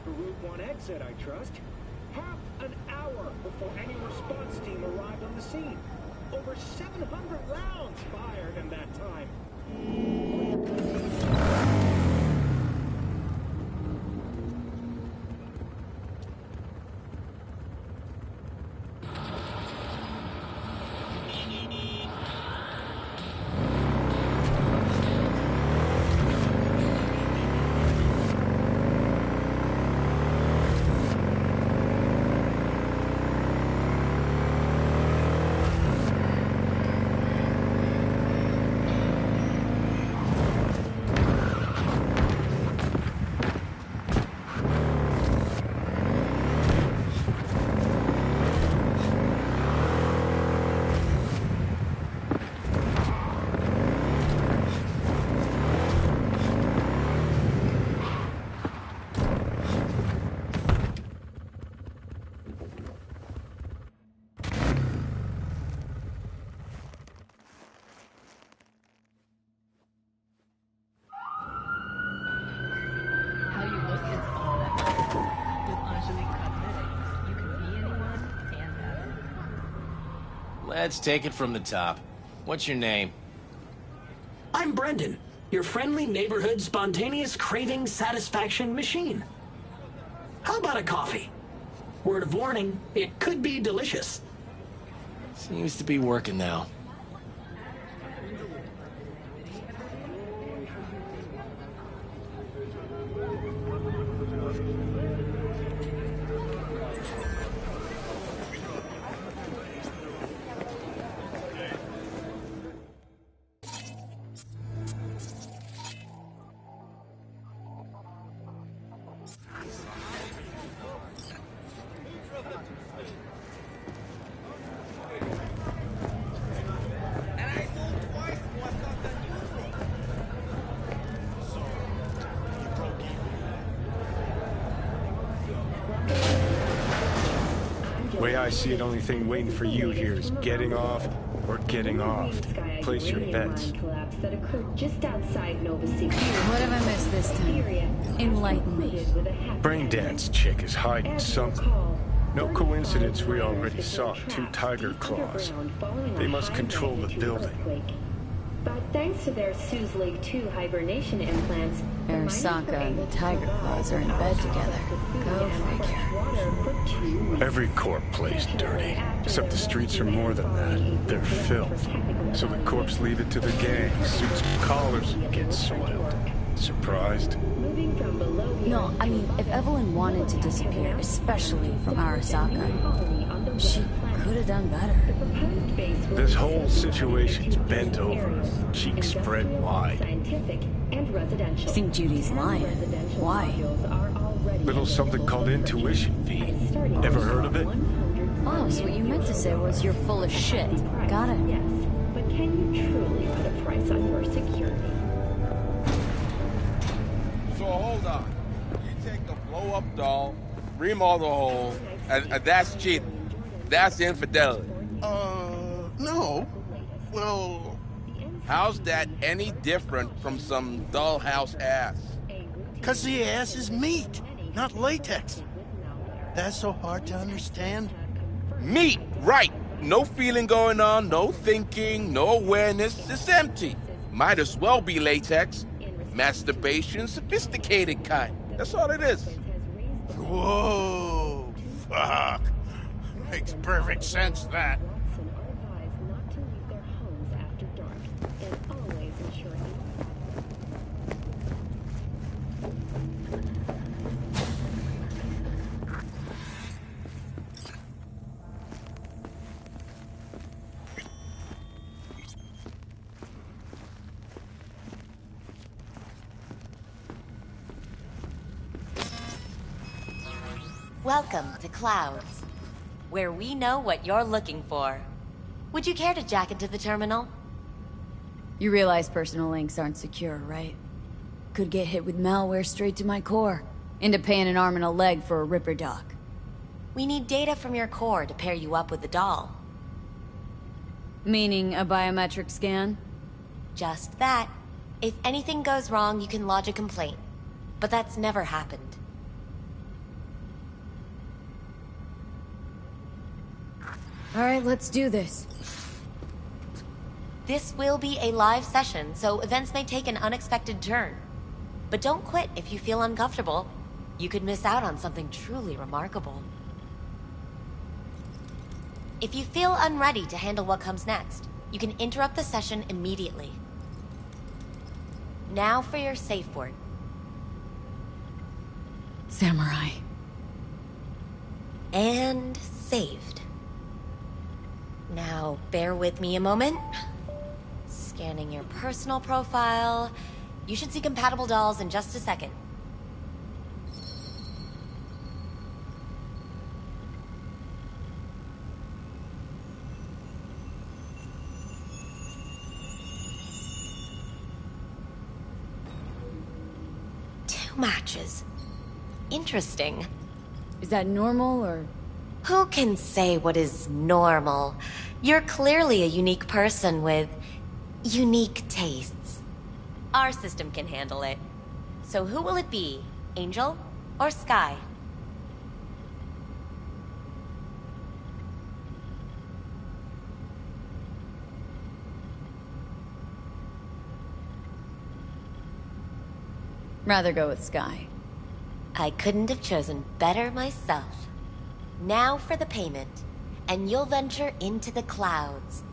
the Route 1 exit, I trust. Half an hour before any response team arrived on the scene. Over 700 rounds fired in that time. Let's take it from the top. What's your name? I'm Brendan, your friendly neighborhood spontaneous craving satisfaction machine. How about a coffee? Word of warning, it could be delicious. Seems to be working now. Way I see it, only thing waiting for you here is getting off or getting off. Place your bets. That occurred just outside Nova City. What have I missed this time? Enlighten me. Braindance chick is hiding something. No coincidence we already saw 2 tiger claws. They must control the building. But thanks to their Sue's Lake 2 hibernation implants, Arasaka and the Tiger Claws are in bed together. Go figure. Every corp plays dirty, except the streets are more than that. They're filth. So the corps leave it to the gang. Suits and collars get soiled. Surprised? No, I mean, if Evelyn wanted to disappear, especially from Arasaka, she could have done better. This whole situation's bent over, cheeks spread wide. I think Judy's lying. Why? Little something called intuition, V. Ever heard of it? Oh, so what you meant to say was you're full of shit. Got it. Yes, but can you truly put a price on your security? So hold on. You take a blow-up doll, remodel the hole, and that's cheating. That's infidelity. No. Well, how's that any different from some dollhouse ass? 'Cause the ass is meat, not latex. That's so hard to understand. Meat, right. No feeling going on, no thinking, no awareness. It's empty. Might as well be latex. Masturbation, sophisticated kind. That's all it is. Whoa. Fuck. Makes perfect sense, that. Welcome to Clouds, where we know what you're looking for. Would you care to jack into the terminal? You realize personal links aren't secure, right? Could get hit with malware straight to my core. Into paying an arm and a leg for a Ripper doc. We need data from your core to pair you up with the doll. Meaning a biometric scan? Just that. If anything goes wrong, you can lodge a complaint. But that's never happened. Alright, let's do this. This will be a live session, so events may take an unexpected turn. But don't quit if you feel uncomfortable. You could miss out on something truly remarkable. If you feel unready to handle what comes next, you can interrupt the session immediately. Now for your safe word. Samurai. And saved. Now, bear with me a moment. Scanning your personal profile. You should see compatible dolls in just a second. Two matches. Interesting. Is that normal, or...? Who can say what is normal? You're clearly a unique person with unique tastes. Our system can handle it. So who will it be? Angel or Sky? Rather go with Sky. I couldn't have chosen better myself. Now for the payment, and you'll venture into the clouds.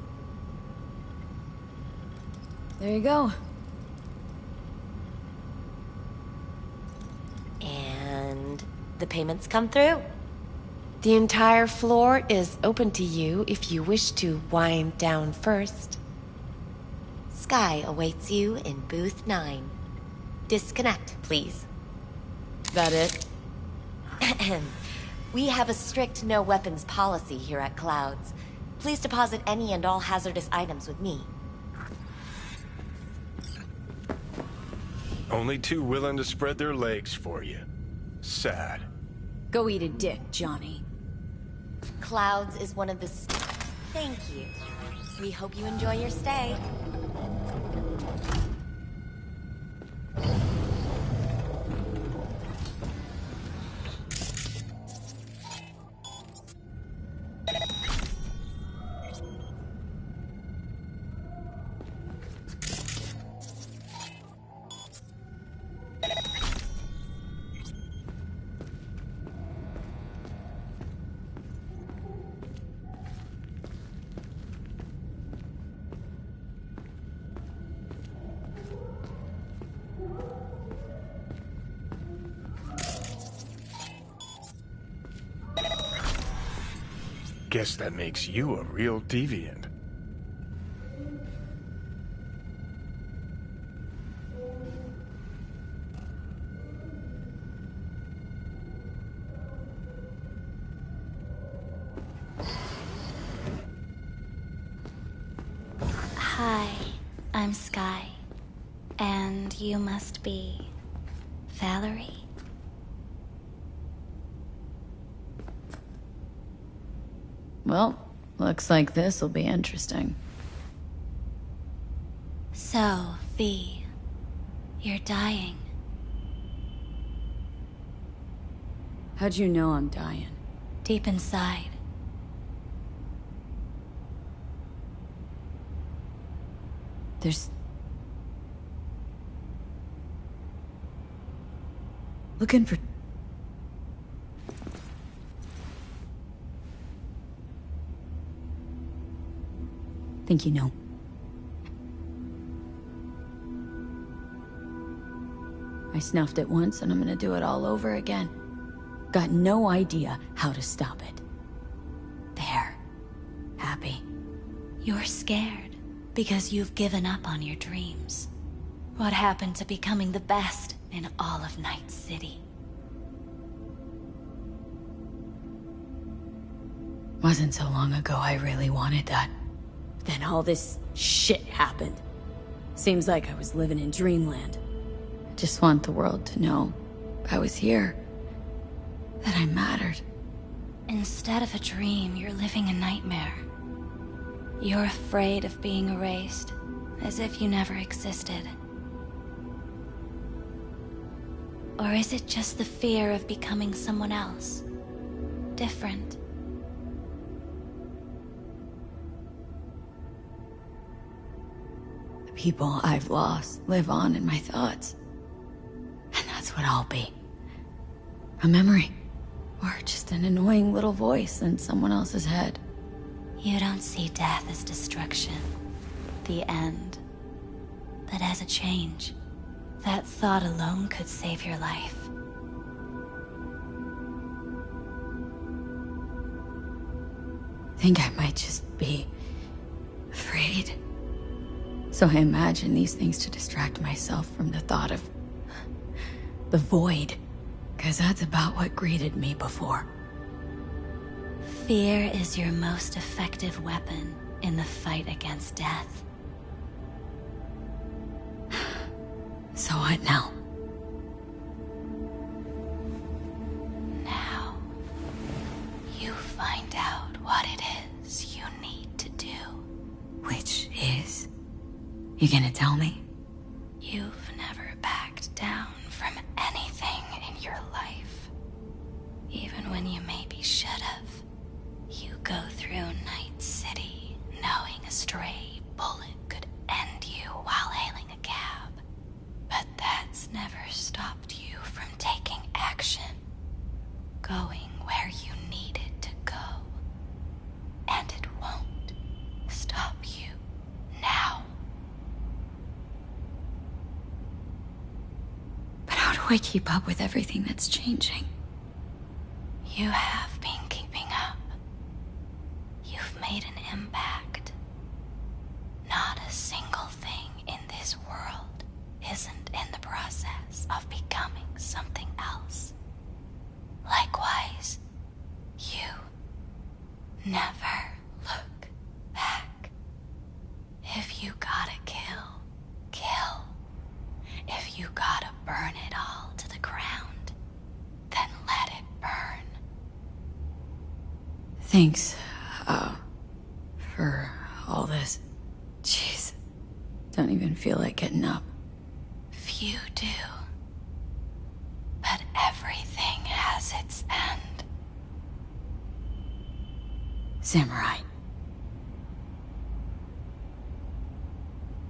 There you go. And the payments come through. The entire floor is open to you if you wish to wind down first. Sky awaits you in booth 9. Disconnect, please. That it? We have a strict no weapons policy here at Clouds. Please deposit any and all hazardous items with me. Only two willing to spread their legs for you. Sad. Go eat a dick, Johnny. Clouds is one of the... Thank you. We hope you enjoy your stay. Guess that makes you a real deviant. Hi, I'm Sky. And you must be... Valerie? Well, looks like this'll be interesting. So, V, you're dying. How'd you know I'm dying? Deep inside. There's... Looking for... Think you know. I snuffed it once, and I'm gonna do it all over again. Got no idea how to stop it. There. Happy. You're scared because you've given up on your dreams. What happened to becoming the best in all of Night City? Wasn't so long ago I really wanted that. Then all this shit happened. Seems like I was living in dreamland. I just want the world to know I was here. That I mattered. Instead of a dream, you're living a nightmare. You're afraid of being erased, as if you never existed. Or is it just the fear of becoming someone else? Different? people I've lost live on in my thoughts. And that's what I'll be. A memory. Or just an annoying little voice in someone else's head. You don't see death as destruction, the end, but as a change. That thought alone could save your life. Think I might just be afraid. So I imagine these things to distract myself from the thought of the void. Because that's about what greeted me before. Fear is your most effective weapon in the fight against death. So what now? Now, you find out what it is you need to do. Which is? You gonna tell me? You've never backed down from anything in your life. Even when you maybe should have. You go through Night City knowing a stray bullet could end you while hailing a cab. But that's never stopped you from taking action. Going where you needed to go. And it won't stop you now. But how do I keep up with everything that's changing? You have been keeping up. You've made an impact. Not a single thing in this world isn't in the process of becoming something else. Likewise, you never look back. If you gotta kill, kill. If you gotta burn it all to the ground, then let it burn. Thanks, for all this. Jeez, don't even feel like getting up. Few do. But everything has its end. Samurai.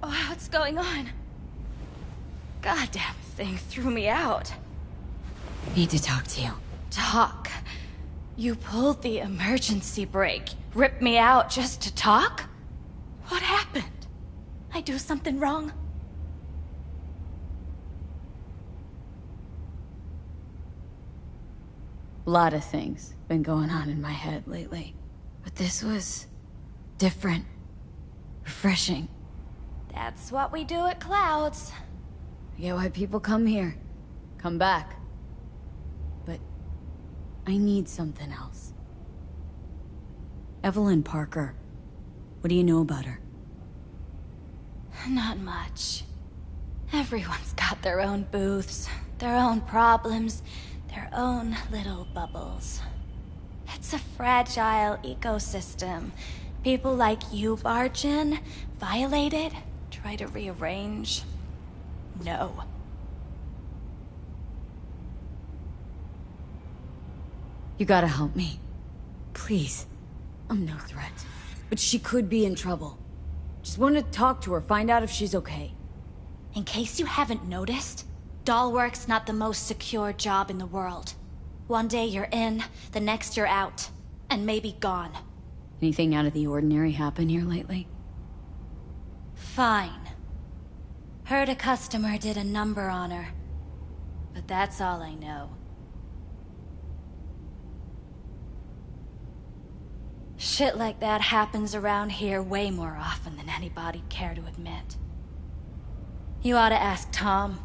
Oh, what's going on? Goddamn thing threw me out. Need to talk to you. Talk? You pulled the emergency brake, ripped me out just to talk? What happened? I do something wrong? A lot of things been going on in my head lately. But this was different. Refreshing. That's what we do at Clouds. I get why people come here. Come back. But I need something else. Evelyn Parker. What do you know about her? Not much. Everyone's got their own booths, their own problems, their own little bubbles. It's a fragile ecosystem. People like you barge in, violate it, try to rearrange. No. You gotta help me. Please. I'm no threat. But she could be in trouble. Just want to talk to her, find out if she's okay. In case you haven't noticed, doll work's not the most secure job in the world. One day you're in, the next you're out. And maybe gone. Anything out of the ordinary happen here lately? Fine. Heard a customer did a number on her. But that's all I know. Shit like that happens around here way more often than anybody'd care to admit. You ought to ask Tom.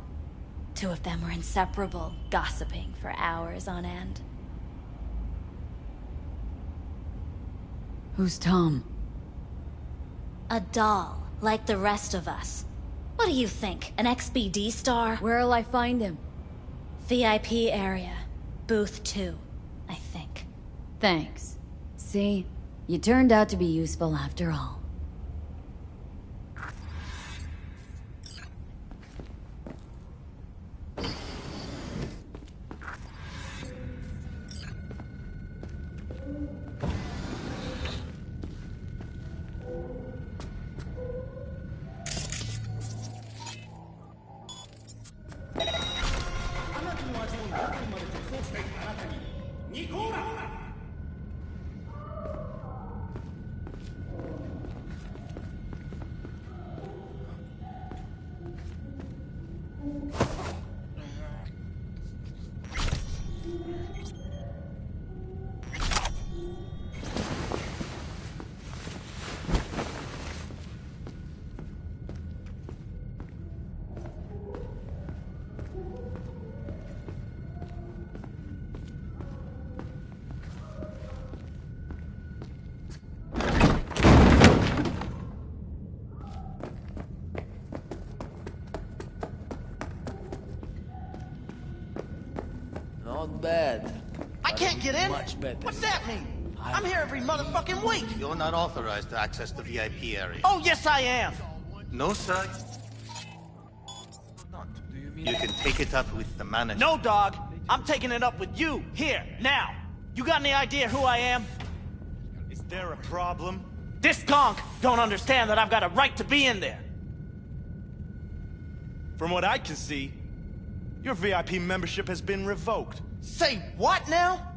Two of them were inseparable, gossiping for hours on end. Who's Tom? A doll, like the rest of us. What do you think, an XBD star? Where'll I find him? VIP area. Booth 2, I think. Thanks. See? You turned out to be useful after all. Not bad. I can't get in? Much better. What's that mean? I'm here every motherfucking week. You're not authorized to access the VIP area. Oh, yes, I am. No, sir. Not. You can take it up with the manager. No, dog. I'm taking it up with you, here, now. You got any idea who I am? Is there a problem? This conk don't understand that I've got a right to be in there. From what I can see, your VIP membership has been revoked. Say what now?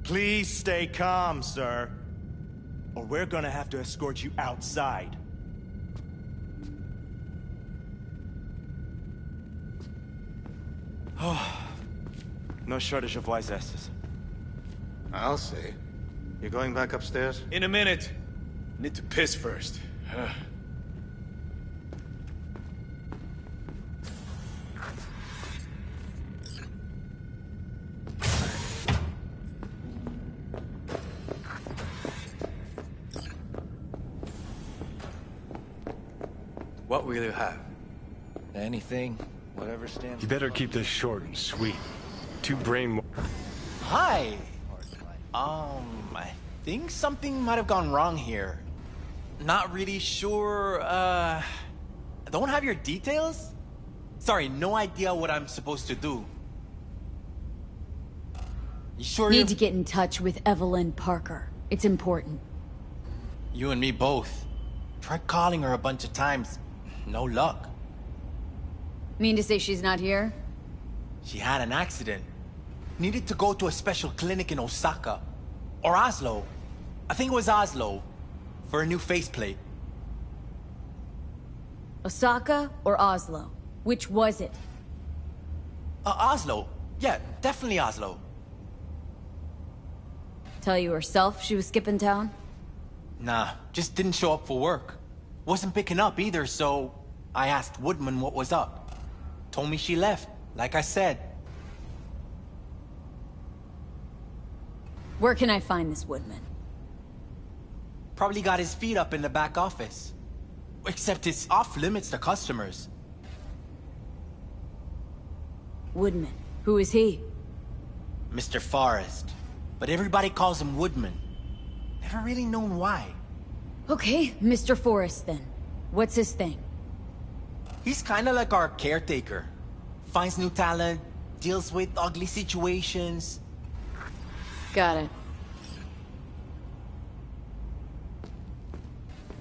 Please stay calm, sir. Or we're gonna have to escort you outside. Oh, no shortage of wise asses. I'll say. You're going back upstairs? In a minute. Need to piss first. What will you have? Anything, whatever stands. You better keep this short and sweet. Two brain. Hi. I think something might have gone wrong here. Not really sure, don't have your details? Sorry, no idea what I'm supposed to do. You sure Need to get in touch with Evelyn Parker. It's important. You and me both. Tried calling her a bunch of times. No luck. Mean to say she's not here? She had an accident. Needed to go to a special clinic in Osaka. Or Oslo. I think it was Oslo. For a new faceplate. Osaka or Oslo? Which was it? Oslo. Yeah, definitely Oslo. Tell you herself she was skipping town? Nah, just didn't show up for work. Wasn't picking up either, so I asked Woodman what was up. Told me she left, like I said. Where can I find this Woodman? Probably got his feet up in the back office. Except it's off limits to customers. Woodman. Who is he? Mr. Forrest. But everybody calls him Woodman. Never really known why. Okay, Mr. Forrest then. What's his thing? He's kinda like our caretaker. Finds new talent, deals with ugly situations. Got it.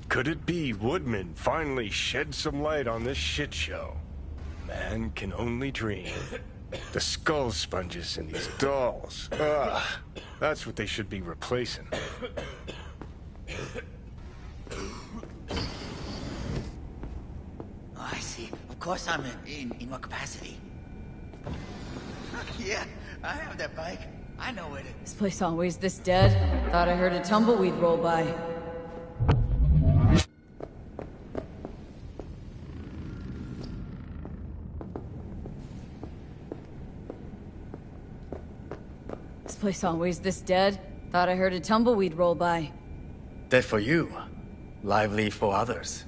Could it be Woodman finally shed some light on this shit show? Man can only dream. The skull sponges in these dolls. Ugh, that's what they should be replacing. Oh, I see. Of course I'm in what capacity? Yeah, I have that bike. I know it. This place always this dead? Thought I heard a tumbleweed roll by. This place always this dead? Thought I heard a tumbleweed roll by. Dead for you. Lively for others.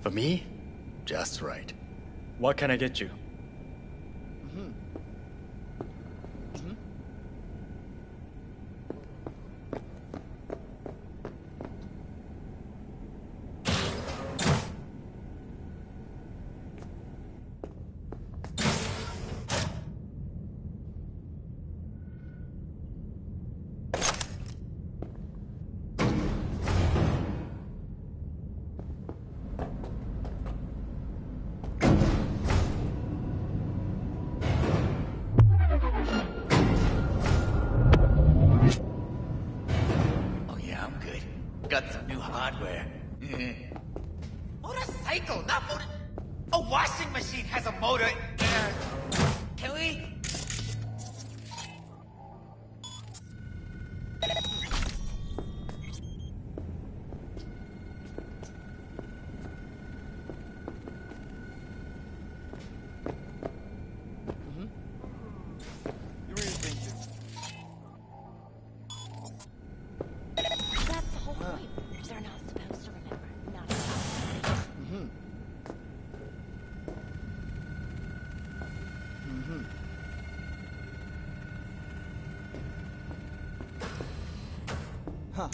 For me, just right. What can I get you? got some new hardware. Motorcycle, not motor... A washing machine has a motor. Can we? That's the whole point. They're not supposed to remember. Not Huh.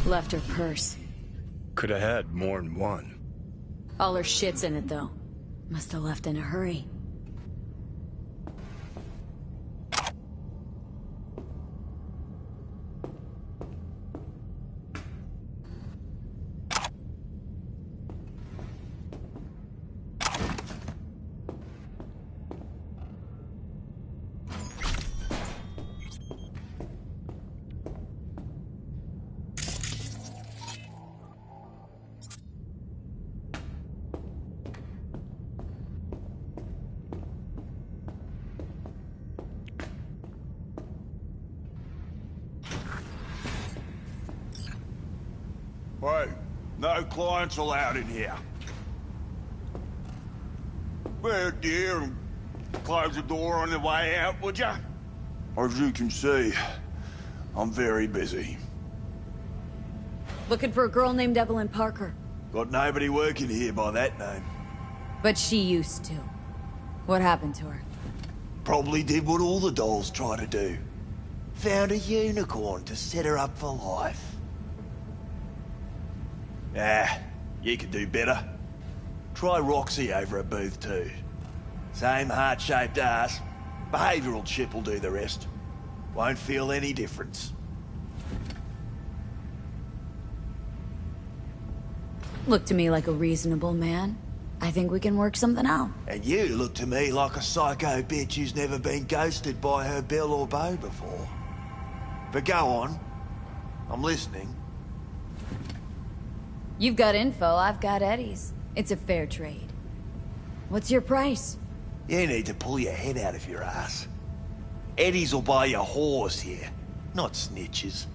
Left her purse. Could have had more than one. All her shit's in it, though. Must have left in a hurry. Hey, no clients allowed in here. Well, dear, and close the door on the way out, would ya? As you can see, I'm very busy. Looking for a girl named Evelyn Parker. Got nobody working here by that name. But she used to. What happened to her? Probably did what all the dolls try to do. Found a unicorn to set her up for life. Ah, you could do better. Try Roxy over at Booth 2. Same heart-shaped ass. Behavioural chip will do the rest. Won't feel any difference. Look to me like a reasonable man. I think we can work something out. And you look to me like a psycho bitch who's never been ghosted by her Bill or Beau before. But go on. I'm listening. You've got info, I've got Eddie's. It's a fair trade. What's your price? You need to pull your head out of your ass. Eddie's will buy you a horse here, not snitches.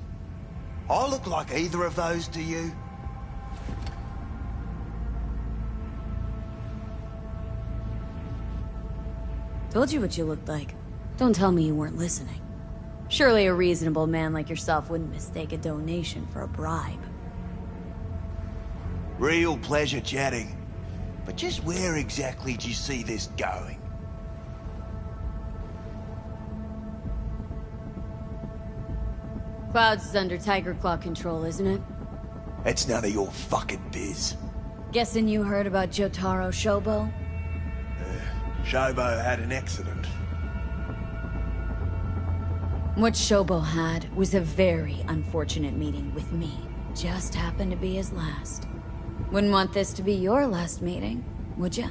I look like either of those to you? Told you what you looked like. Don't tell me you weren't listening. Surely a reasonable man like yourself wouldn't mistake a donation for a bribe. Real pleasure chatting. But just where exactly do you see this going? Clouds is under Tiger Claw control, isn't it? It's none of your fucking biz. Guessing you heard about Jotaro Shobo? Shobo had an accident. What Shobo had was a very unfortunate meeting with me. just happened to be his last. Wouldn't want this to be your last meeting, would ya?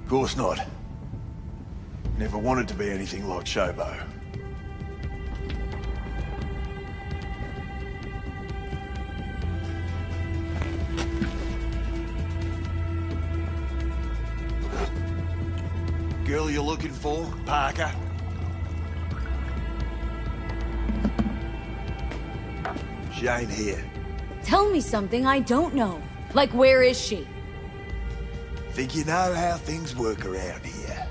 Of course not. Never wanted to be anything like Shobo. Girl you're looking for, Parker? She ain't here. Tell me something I don't know. Like, where is she? Think you know how things work around here,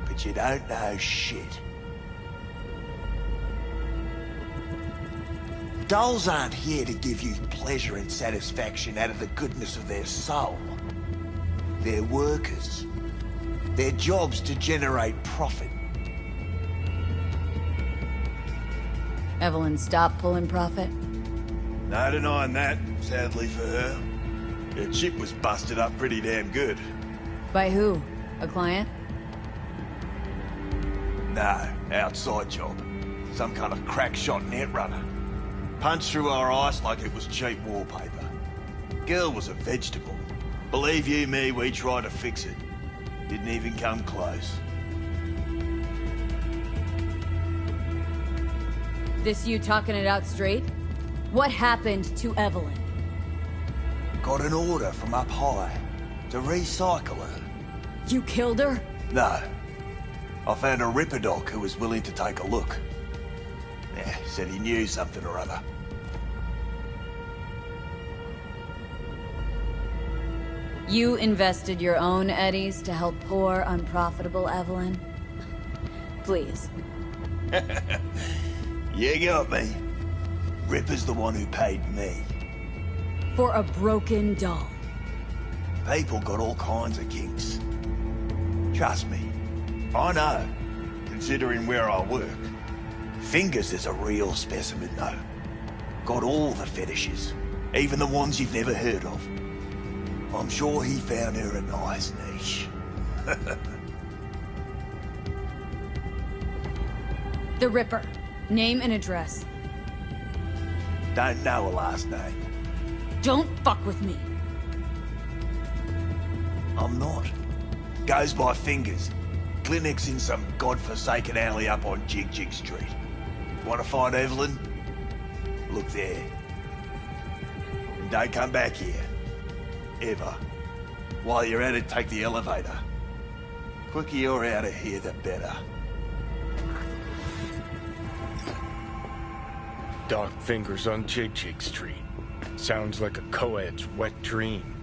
but you don't know shit. Dolls aren't here to give you pleasure and satisfaction out of the goodness of their soul. They're workers. Their job's to generate profit. Evelyn stopped pulling profit? No denying that, sadly for her. Her chip was busted up pretty damn good. By who? A client? No, outside job. Some kind of crack shot net runner. Punched through our ice like it was cheap wallpaper. Girl was a vegetable. Believe you me, we tried to fix it. Didn't even come close. This you talking it out straight? What happened to Evelyn? Got an order from up high to recycle her. You killed her? No. I found a Ripper doc who was willing to take a look. Yeah, said he knew something or other. You invested your own eddies to help poor, unprofitable Evelyn? Please. You got me. Ripper's the one who paid me. For a broken doll. People got all kinds of kinks. Trust me. I know, considering where I work. Fingers is a real specimen, though. Got all the fetishes, even the ones you've never heard of. I'm sure he found her a nice niche. The Ripper. Name and address. Don't know a last name. Don't fuck with me. I'm not. Goes by Fingers. Clinic's in some godforsaken alley up on Jig Jig Street. Want to find Evelyn? Look there. And don't come back here. Ever. While you're at it, take the elevator. Quicker you're out of here, the better. Doc Fingers on Jig Jig Street. Sounds like a co-ed's wet dream.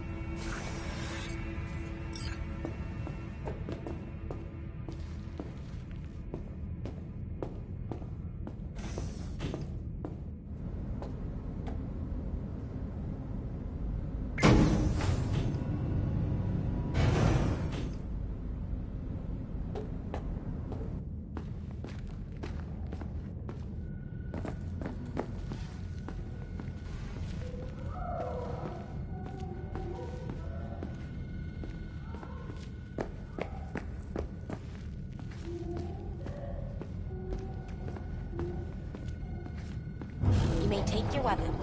You may take your weapons.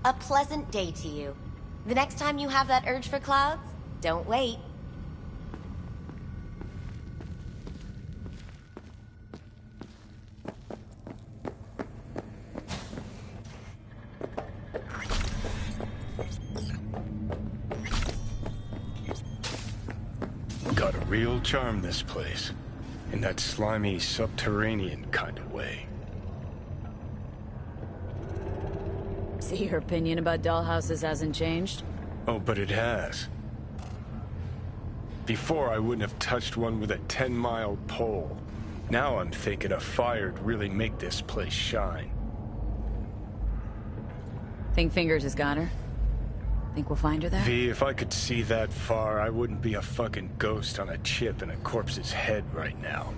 A pleasant day to you. The next time you have that urge for clouds, don't wait. Got a real charm, this place. In that slimy, subterranean kind of way. See, your opinion about dollhouses hasn't changed? Oh, but it has. Before, I wouldn't have touched one with a 10-mile pole. Now I'm thinking a fire'd really make this place shine. Think Fingers has got her? Think we'll find her there? V, if I could see that far, I wouldn't be a fucking ghost on a chip in a corpse's head right now.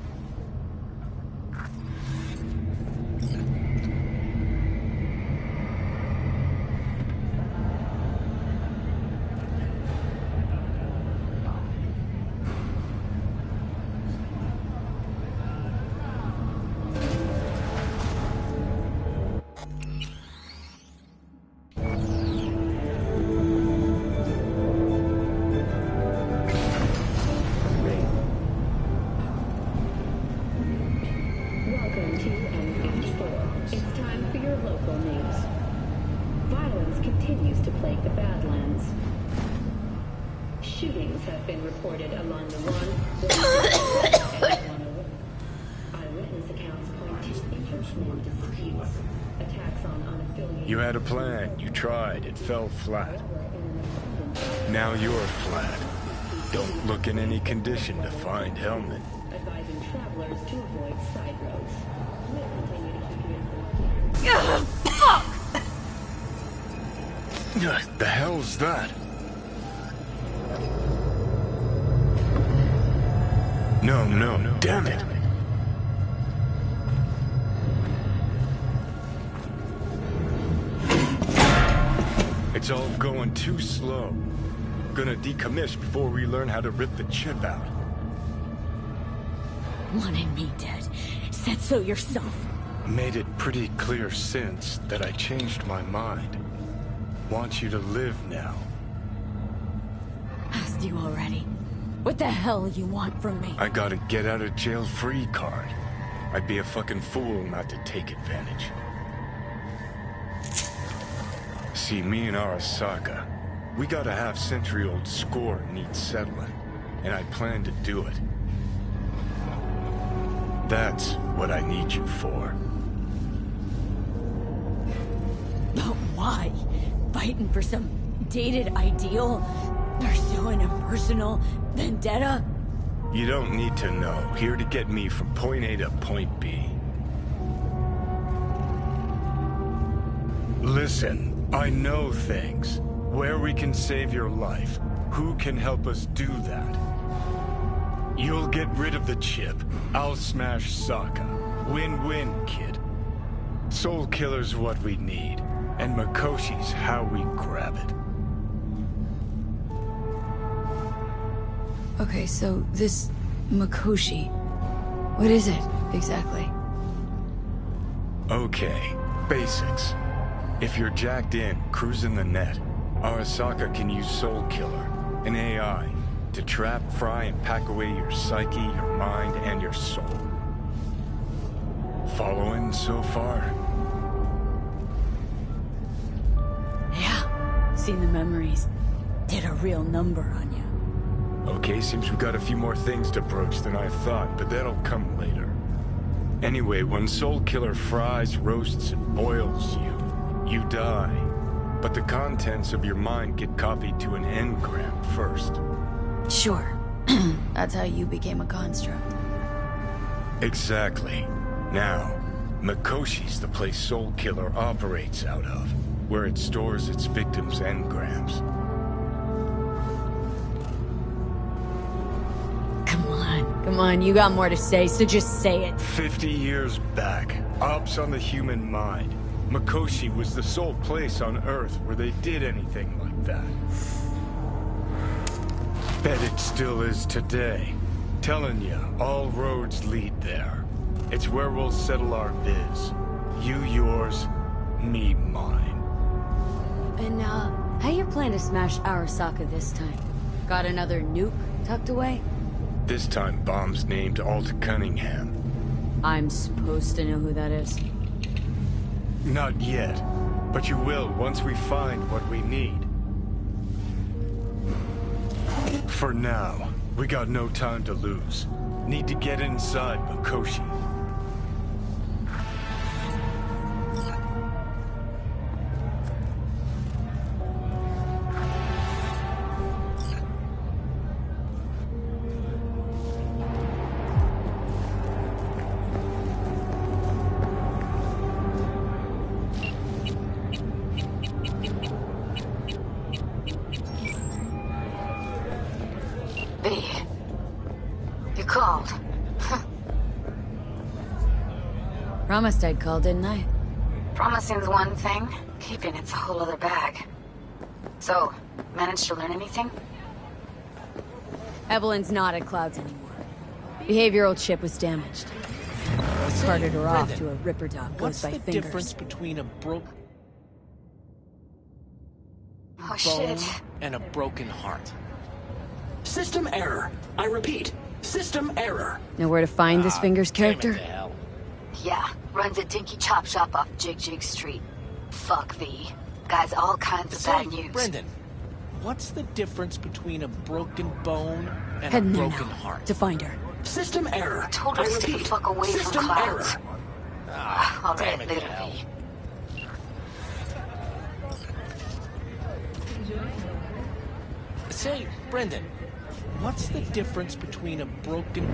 incidents have been reported along the 1, 101. Eyewitness accounts point to intermittent disputes, attacks on unaffiliated... You had a plan. You tried. It fell flat. Now you're flat. Don't look in any condition to find Hellman. Advising travelers to avoid side roads. Fuck! The hell's that? No, damn it. It's all going too slow. Gonna decommission before we learn how to rip the chip out. Wanted me dead. Said so yourself. Made it pretty clear since that I changed my mind. Want you to live now. Asked you already. What the hell you want from me? I got a get out of jail free card. I'd be a fucking fool not to take advantage. See, me and Arasaka, we got a half-century-old score needs settling, and I plan to do it. That's what I need you for. But why? Fighting for some dated ideal? Pursuing a personal vendetta? You don't need to know. Here to get me from point A to point B. Listen, I know things. Where we can save your life. Who can help us do that? You'll get rid of the chip. I'll smash Sokka. Win-win, kid. Soul Killer's what we need. And Mikoshi's how we grab it. Okay, so this Mikoshi, what is it exactly? Okay, basics. If you're jacked in, cruising the net, Arasaka can use Soul Killer, an AI, to trap, fry, and pack away your psyche, your mind, and your soul. Following so far? Yeah, seen the memories. Did a real number on you. Okay, seems we've got a few more things to broach than I thought, but that'll come later. Anyway, when Soul Killer fries, roasts, and boils you, you die. But the contents of your mind get copied to an engram first. Sure. That's how you became a construct. Exactly. Now, Mikoshi's the place Soul Killer operates out of, where it stores its victims' engrams. Come on, you got more to say, so just say it. 50 years back, ops on the human mind. Mikoshi was the sole place on Earth where they did anything like that. Bet it still is today. Telling ya, all roads lead there. It's where we'll settle our biz. You yours, me mine. And, how you plan to smash Arasaka this time? Got another nuke tucked away? This time, bomb's named Alt Cunningham. I'm supposed to know who that is. Not yet, but you will once we find what we need. For now, we got no time to lose. Need to get inside Mikoshi. You called. Promised I'd call, didn't I? Promising's one thing, keeping it's a whole other bag. So, managed to learn anything? Evelyn's not at Clouds anymore. Behavioral chip was damaged. Carted her off to a Ripper Dog goes by fingers. What's the difference between a broken bone and a broken heart? System error. I repeat, system error. Know where to find this Fingers character? Yeah, runs a dinky chop shop off Jig Street. Fuck thee. Guy's all kinds of bad news. Brendan, What's the difference between a broken bone and Heading a there broken now, heart? to find her. System error. Told her I to stay the repeat, fuck away from system clouds. error. All damn right, it, later, Cal. V. Say, Brendan, what's the difference between a broken...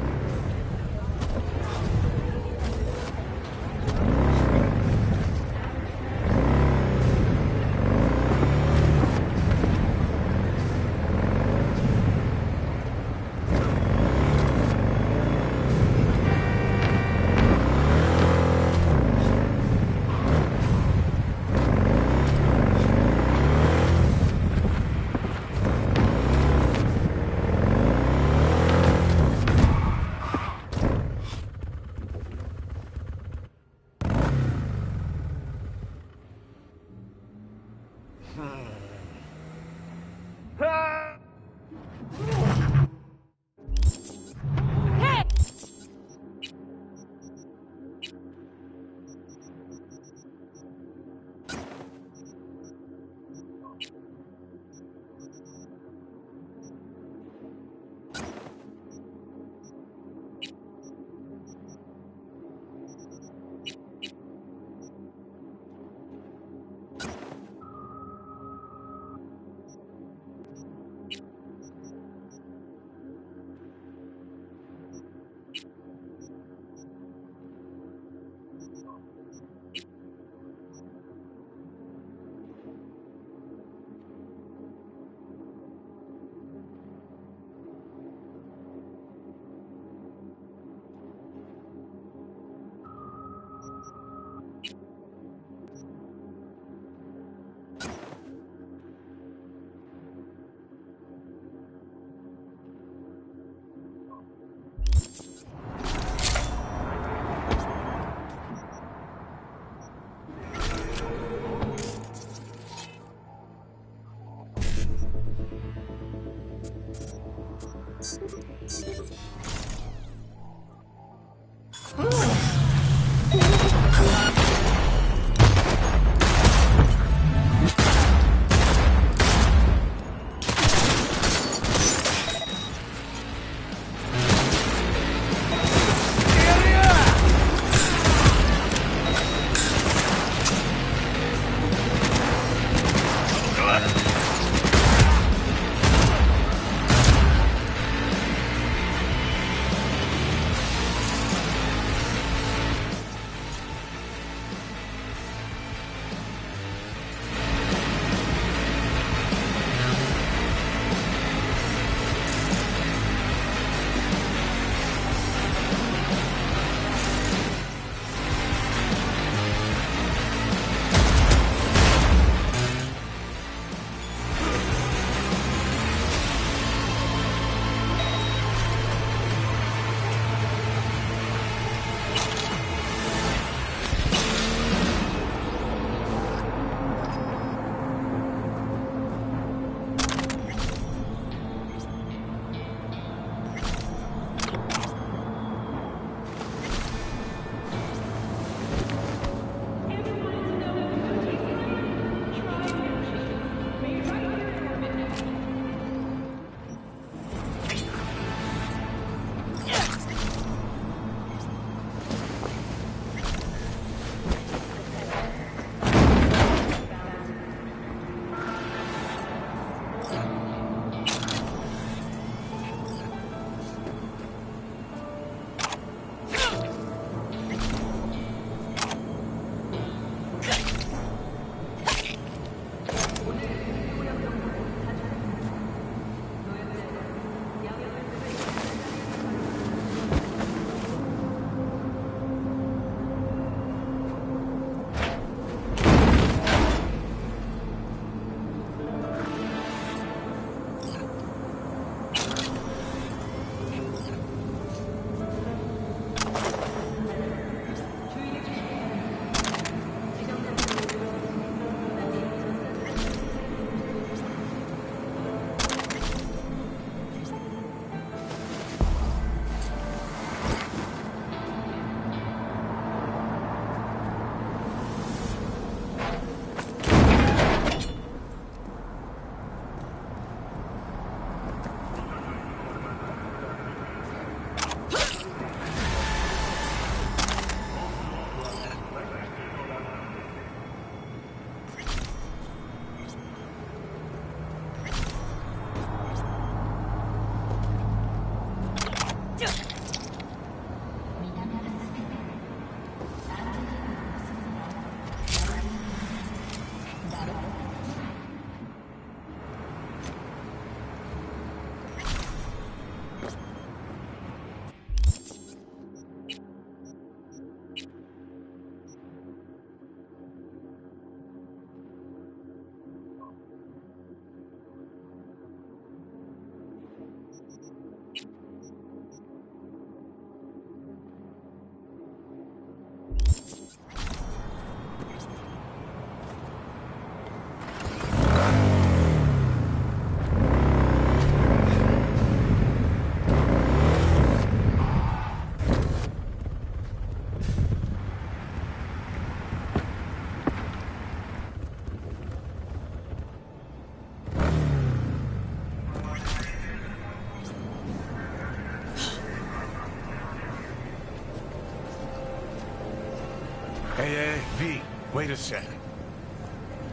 Hey, V, wait a sec.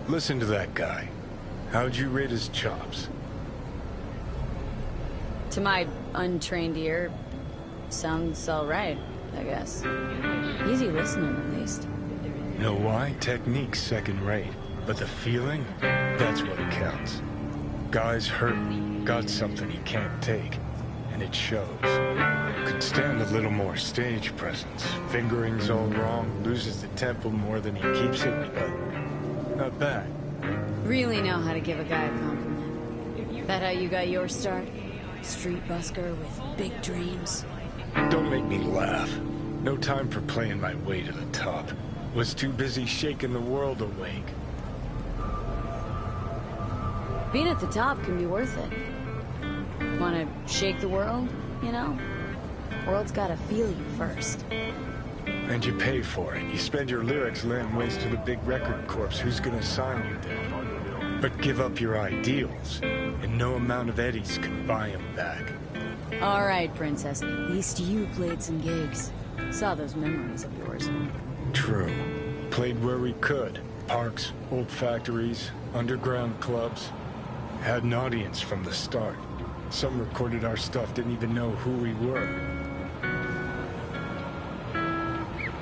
Listen to that guy. How'd you rate his chops? To my untrained ear, sounds alright, I guess. Easy listening, at least. Know why? Technique's second rate. But the feeling? That's what counts. Guy's hurt, got something he can't take. And it shows. Could stand a little more stage presence. Fingering's all wrong, loses the tempo more than he keeps it, but not bad. Really know how to give a guy a compliment. That how you got your start? Street busker with big dreams? Don't make me laugh. No time for playing my way to the top. Was too busy shaking the world awake. Being at the top can be worth it. Wanna shake the world, you know? World's gotta feel you first. And you pay for it. You spend your lyrics laying waste to the big record corps. Who's gonna sign you then? But give up your ideals, and no amount of eddies can buy them back. Alright, princess. At least you played some gigs. Saw those memories of yours. True. Played where we could. Parks, old factories, underground clubs. Had an audience from the start. Some recorded our stuff, didn't even know who we were.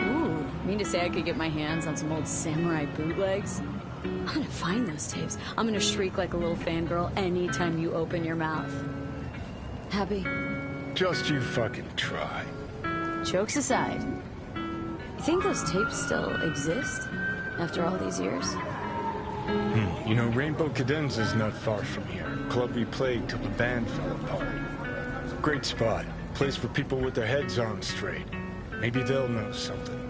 Ooh, mean to say I could get my hands on some old samurai bootlegs? I'm gonna find those tapes. I'm gonna shriek like a little fangirl anytime you open your mouth. Happy? Just you fucking try. Jokes aside, you think those tapes still exist after all these years? You know, Rainbow Cadenza's not far from here. Club we played till the band fell apart. Great spot. Place for people with their heads on straight. Maybe they'll know something.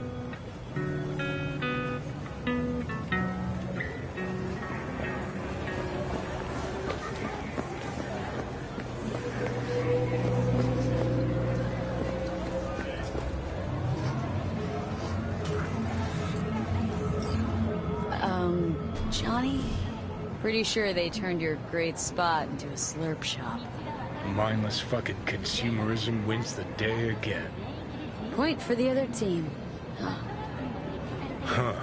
Johnny? Pretty sure they turned your great spot into a slurp shop. Mindless fucking consumerism wins the day again. Point for the other team. Huh.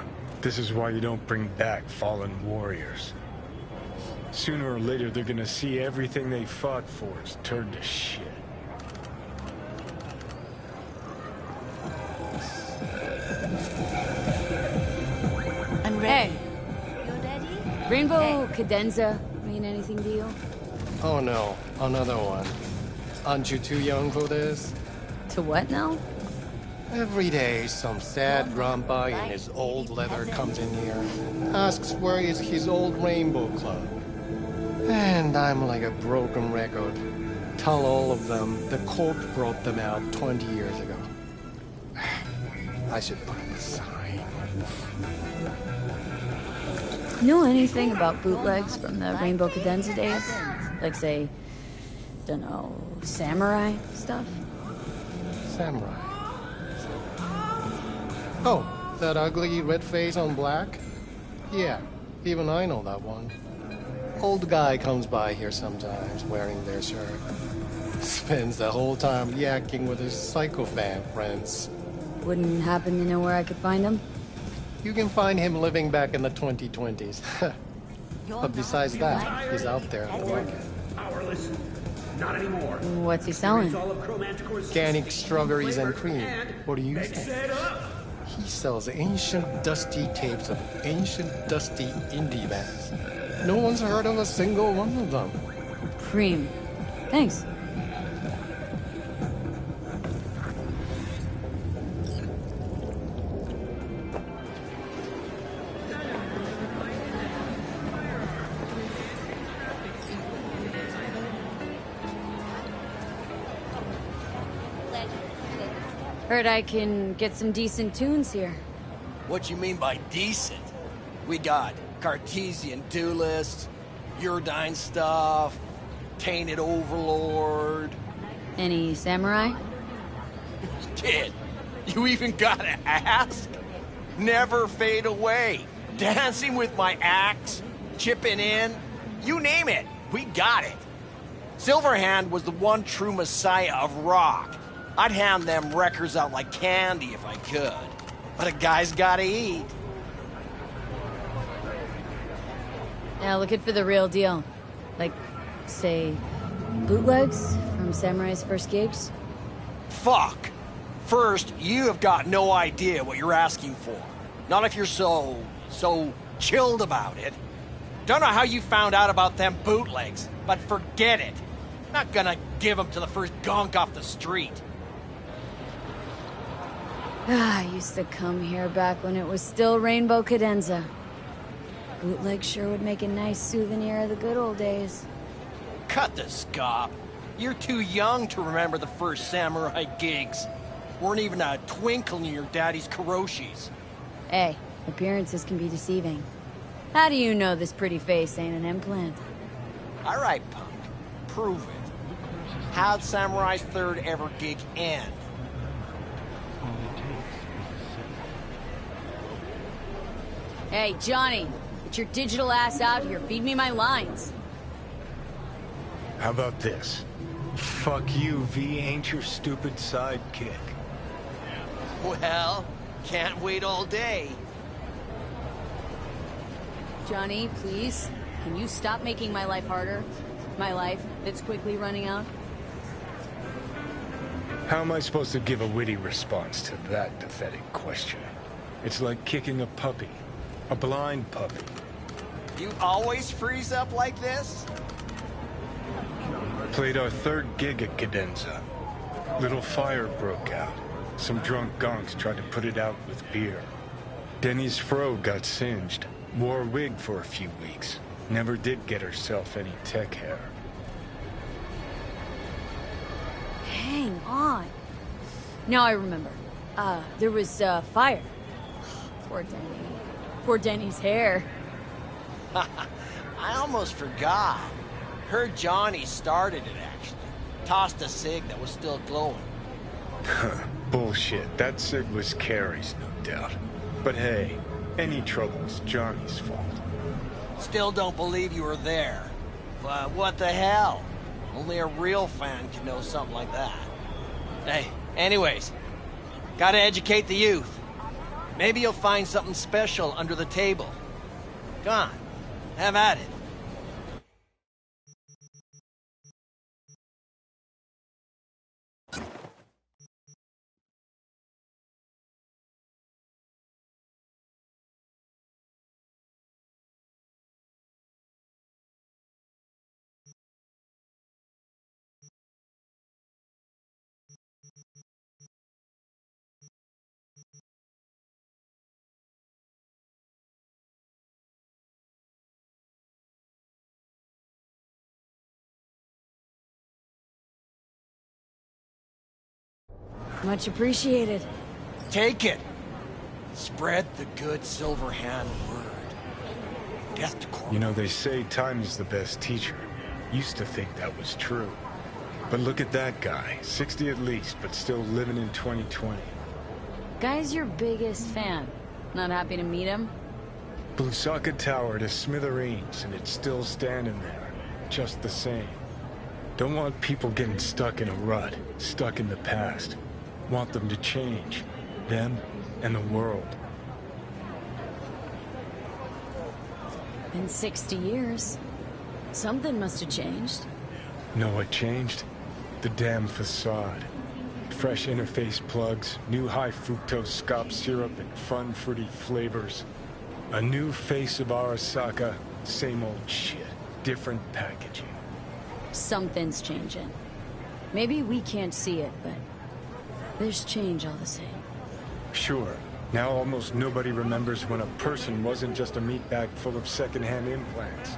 This is why you don't bring back fallen warriors. Sooner or later, they're gonna see everything they fought for is turned to shit. I'm ready. Hey. Rainbow Cadenza mean anything to you? Oh no, another one. Aren't you too young for this? To what now? Every day, some sad grandpa in his old leather comes in here, asks where is his old Rainbow Club. And I'm like a broken record. Tell all of them the Corp brought them out 20 years ago. I should put up a sign. Know anything about bootlegs from the Rainbow Cadenza days? Like, say, dunno, samurai stuff? Samurai? Oh, that ugly red face on black? Yeah, even I know that one. Old guy comes by here sometimes, wearing their shirt. Spends the whole time yakking with his psychophan friends. Wouldn't happen to know where I could find him? You can find him living back in the 2020s. But besides that, he's out there in the market. Powerless. Not anymore. What's he selling? Organic strawberries and cream. What do you think? He sells ancient, dusty tapes of ancient, dusty indie bands. No one's heard of a single one of them. Cream. Thanks. Heard I can get some decent tunes here. What you mean by decent? We got Cartesian Duelist, Uridine stuff, Tainted Overlord. Any samurai? Kid, you even gotta ask? Never Fade Away, Dancing with My Axe, Chipping In, you name it, we got it. Silverhand was the one true messiah of rock. I'd hand them records out like candy if I could. But a guy's gotta eat. Yeah, looking for the real deal. Like, say, bootlegs from Samurai's first gigs? Fuck! First, you have got no idea what you're asking for. Not if you're so chilled about it. Don't know how you found out about them bootlegs, but forget it. Not gonna give them to the first gonk off the street. I used to come here back when it was still Rainbow Cadenza. Bootleg sure would make a nice souvenir of the good old days. Cut the scop. You're too young to remember the first Samurai gigs. Weren't even a twinkle in your daddy's Kuroshis. Hey, appearances can be deceiving. How do you know this pretty face ain't an implant? All right, punk. Prove it. How'd Samurai's third ever gig end? Hey, Johnny, get your digital ass out here. Feed me my lines. How about this? Fuck you, V ain't your stupid sidekick. Well, can't wait all day. Johnny, please, can you stop making my life harder? My life that's quickly running out? How am I supposed to give a witty response to that pathetic question? It's like kicking a puppy. A blind puppy. You always freeze up like this? Played our third gig at Cadenza. Little fire broke out. Some drunk gonks tried to put it out with beer. Denny's fro got singed. Wore a wig for a few weeks. Never did get herself any tech hair. Hang on. Now I remember. There was, fire. Poor Denny. Poor Denny's hair. I almost forgot. Heard Johnny started it, actually. Tossed a cig that was still glowing. Bullshit. That cig was Carrie's, no doubt. But hey, any trouble's Johnny's fault. Still don't believe you were there. But what the hell? Only a real fan can know something like that. Hey, anyways, gotta educate the youth. Maybe you'll find something special under the table. Come on, have at it. Much appreciated. Take it. Spread the good Silver Hand word. Death to corporate. You know, they say time is the best teacher. Used to think that was true. But look at that guy. 60 at least, but still living in 2020. Guy's your biggest fan. Not happy to meet him? Blusaka Tower to smithereens, and it's still standing there. Just the same. Don't want people getting stuck in a rut, stuck in the past. Want them to change. Them and the world. Been 60 years. Something must have changed. Know what changed? The damn facade. Fresh interface plugs, new high fructose scop syrup, and fun fruity flavors. A new face of Arasaka, same old shit. Different packaging. Something's changing. Maybe we can't see it, but there's change all the same. Sure. Now almost nobody remembers when a person wasn't just a meat bag full of secondhand implants.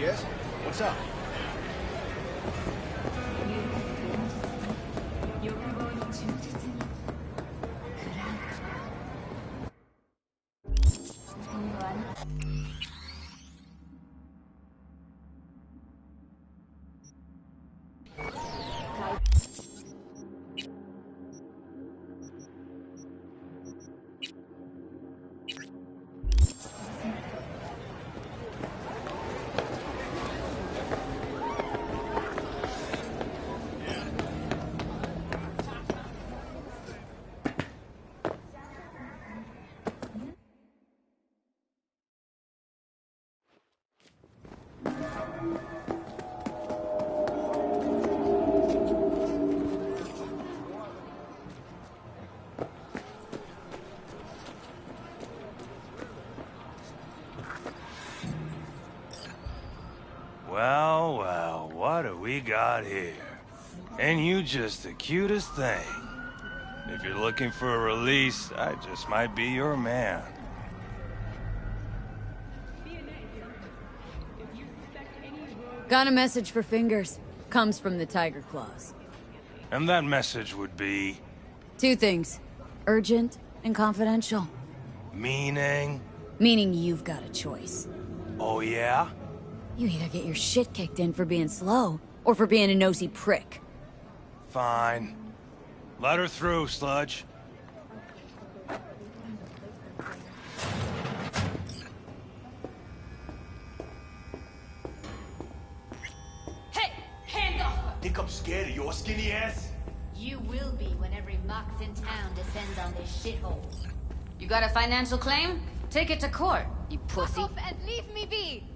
Yes? What's up? Well, well, what do we got here? And you just the cutest thing. If you're looking for a release, I just might be your man. Got a message for Fingers. Comes from the Tiger Claws. And that message would be... Two things. Urgent and confidential. Meaning? Meaning you've got a choice. Oh yeah? You either get your shit kicked in for being slow, or for being a nosy prick. Fine. Let her through, Sludge. Hey! Hands off! Think I'm scared of your skinny ass? You will be when every mox in town descends on this shithole. You got a financial claim? Take it to court, you pussy. Fuck off and leave me be!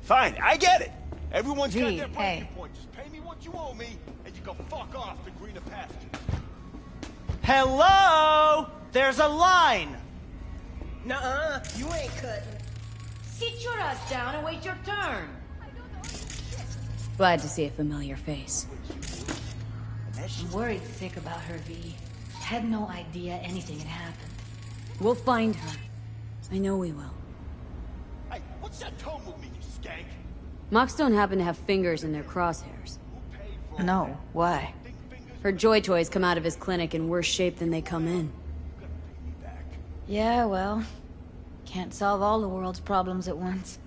Fine, I get it. Everyone's got Gee, their breaking hey. point. Just pay me what you owe me, and you can fuck off to greener pastures. Hello? There's a line! Nuh-uh, you ain't cutting. Sit your ass down and wait your turn. Glad to see a familiar face. I'm worried sick about her, V. Had no idea anything had happened. We'll find her. I know we will. Hey, what's that tone with me, you skank? Mox don't happen to have fingers in their crosshairs. No, why? Her joy toys come out of his clinic in worse shape than they come in. Yeah, well, can't solve all the world's problems at once.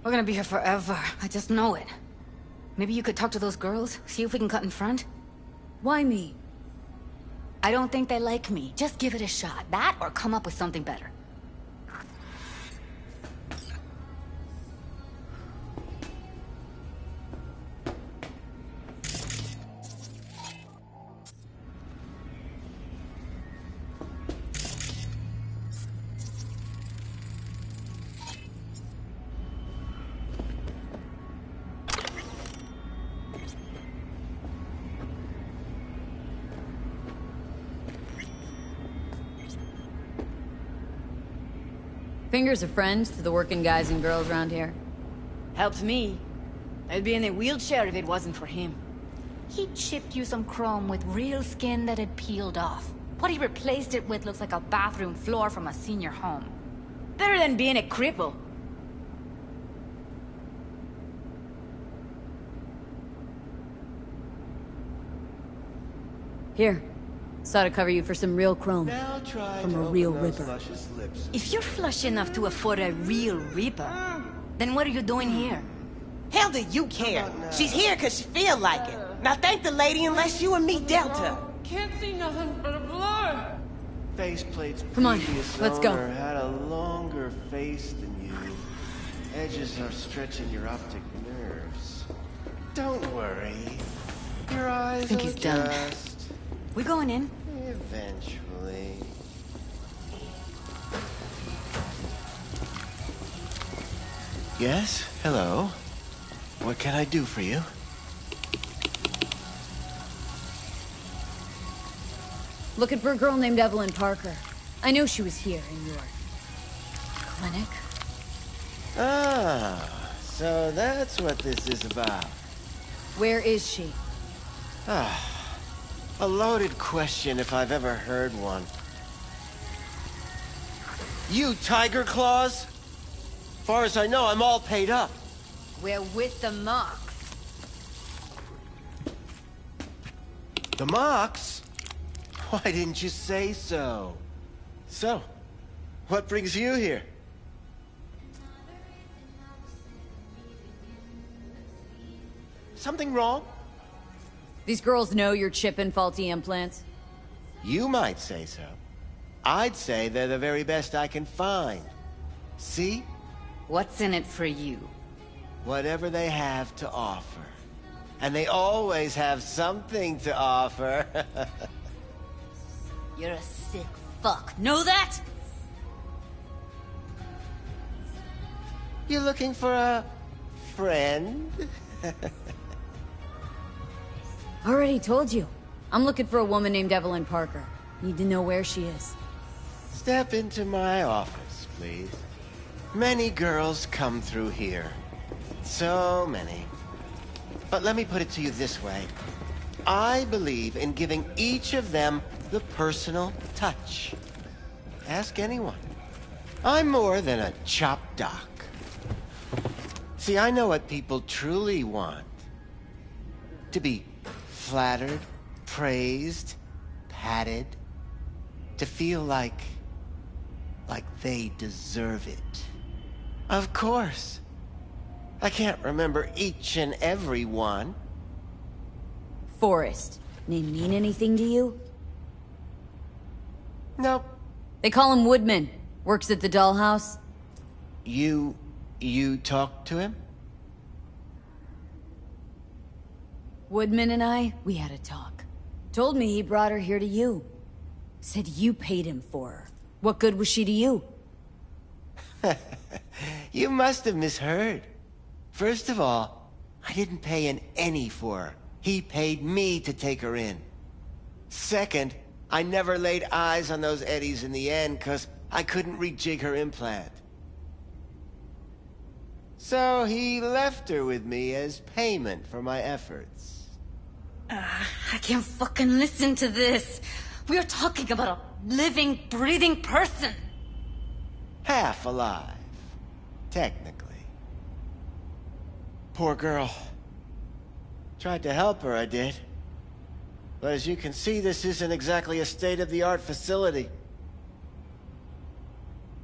We're gonna be here forever. I just know it. Maybe you could talk to those girls, see if we can cut in front? Why me? I don't think they like me. Just give it a shot. That or come up with something better. Fingers a friend to the working guys and girls around here. Helps me. I'd be in a wheelchair if it wasn't for him. He chipped you some chrome with real skin that had peeled off. What he replaced it with looks like a bathroom floor from a senior home. Better than being a cripple. Here. Saw to cover you for some real chrome. From a real ripper. If you're flush enough to afford a real reaper, then what are you doing here? Hell do you care? She's here because she feel like it. Now thank the lady unless you and me dealt her. Can't see nothing but a blur. Faceplate's Come on, previous let's go. owner had a longer face than you. Edges are stretching your optic nerves. Don't worry. Your eyes I think will he's done. adjust. We going in? Eventually. Yes? Hello? What can I do for you? Looking for a girl named Evelyn Parker. I know she was here in your clinic. Ah, so that's what this is about. Where is she? Ah, a loaded question if I've ever heard one. You Tiger Claws? Far as I know, I'm all paid up. We're with the Mox. The Mox? Why didn't you say so? So, what brings you here? Something wrong? These girls know you're chipping faulty implants? You might say so. I'd say they're the very best I can find. See? What's in it for you? Whatever they have to offer. And they always have something to offer. You're a sick fuck. Know that? You looking for a friend? Already told you. I'm looking for a woman named Evelyn Parker. Need to know where she is. Step into my office, please. Many girls come through here. So many. But let me put it to you this way. I believe in giving each of them the personal touch. Ask anyone. I'm more than a chop doc. See, I know what people truly want. To be flattered, praised, patted. To feel like they deserve it. Of course. I can't remember each and every one. Forrest. Name mean anything to you? Nope. They call him Woodman. Works at the dollhouse. You talked to him? Woodman and I, we had a talk. Told me he brought her here to you. Said you paid him for her. What good was she to you? You must have misheard. First of all, I didn't pay an any for her. He paid me to take her in. Second, I never laid eyes on those eddies in the end because I couldn't rejig her implant. So he left her with me as payment for my efforts. I can't fucking listen to this. We are talking about a living, breathing person. Half alive. Technically. Poor girl. Tried to help her, I did. But as you can see, this isn't exactly a state-of-the-art facility.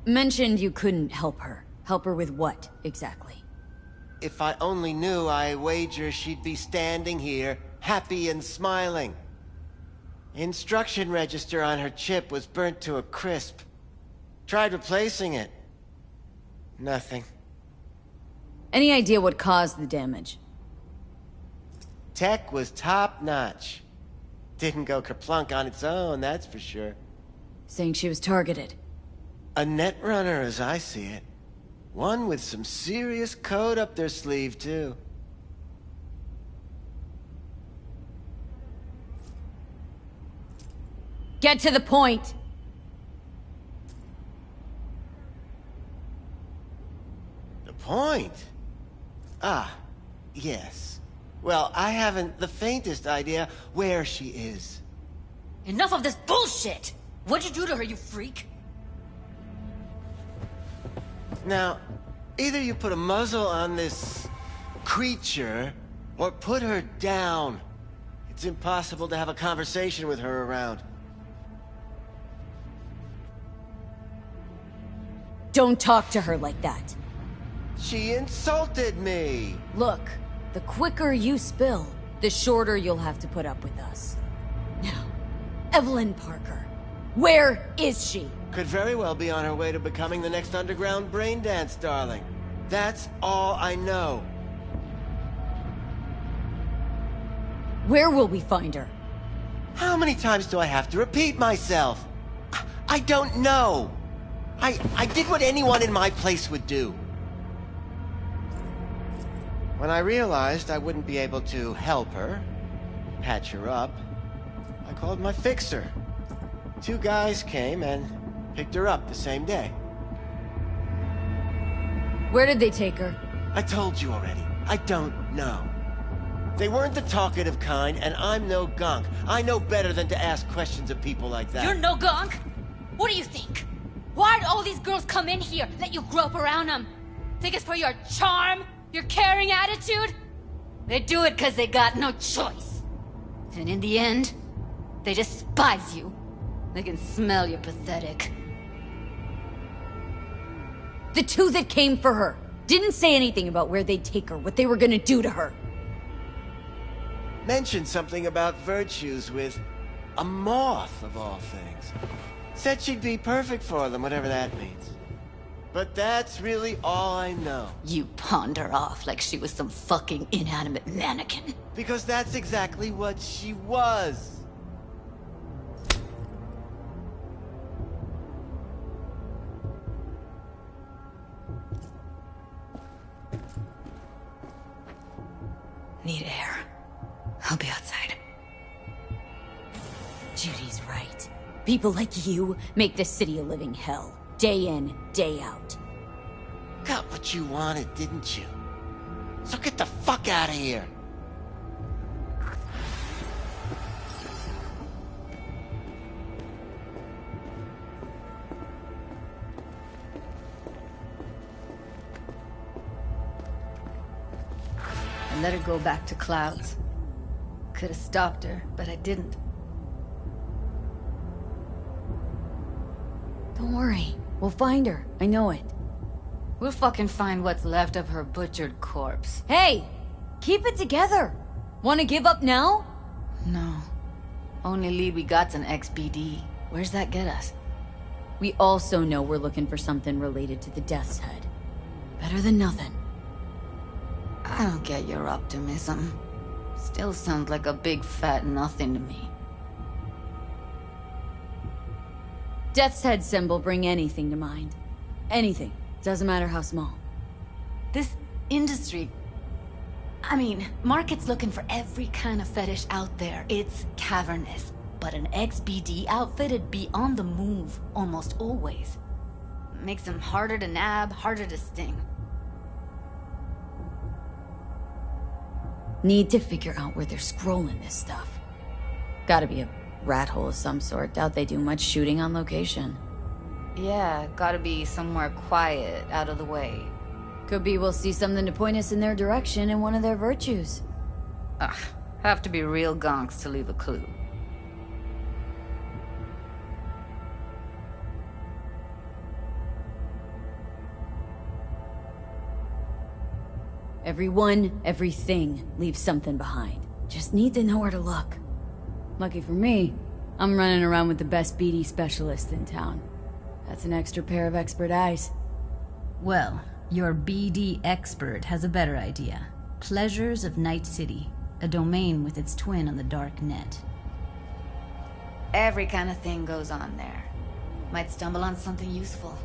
Mentioned you couldn't help her. Help her with what, exactly? If I only knew, I wager she'd be standing here, happy and smiling. Instruction register on her chip was burnt to a crisp. Tried replacing it. Nothing. Any idea what caused the damage? Tech was top-notch. Didn't go kerplunk on its own, that's for sure. Saying she was targeted. A netrunner, as I see it. One with some serious code up their sleeve, too. Get to the point! The point? Ah, yes. Well, I haven't the faintest idea where she is. Enough of this bullshit! What'd you do to her, you freak? Now, either you put a muzzle on this creature, or put her down. It's impossible to have a conversation with her around. Don't talk to her like that. She insulted me! Look, the quicker you spill, the shorter you'll have to put up with us. Now, Evelyn Parker, where is she? Could very well be on her way to becoming the next underground brain dance darling. That's all I know. Where will we find her? How many times do I have to repeat myself? I don't know. I did what anyone in my place would do. When I realized I wouldn't be able to help her, patch her up, I called my fixer. 2 guys came and picked her up the same day. Where did they take her? I told you already. I don't know. They weren't the talkative kind, and I'm no gunk. I know better than to ask questions of people like that. You're no gunk? What do you think? Why'd all these girls come in here, let you grope around them? Think it's for your charm? Your caring attitude? They do it because they got no choice. And in the end, they despise you. They can smell you're pathetic. The two that came for her didn't say anything about where they'd take her, what they were gonna do to her. Mentioned something about virtues with a moth, of all things. Said she'd be perfect for them, whatever that means. But that's really all I know. You pawned her off like she was some fucking inanimate mannequin. Because that's exactly what she was. Need air. I'll be outside. Judy's right. People like you make this city a living hell. Day in, day out. Got what you wanted, didn't you? So get the fuck out of here. I let her go back to Clouds. Could have stopped her, but I didn't. Don't worry. We'll find her. I know it. We'll fucking find what's left of her butchered corpse. Hey! Keep it together! Wanna give up now? No. Only lead we got's an XBD. Where's that get us? We also know we're looking for something related to the Death's Head. Better than nothing. I don't get your optimism. Still sounds like a big fat nothing to me. Death's Head symbol bring anything to mind. Anything. Doesn't matter how small. This industry... I mean, market's looking for every kind of fetish out there. It's cavernous. But an XBD outfit'd be on the move, almost always. Makes them harder to nab, harder to sting. Need to figure out where they're scrolling this stuff. Gotta be a rat hole of some sort. Doubt they do much shooting on location. Yeah, gotta be somewhere quiet, out of the way. Could be we'll see something to point us in their direction in one of their virtues. Ugh, have to be real gonks to leave a clue. Everyone, everything leaves something behind. Just need to know where to look. Lucky for me, I'm running around with the best BD specialist in town. That's an extra pair of expert eyes. Well, your BD expert has a better idea. Pleasures of Night City, a domain with its twin on the dark net. Every kind of thing goes on there. Might stumble on something useful.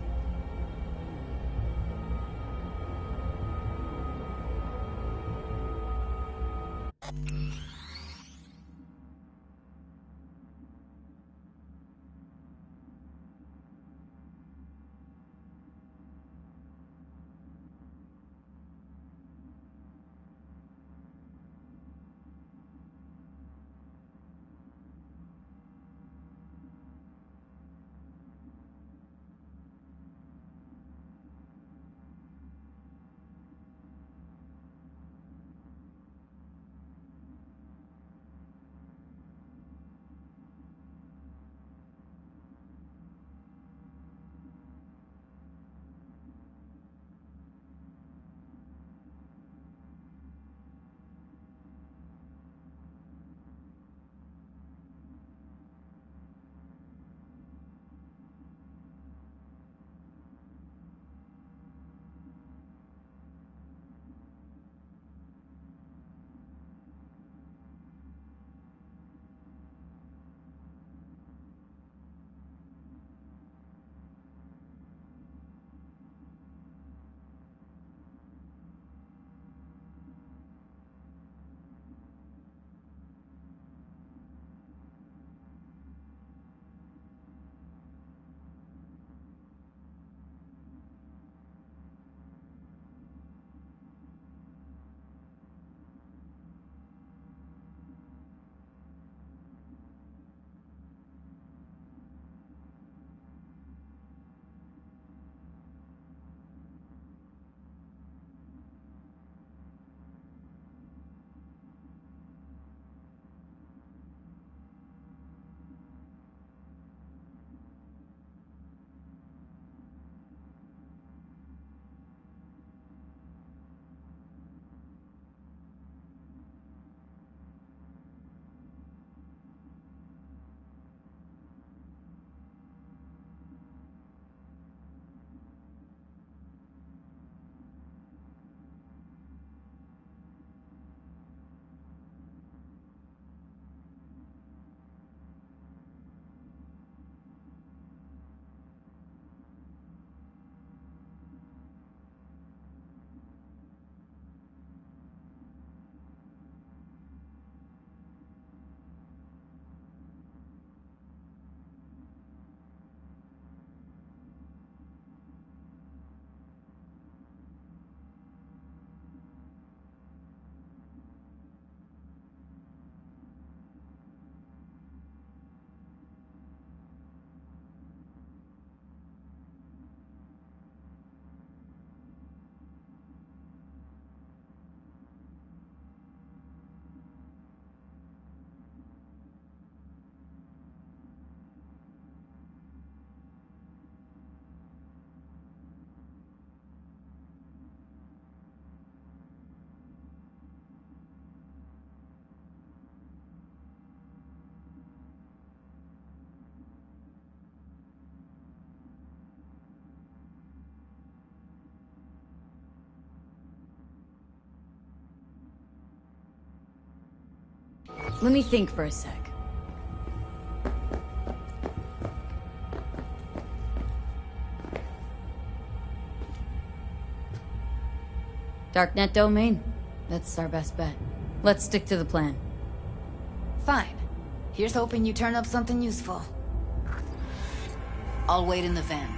Let me think for a sec. Darknet domain? That's our best bet. Let's stick to the plan. Fine. Here's hoping you turn up something useful. I'll wait in the van.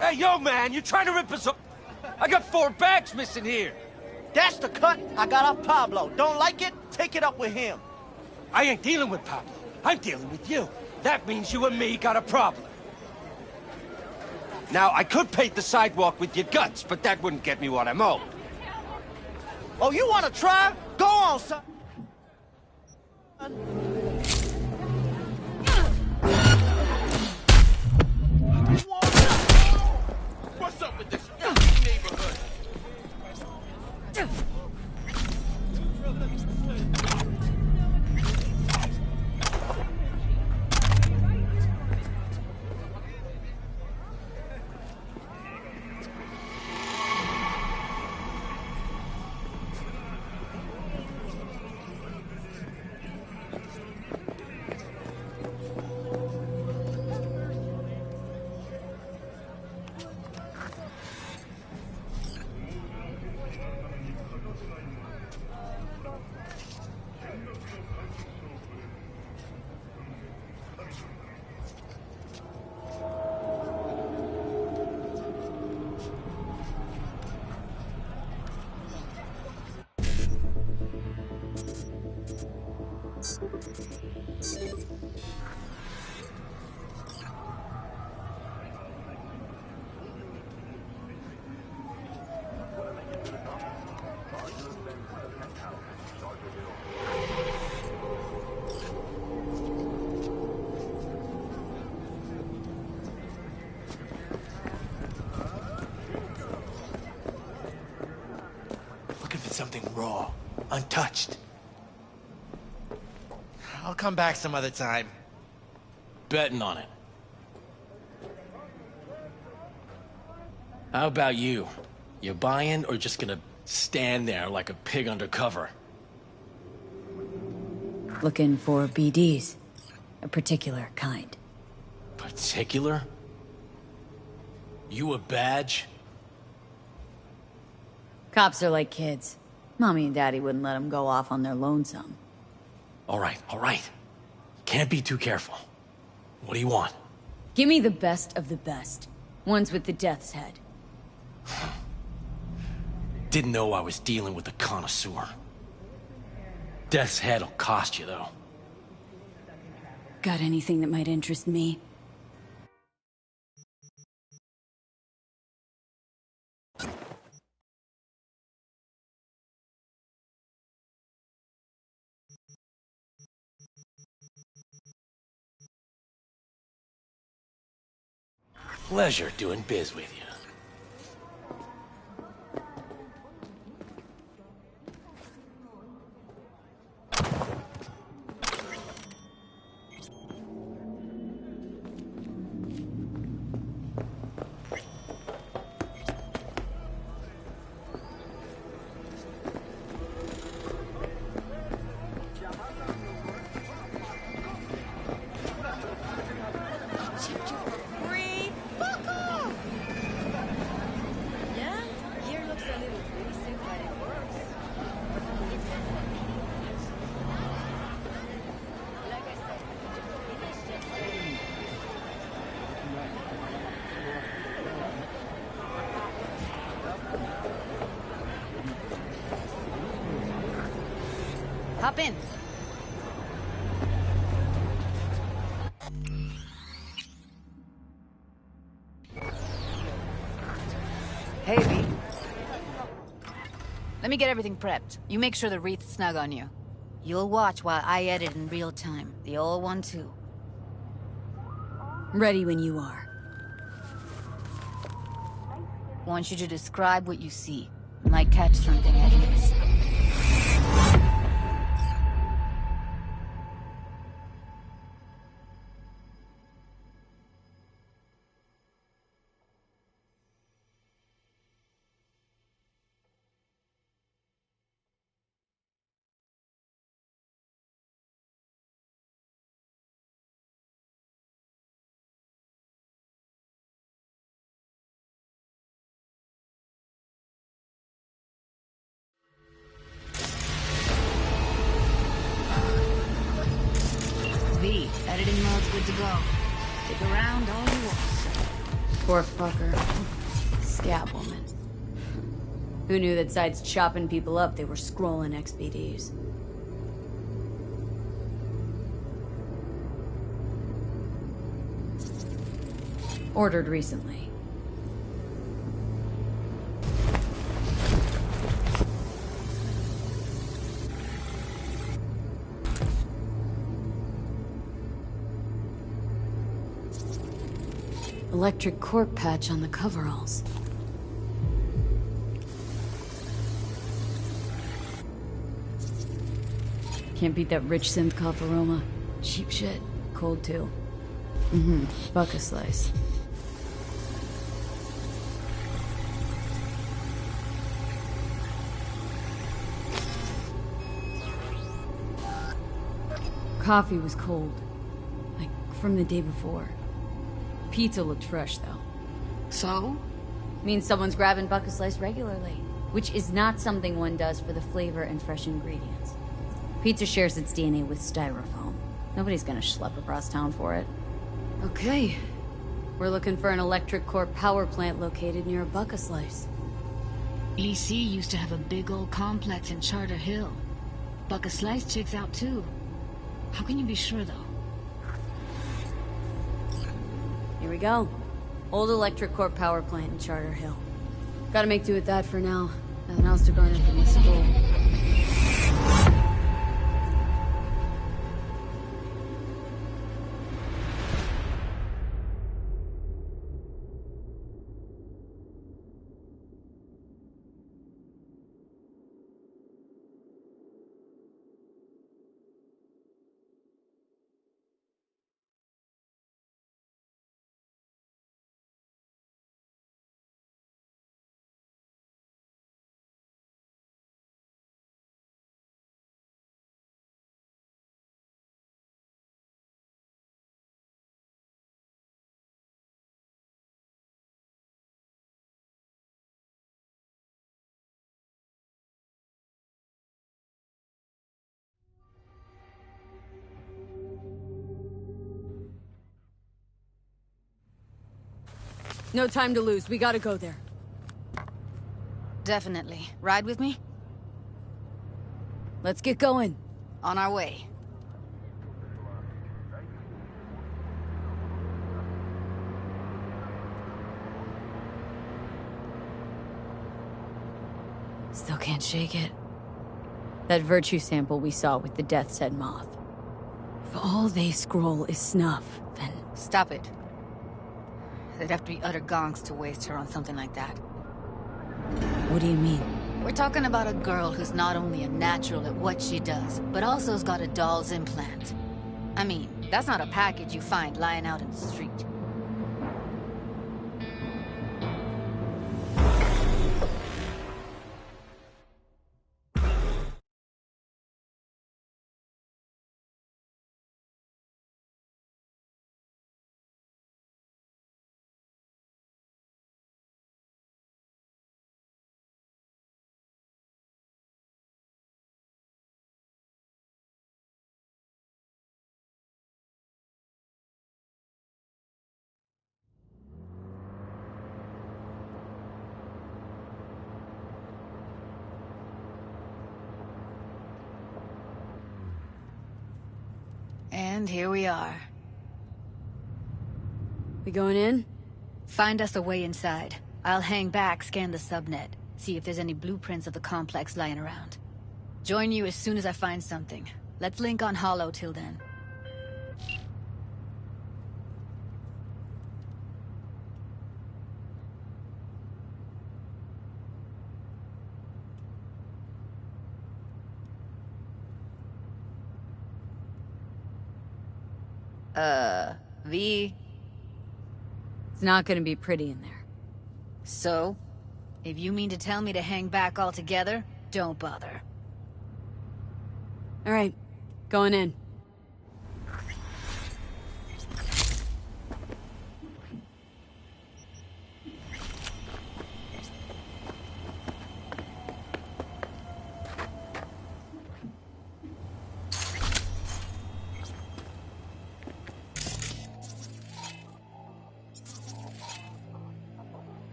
Hey, yo, man, you trying to rip us up? I got 4 bags missing here. That's the cut I got off Pablo. Don't like it? Take it up with him. I ain't dealing with Pablo. I'm dealing with you. That means you and me got a problem. Now, I could paint the sidewalk with your guts, but that wouldn't get me what I'm owed. Oh, you want to try? Go on, son. What's up with this neighborhood? Something raw, untouched. I'll come back some other time. Betting on it. How about you? You buying or just gonna stand there like a pig undercover? Looking for BDs. A particular kind. Particular? You a badge? Cops are like kids. Mommy and Daddy wouldn't let them go off on their lonesome. All right. Can't be too careful. What do you want? Give me the best of the best. Ones with the death's head. Didn't know I was dealing with a connoisseur. Death's head'll cost you, though. Got anything that might interest me? Pleasure doing biz with you. Hop in. Hey, V. Let me get everything prepped. You make sure the wreath's snug on you. You'll watch while I edit in real time. The old one, too. Ready when you are. Want you to describe what you see. Might catch something at least. V, editing mode's good to go. Stick around all you want. Poor fucker. Scat woman. Who knew that sides chopping people up, they were scrolling XBDs? Ordered recently. Electric cork patch on the coveralls. Can't beat that rich synth cough aroma. Cheap shit. Cold too. Buck a slice. Coffee was cold. Like, from the day before. Pizza looked fresh, though. So? Means someone's grabbing Buck a slice regularly. Which is not something one does for the flavor and fresh ingredients. Pizza shares its DNA with styrofoam. Nobody's gonna schlep across town for it. Okay. We're looking for an electric core power plant located near a Buck a slice. EC used to have a big old complex in Charter Hill. Buck a slice checks out too. How can you be sure, though? Here we go. Old electric core power plant in Charter Hill. Gotta make do with that for now. Nothing else to garner from the school. No time to lose. We gotta go there. Definitely. Ride with me? Let's get going. On our way. Still can't shake it. That virtue sample we saw with the Death's Head moth. If all they scroll is snuff, then... Stop it. They'd have to be utter gonks to waste her on something like that. What do you mean? We're talking about a girl who's not only a natural at what she does, but also's got a doll's implant. I mean, that's not a package you find lying out in the street. And here we are. We going in? Find us a way inside. I'll hang back, scan the subnet, see if there's any blueprints of the complex lying around. Join you as soon as I find something. Let's link on Hollow till then. V. It's not gonna be pretty in there. So? If you mean to tell me to hang back altogether, don't bother. Alright, going in.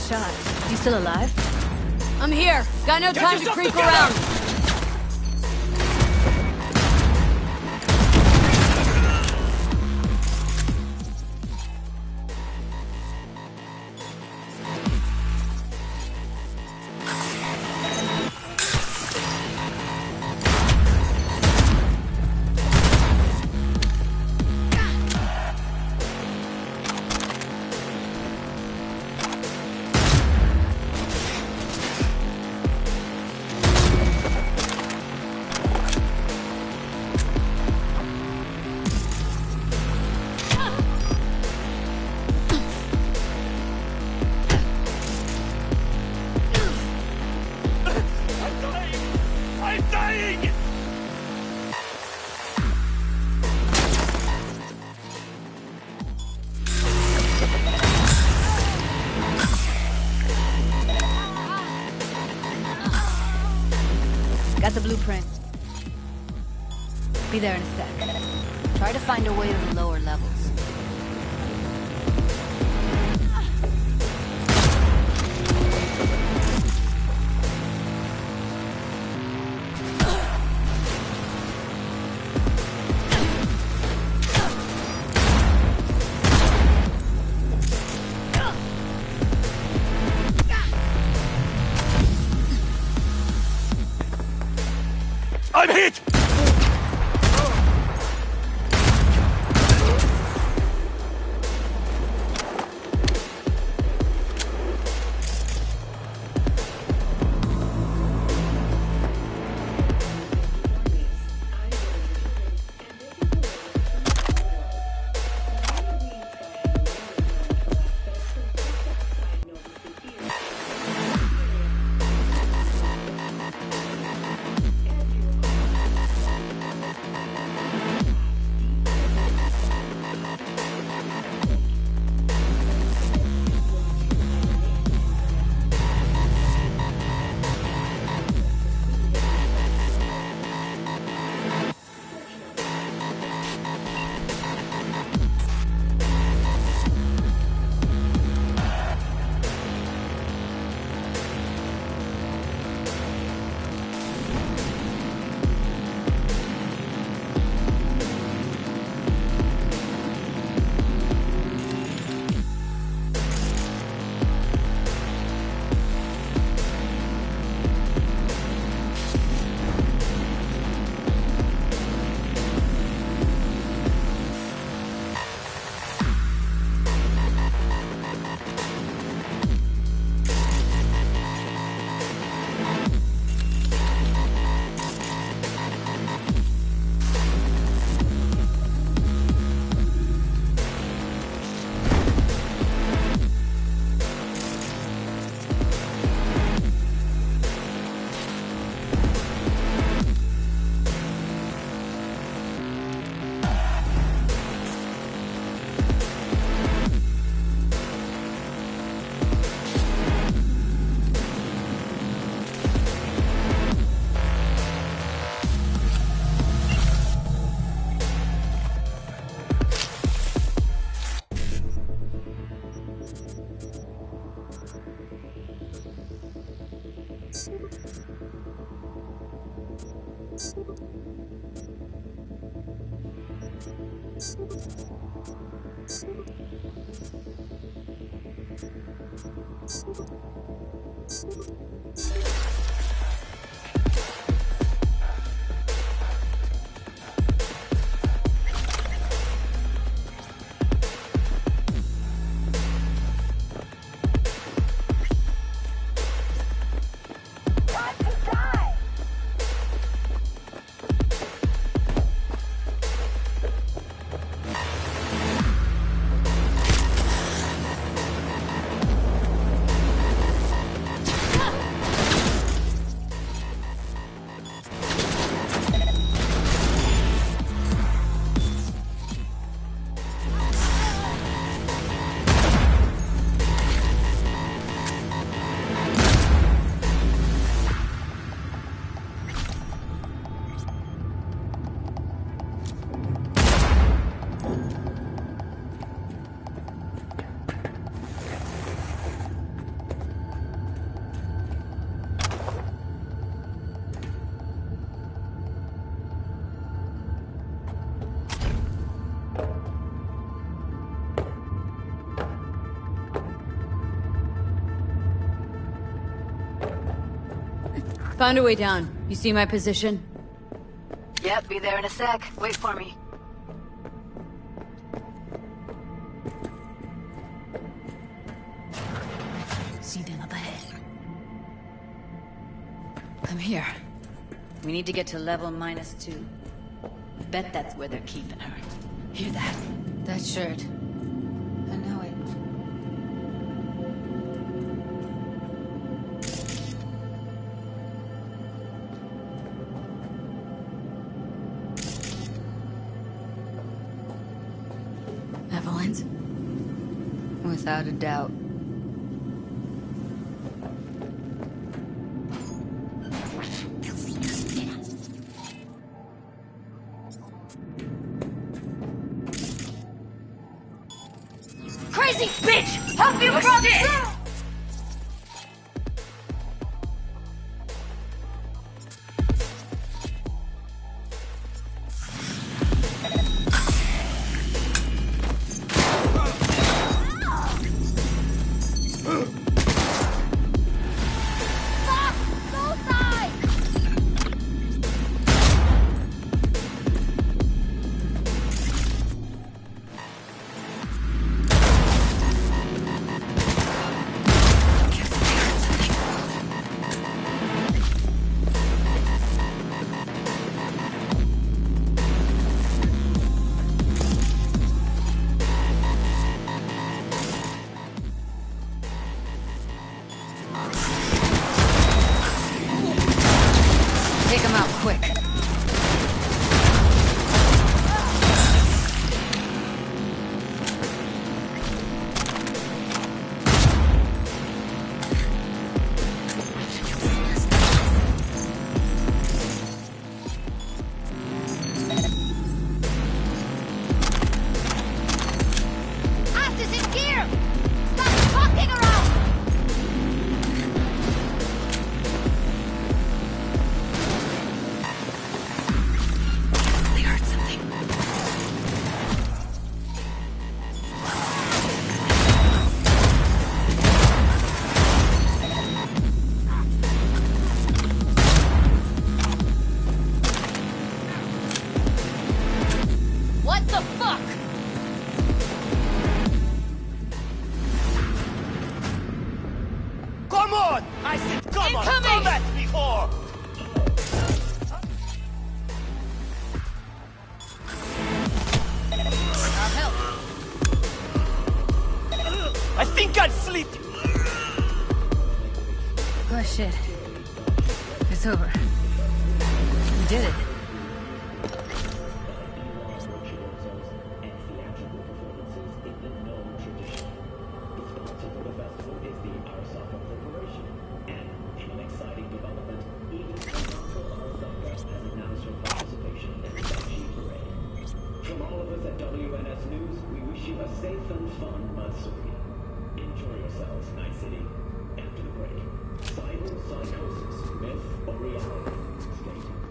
Shot. You still alive? I'm here. Got no time to creep around. Got the blueprint. Be there in a sec. Try to find a way to the lower levels. I'm hit! Found a way down. You see my position? Yep, be there in a sec. Wait for me. See them up ahead. I'm here. We need to get to level -2. Bet that's where they're keeping her. Hear that? That shirt. I know it. Evelyn's? Without a doubt. Crazy bitch! Help you cross it! Take him out quick. Ass is in gear! Stop fucking around! What the fuck? Come on! I said come on! Incoming! Come at me, whore! I'll help. I think I'd sleep. Oh shit. It's over. We did it. From all of us at WNS News, we wish you a safe and fun Matsuri. Enjoy yourselves, Night City. After the break, cyber psychosis, myth or reality? Stay tuned.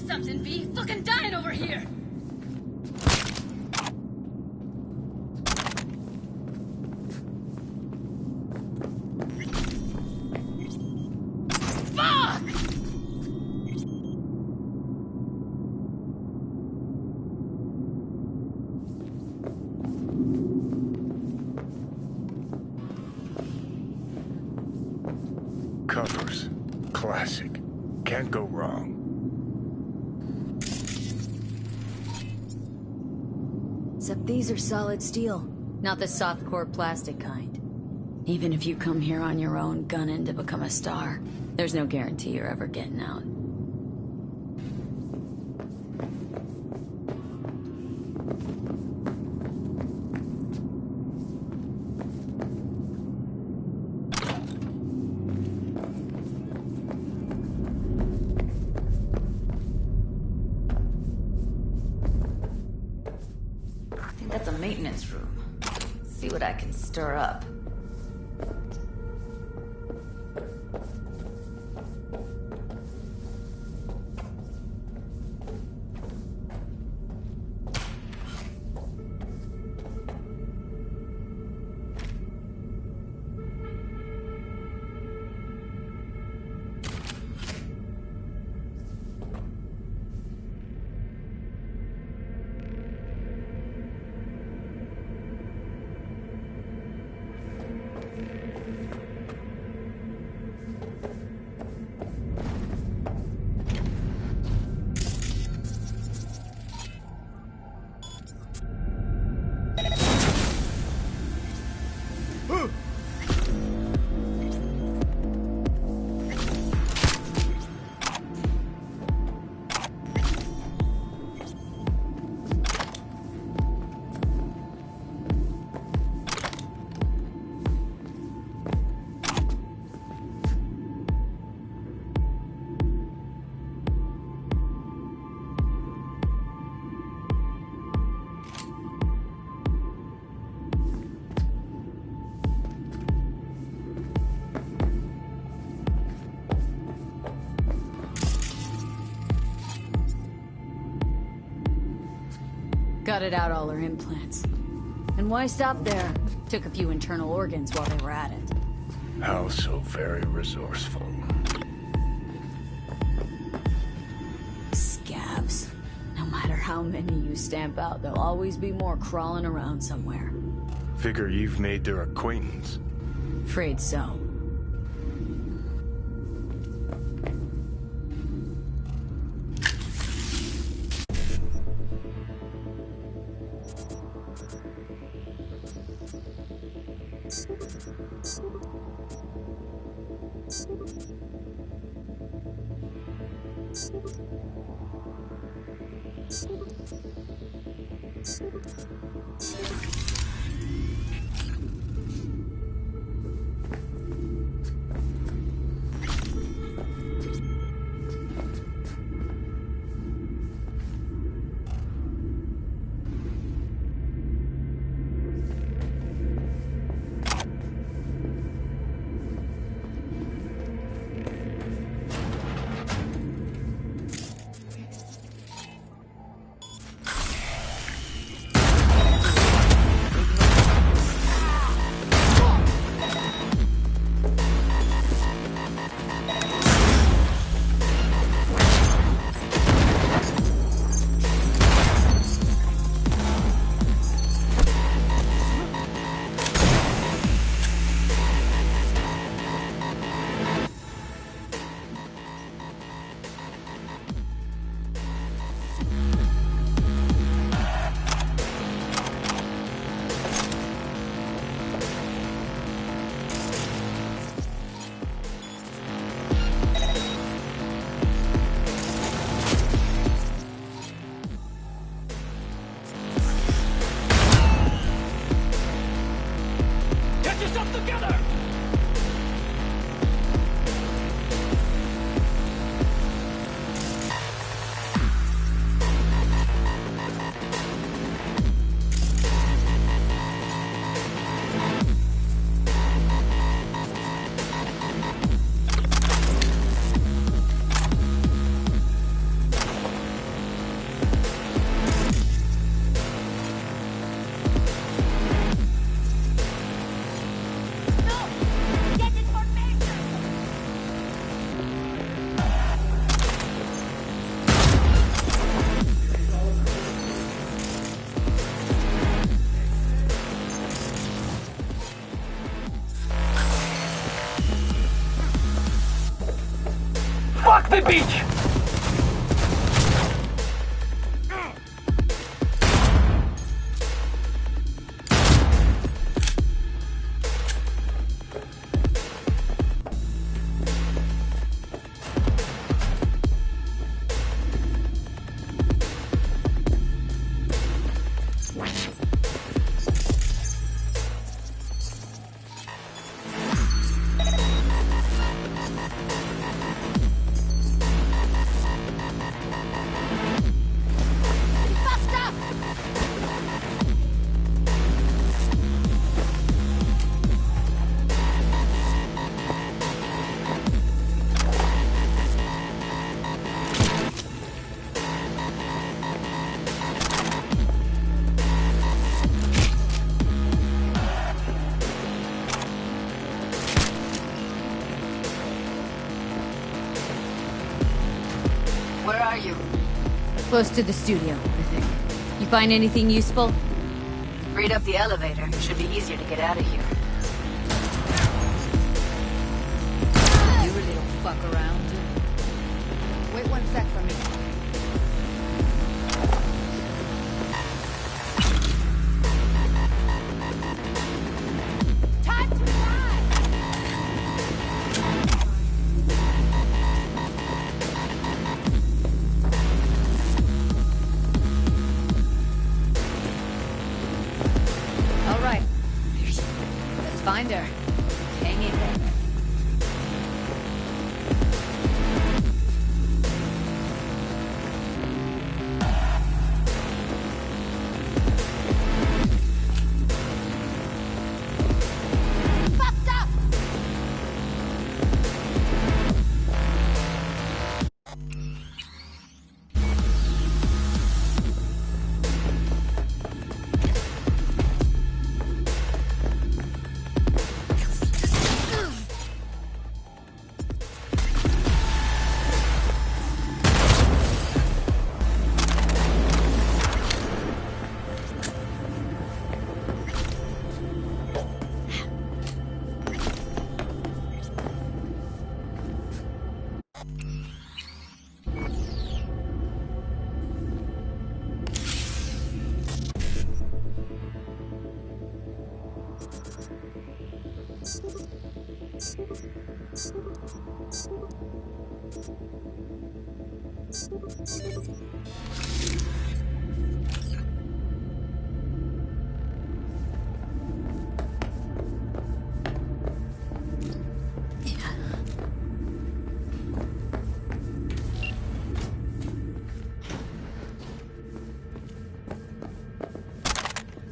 something, V. Fucking dying over here. Fuck! Covers. Classic. Can't go wrong. Except these are solid steel, not the soft-core plastic kind. Even if you come here on your own, gunning to become a star, there's no guarantee you're ever getting out. I think that's a maintenance room. See what I can stir up. Gutted out all her implants. And why stop there? Took a few internal organs while they were at it. How so very resourceful. Scabs. No matter how many you stamp out, there'll always be more crawling around somewhere. Figure you've made their acquaintance. Afraid so. the beach! Where are you? Close to the studio, I think. You find anything useful? Read up the elevator. Should be easier to get out of here. You really don't fuck around, do you? Wait 1 sec for me. Time to fly! All right. Let's find her. Hang in there.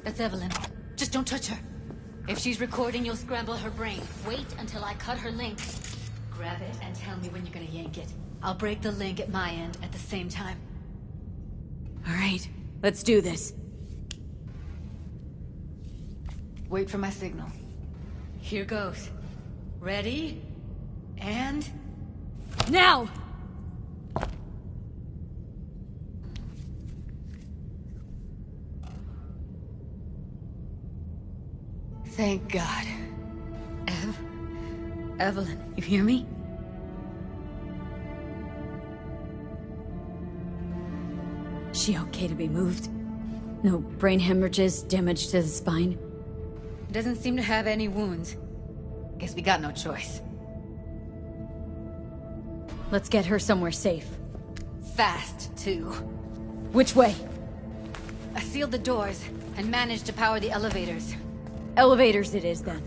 That's Evelyn. Just don't touch her. If she's recording, you'll scramble her brain. Wait until I cut her link. Grab it and tell me when you're gonna yank it. I'll break the link at my end at the same time. All right, let's do this. Wait for my signal. Here goes. Ready? And... now! Thank God. Evelyn, you hear me? She okay to be moved? No brain hemorrhages, damage to the spine? Doesn't seem to have any wounds. Guess we got no choice. Let's get her somewhere safe. Fast, too. Which way? I sealed the doors and managed to power the elevators. Elevators it is, then.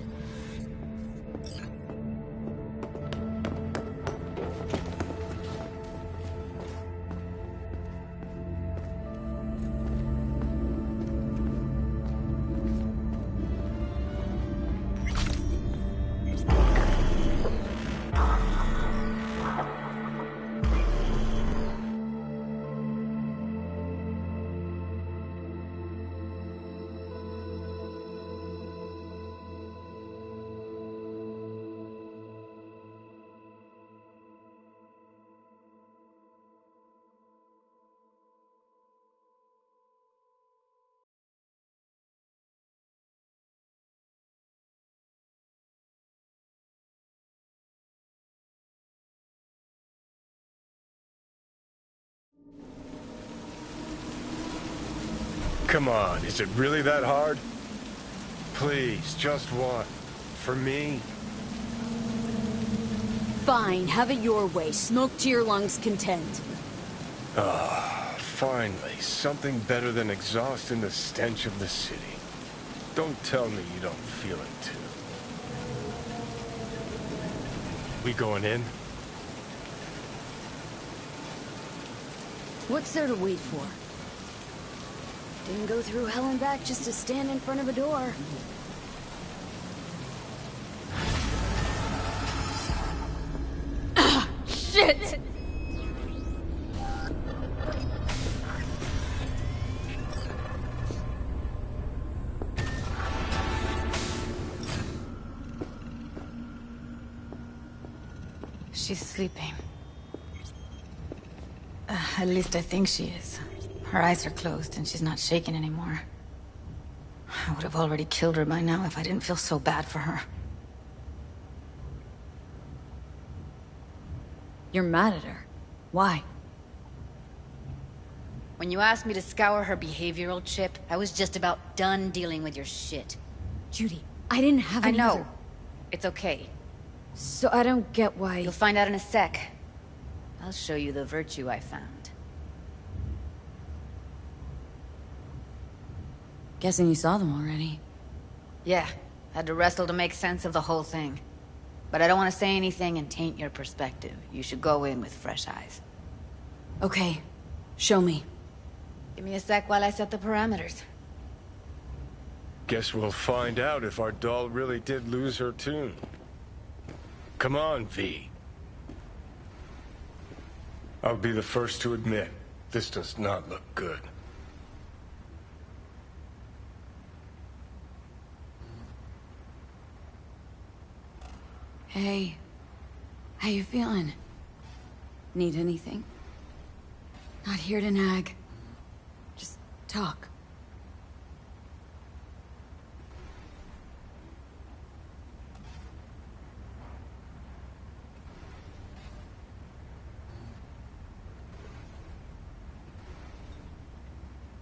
Come on, is it really that hard? Please, just one. For me? Fine, have it your way. Smoke to your lungs' content. Ah, finally, something better than exhaust in the stench of the city. Don't tell me you don't feel it, too. We going in? What's there to wait for? Didn't go through hell and back just to stand in front of a door. Ah, shit! She's sleeping. At least I think she is. Her eyes are closed and she's not shaking anymore. I would have already killed her by now if I didn't feel so bad for her. You're mad at her. Why? When you asked me to scour her behavioral chip, I was just about done dealing with your shit. Judy, I didn't have any I know. other- It's okay. So I don't get why... You'll find out in a sec. I'll show you the virtue I found. Guessing you saw them already. Yeah, had to wrestle to make sense of the whole thing. But I don't want to say anything and taint your perspective. You should go in with fresh eyes. Okay, show me. Give me a sec while I set the parameters. Guess we'll find out if our doll really did lose her tune. Come on, V. I'll be the first to admit, this does not look good. Hey, how you feeling? Need anything? Not here to nag. Just talk.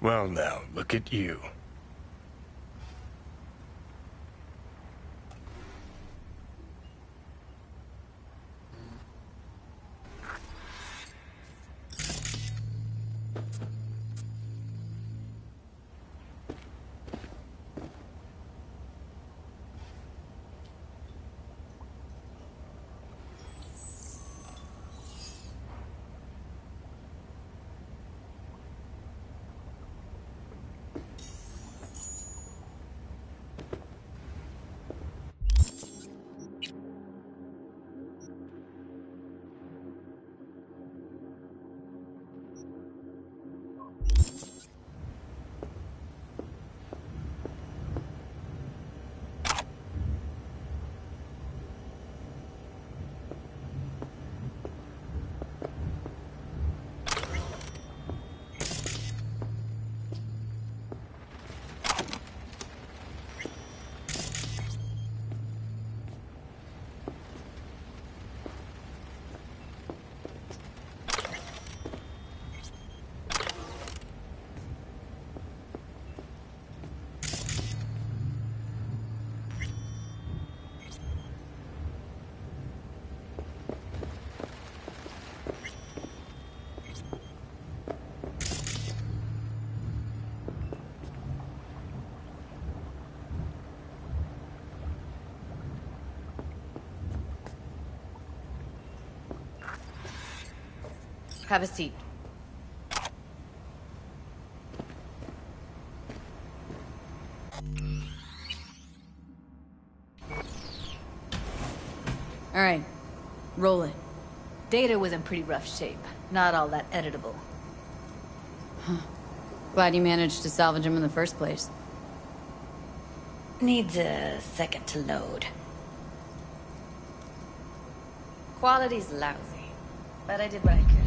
Well now, look at you. Have a seat. All right, roll it. Data was in pretty rough shape. Not all that editable. Glad you managed to salvage him in the first place. Needs a second to load. Quality's lousy, but I did what I could.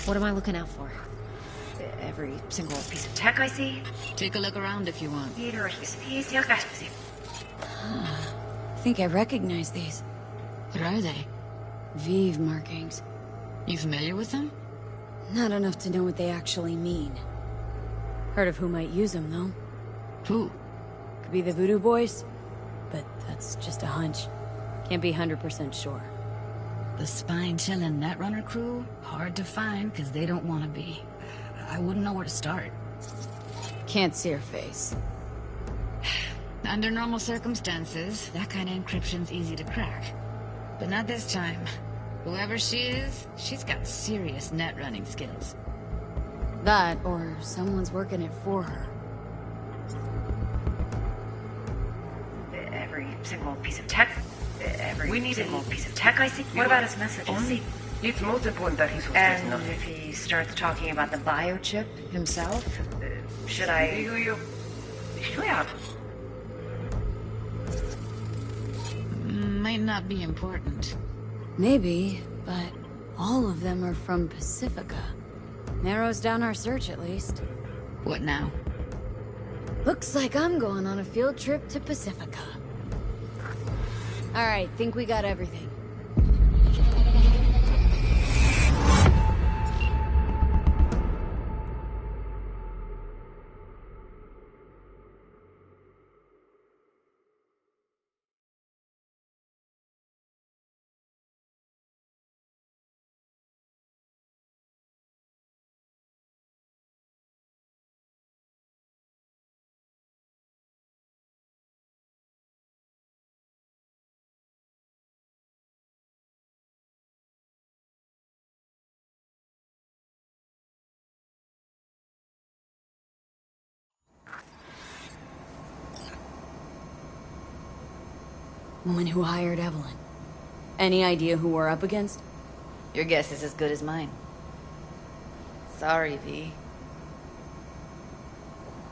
What am I looking out for? Every single piece of tech I see? Take a look around if you want. I think I recognize these. What are they? Vive markings. You familiar with them? Not enough to know what they actually mean. Heard of who might use them, though. Who? Could be the Voodoo Boys, but that's just a hunch. Can't be 100% sure. The spine-chilling Netrunner crew? Hard to find, because they don't want to be. I wouldn't know where to start. Can't see her face. Under normal circumstances, that kind of encryption's easy to crack. But not this time. Whoever she is, she's got serious net running skills. That, or someone's working it for her. Every single piece of tech. Every single piece of tech I see. What about his messages? It's most important that he's And if he starts talking about the biochip himself, should I? Might not be important. Maybe, but all of them are from Pacifica. Narrows down our search, at least. What now? Looks like I'm going on a field trip to Pacifica. Alright, think we got everything. Woman who hired Evelyn. Any idea who we're up against? Your guess is as good as mine. Sorry, V.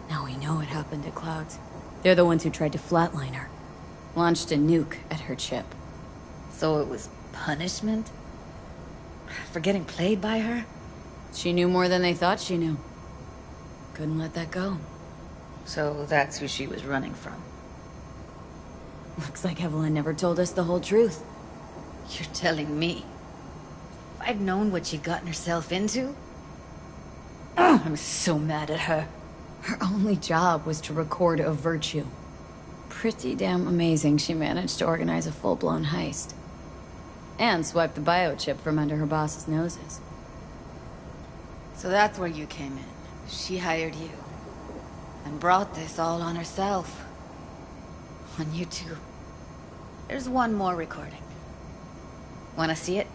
Now we know what happened to Clouds. They're the ones who tried to flatline her. Launched a nuke at her chip. So it was punishment? For getting played by her? She knew more than they thought she knew. Couldn't let that go. So that's who she was running from. Looks like Evelyn never told us the whole truth. You're telling me? If I'd known what she'd gotten herself into? I'm so mad at her. Her only job was to record a virtue. Pretty damn amazing she managed to organize a full-blown heist. And swipe the biochip from under her boss's noses. So that's where you came in. She hired you. And brought this all on herself. On you two. There's one more recording. Wanna see it?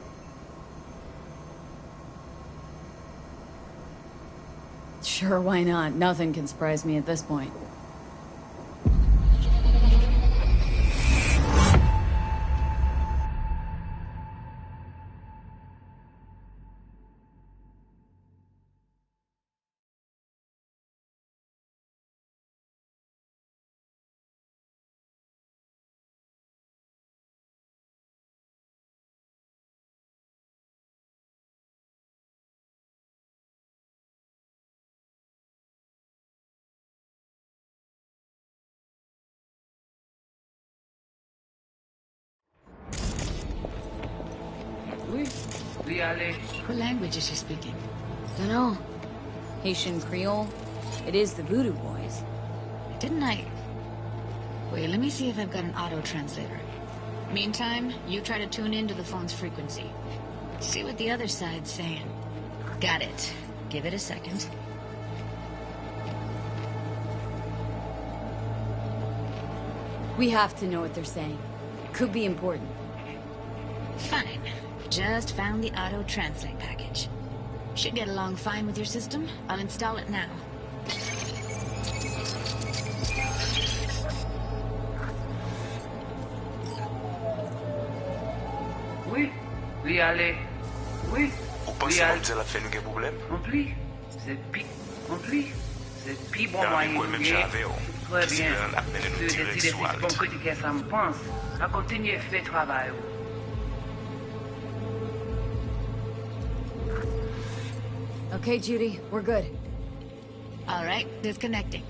Sure, why not? Nothing can surprise me at this point. What language is she speaking? Dunno. Haitian Creole. It is the Voodoo Boys. Didn't I... Wait, let me see if I've got an auto-translator. Meantime, you try to tune into the phone's frequency. See what the other side's saying. Got it. Give it a second. We have to know what they're saying. Could be important. Fine. Just found the auto-translate package. Should get along fine with your system. I'll install it now. Oui, oui, allez. Oui, Vous pensez que vous allez faire un problème? Rempli. C'est pi bon moyen. Même j'avais, Très bien. la peine de Tu nous tirer décides sur si bon critique ça me pense. À continuer, fais travail. Okay, Judy, we're good. All right, disconnecting.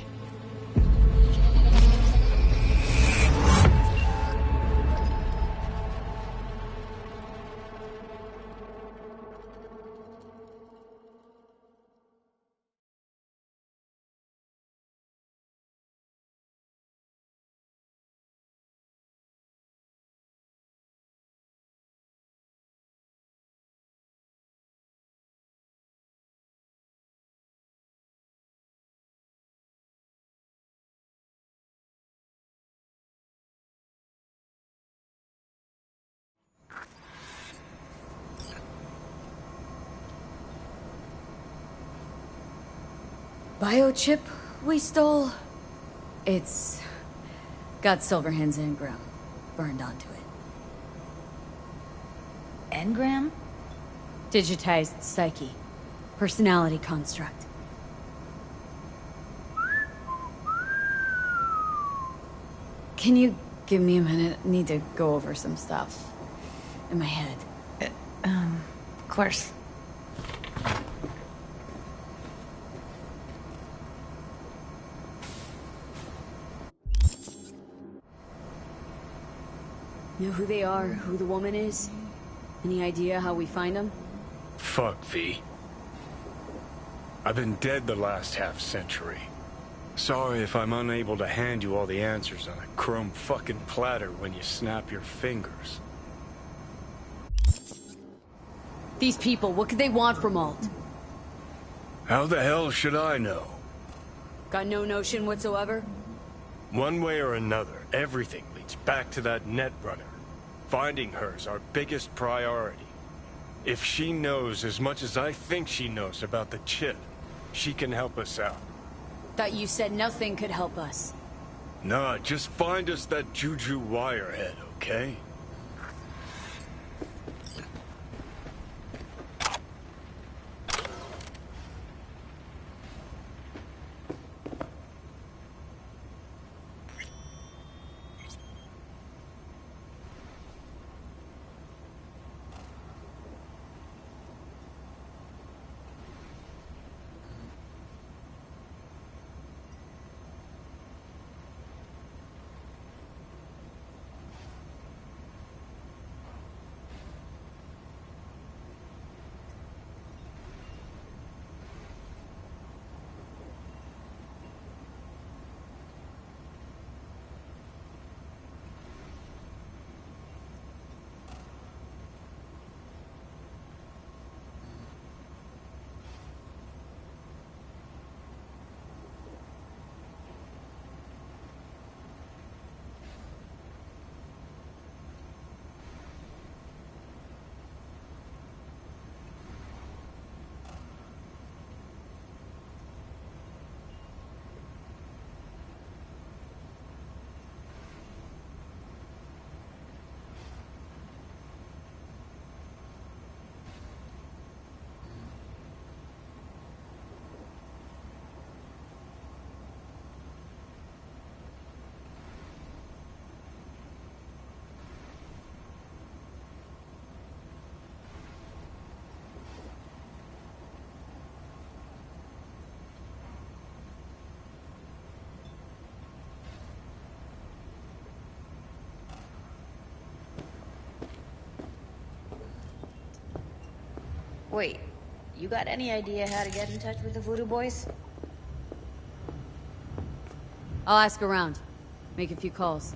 Biochip we stole? It's got Silverhand's engram burned onto it. Engram? Digitized psyche. Personality construct. Can you give me a minute? I need to go over some stuff in my head. Of course. Know who they are, who the woman is? Any idea how we find them? Fuck, V. I've been dead the last half-century. Sorry if I'm unable to hand you all the answers on a chrome fucking platter when you snap your fingers. These people, what could they want from Alt? How the hell should I know? Got no notion whatsoever? One way or another, everything leads back to that Netrunner. Finding her's our biggest priority. If she knows as much as I think she knows about the chip, she can help us out. Thought you said nothing could help us. Nah, just find us that Juju wirehead, okay? Wait, you got any idea how to get in touch with the Voodoo Boys? I'll ask around. Make a few calls.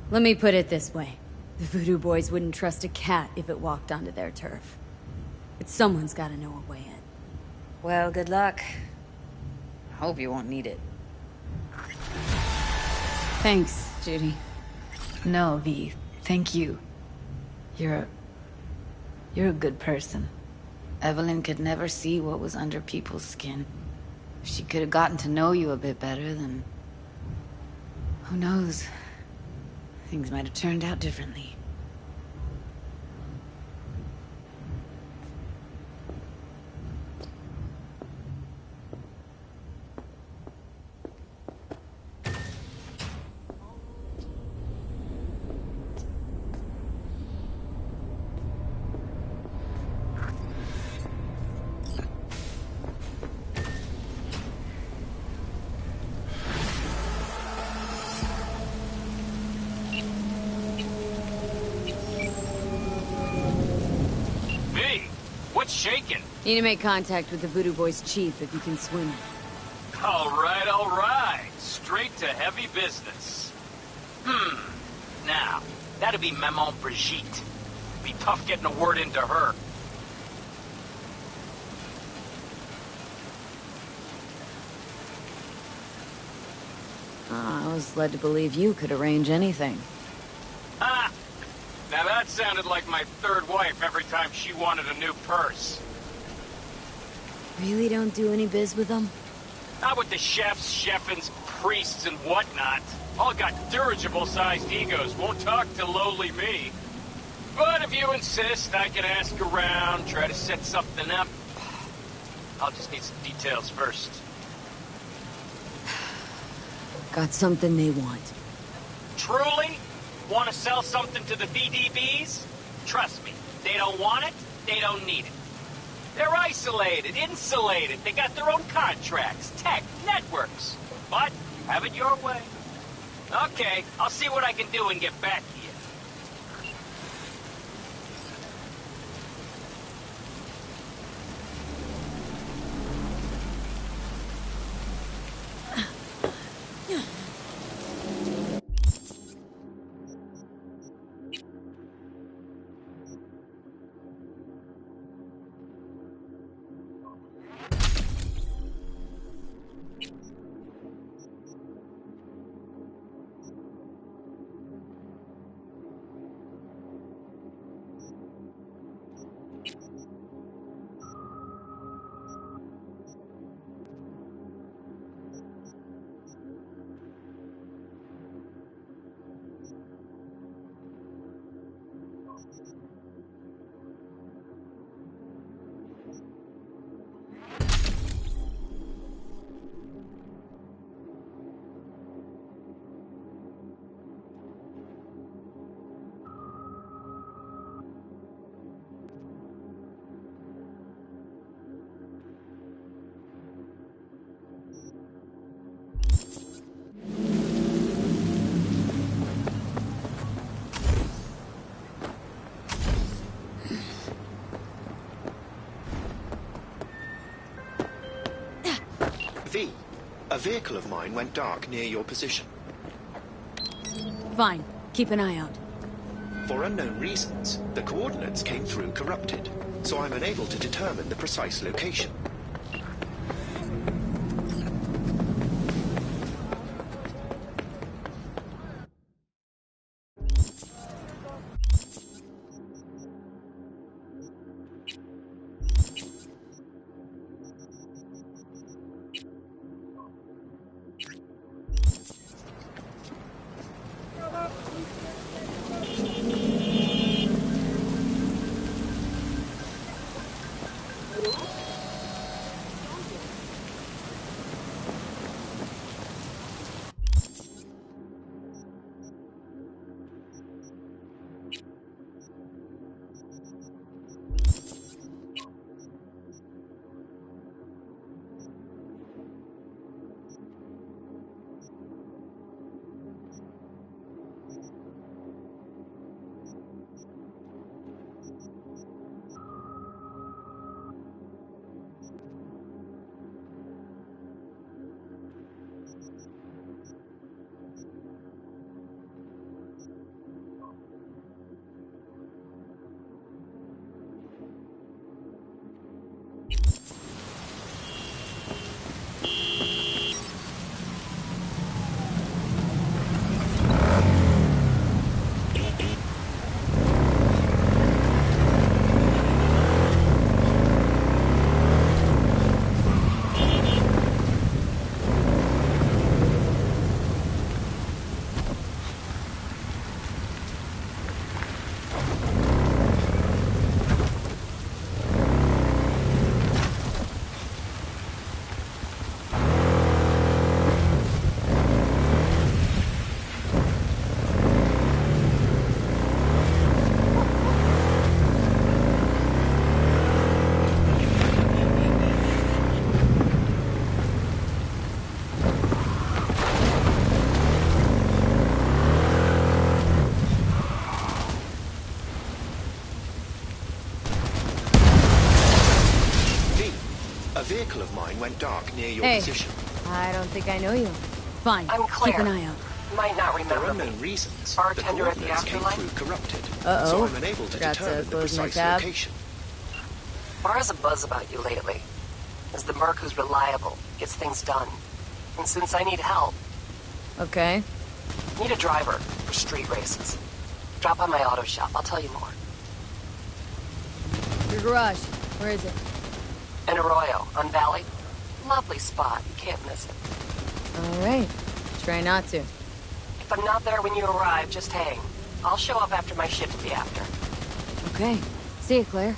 Let me put it this way. The Voodoo Boys wouldn't trust a cat if it walked onto their turf. But someone's gotta know a way in. Well, good luck. Hope you won't need it. Thanks, Judy. No, V. Thank you. You're a good person. Evelyn could never see what was under people's skin. If she could have gotten to know you a bit better, then... who knows? Things might have turned out differently. What's shaking? Need to make contact with the Voodoo Boys chief if you can swim it. All right. Straight to heavy business. Now, that'd be Maman Brigitte. Be tough getting a word into her. I was led to believe you could arrange anything. Ah! Now that sounded like my third wife every time she wanted a new purse. Really don't do any biz with them? Not with the chefs, chefins, priests, and whatnot. All got dirigible-sized egos, won't talk to lowly me. But if you insist, I can ask around, try to set something up. I'll just need some details first. Got something they want. Truly? Want to sell something to the VDBs? Trust me, they don't want it, they don't need it. They're isolated, insulated, they got their own contracts, tech, networks. But, have it your way. Okay, I'll see what I can do and get back to you. V, a vehicle of mine went dark near your position. Fine. Keep an eye out. For unknown reasons, the coordinates came through corrupted, so I'm unable to determine the precise location. vehicle of mine went dark near your Hey, position. I don't think I know you. Fine, I'm Claire. keep an eye out. Might not For remember me. unknown reasons, Bartender at the coordinates came Afterlife? through corrupted. Uh-oh. So I'm unable to Forgot to determine the close my precise tab. location. Bar has a buzz about you lately. As the merc who's reliable, gets things done. And since I need help, Okay. need a driver for street races. Drop by my auto shop, I'll tell you more. Your garage. Where is it? In Arroyo, on Valley. Lovely spot, you can't miss it. Alright. Try not to. If I'm not there when you arrive, just hang. I'll show up after my shift be after. Okay. See you, Claire.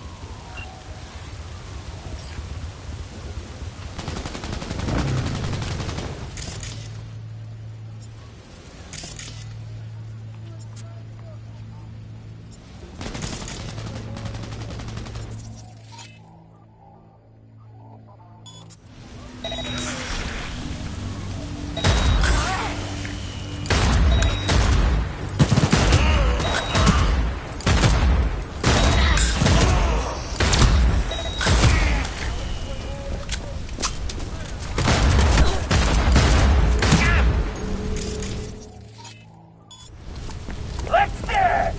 Let's dance!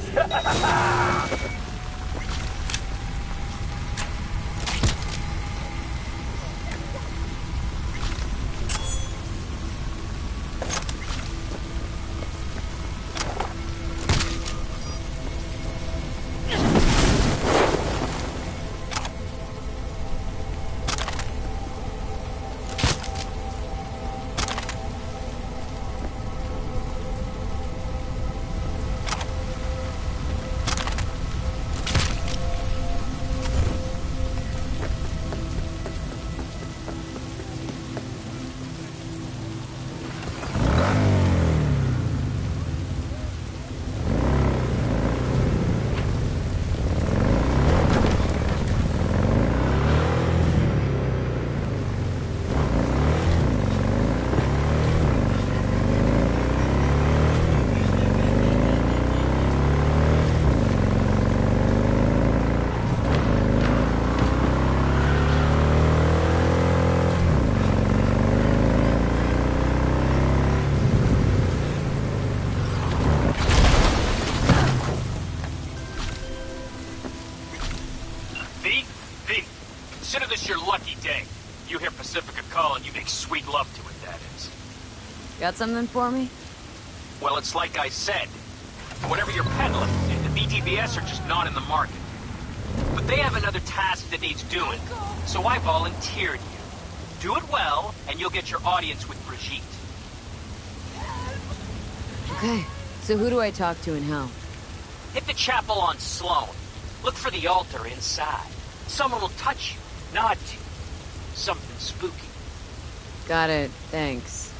V, consider this your lucky day. You hear Pacifica call and you make sweet love to it, that is. Got something for me? Well, it's like I said. Whatever you're peddling, the BTBS are just not in the market. But they have another task that needs doing, so I volunteered you. Do it well, and you'll get your audience with Brigitte. Okay. So who do I talk to and how? Hit the chapel on Sloan. Look for the altar inside. Someone will touch you, nod to you. Something spooky. Got it. Thanks.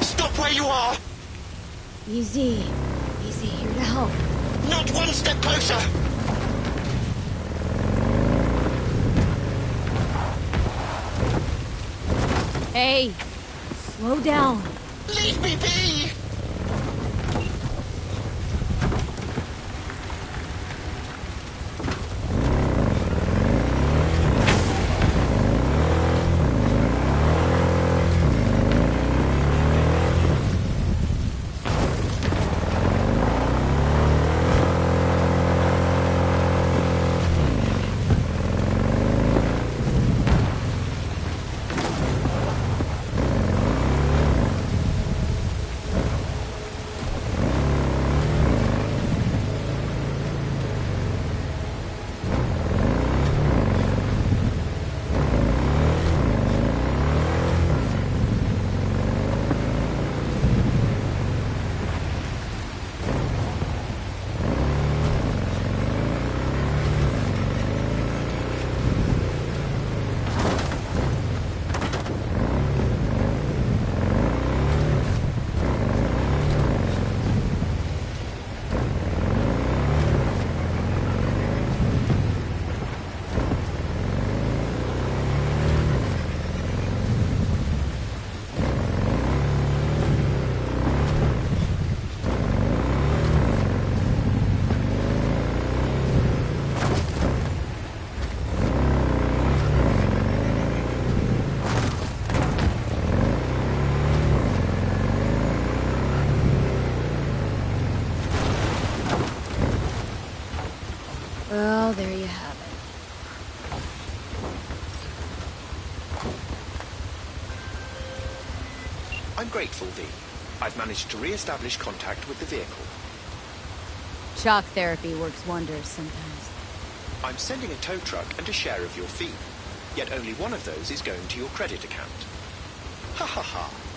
Stop where you are! Easy. Easy. Here to help. Not one step closer! Hey! Slow down. Leave me be! I'm grateful, V. I've managed to re-establish contact with the vehicle. Shock therapy works wonders sometimes. I'm sending a tow truck and a share of your fee. Yet only one of those is going to your credit account. Ha ha ha.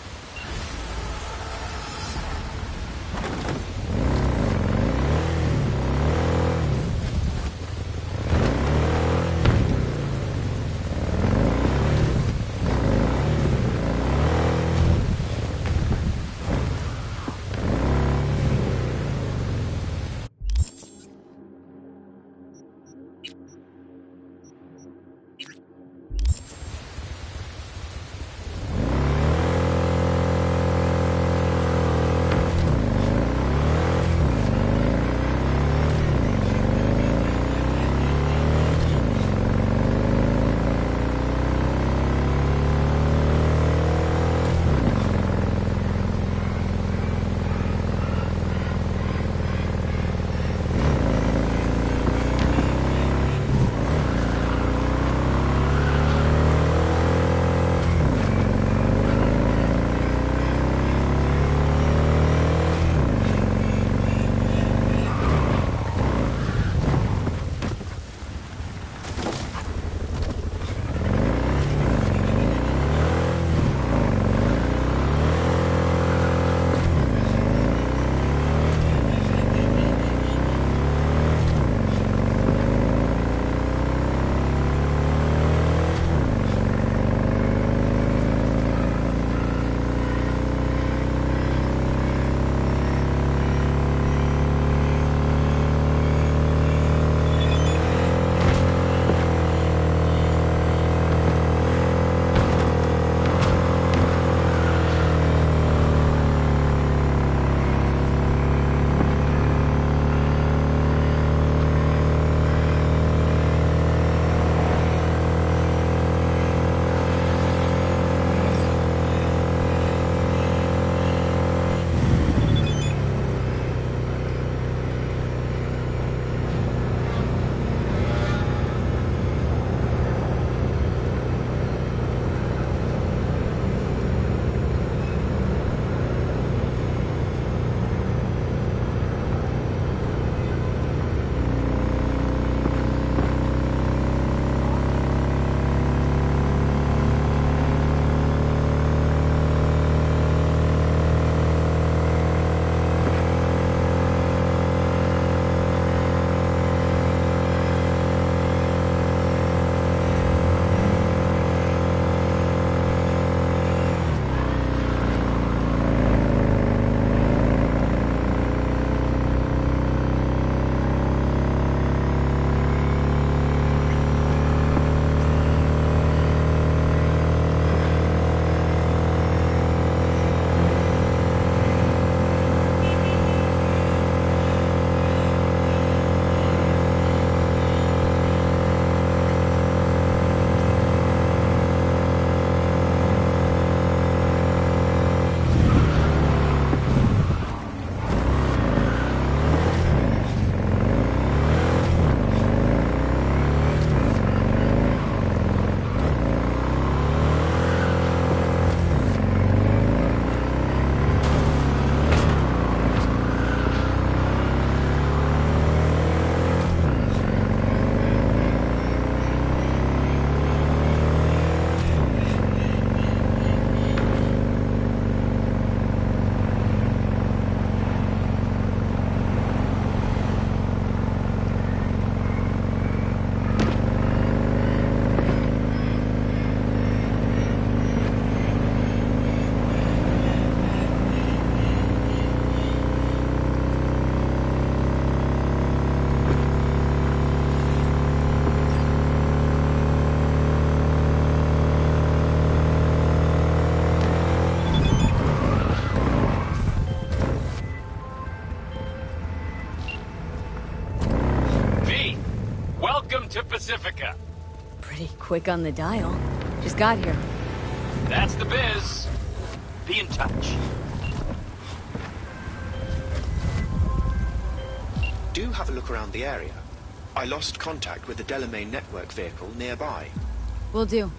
to Pacifica. Pretty quick on the dial. Just got here. That's the biz. Be in touch. Do have a look around the area. I lost contact with the Delamain network vehicle nearby. Will do.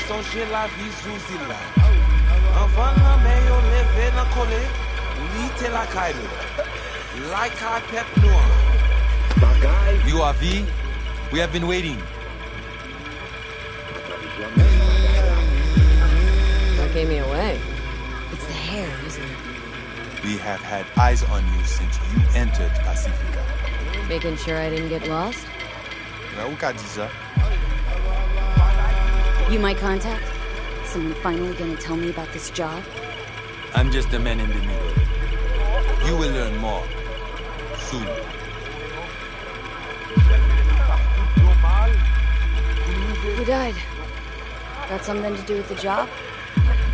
Songer la vie sous île. Avant la meilleure levée na collé, unité la caille. Like a pep noir. You are V? We have been waiting. That gave me away. It's the hair, isn't it? We have had eyes on you since you entered Pacifica. Making sure I didn't get lost? You my contact? Someone finally gonna tell me about this job? I'm just a man in the middle. You will learn more. Soon. Who died? Got something to do with the job?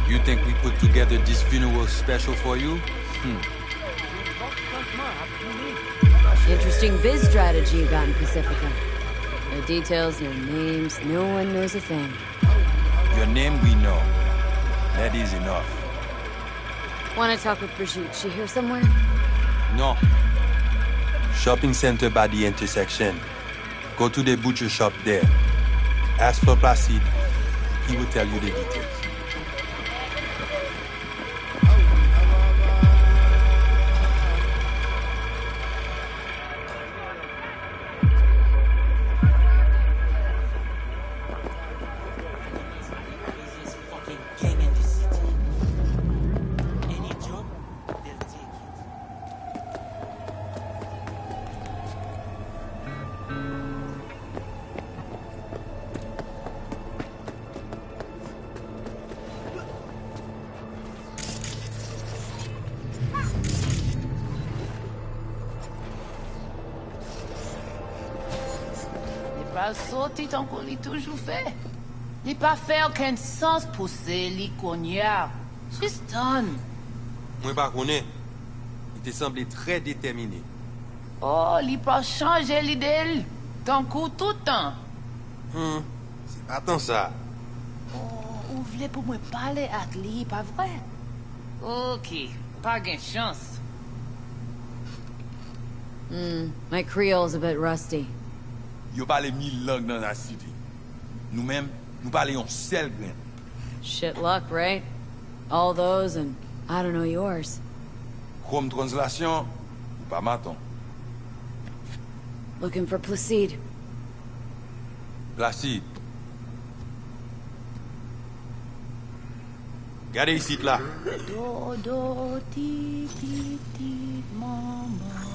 You think we put together this funeral special for you? Interesting biz strategy you got in Pacifica. No details, no names, no one knows a thing. Your name we know. That is enough. Wanna talk with Brigitte? She here somewhere? No. Shopping center by the intersection. Go to the butcher shop there. Ask for Placide. He will tell you the details. Sauter tant qu'on l'a toujours fait. Il pas fait aucun sens pousser les cognards. Juste done. Moi pas connais. Il te semblait très déterminé. Oh, il pas changer l'idée. Tant coup tout le temps. C'est pas tant ça. Oh, vous voulez pour moi parler avec lui, pas vrai? Ok, pas de chance. My Creole's a bit rusty. Yo parle 1000 langues dans la cité. Nous-mêmes, nous parlons seul grain. Shit luck, right? All those and I don't know yours. Comme translation, ou pas maton. Looking for Placide. Placide. Regardez ici, là.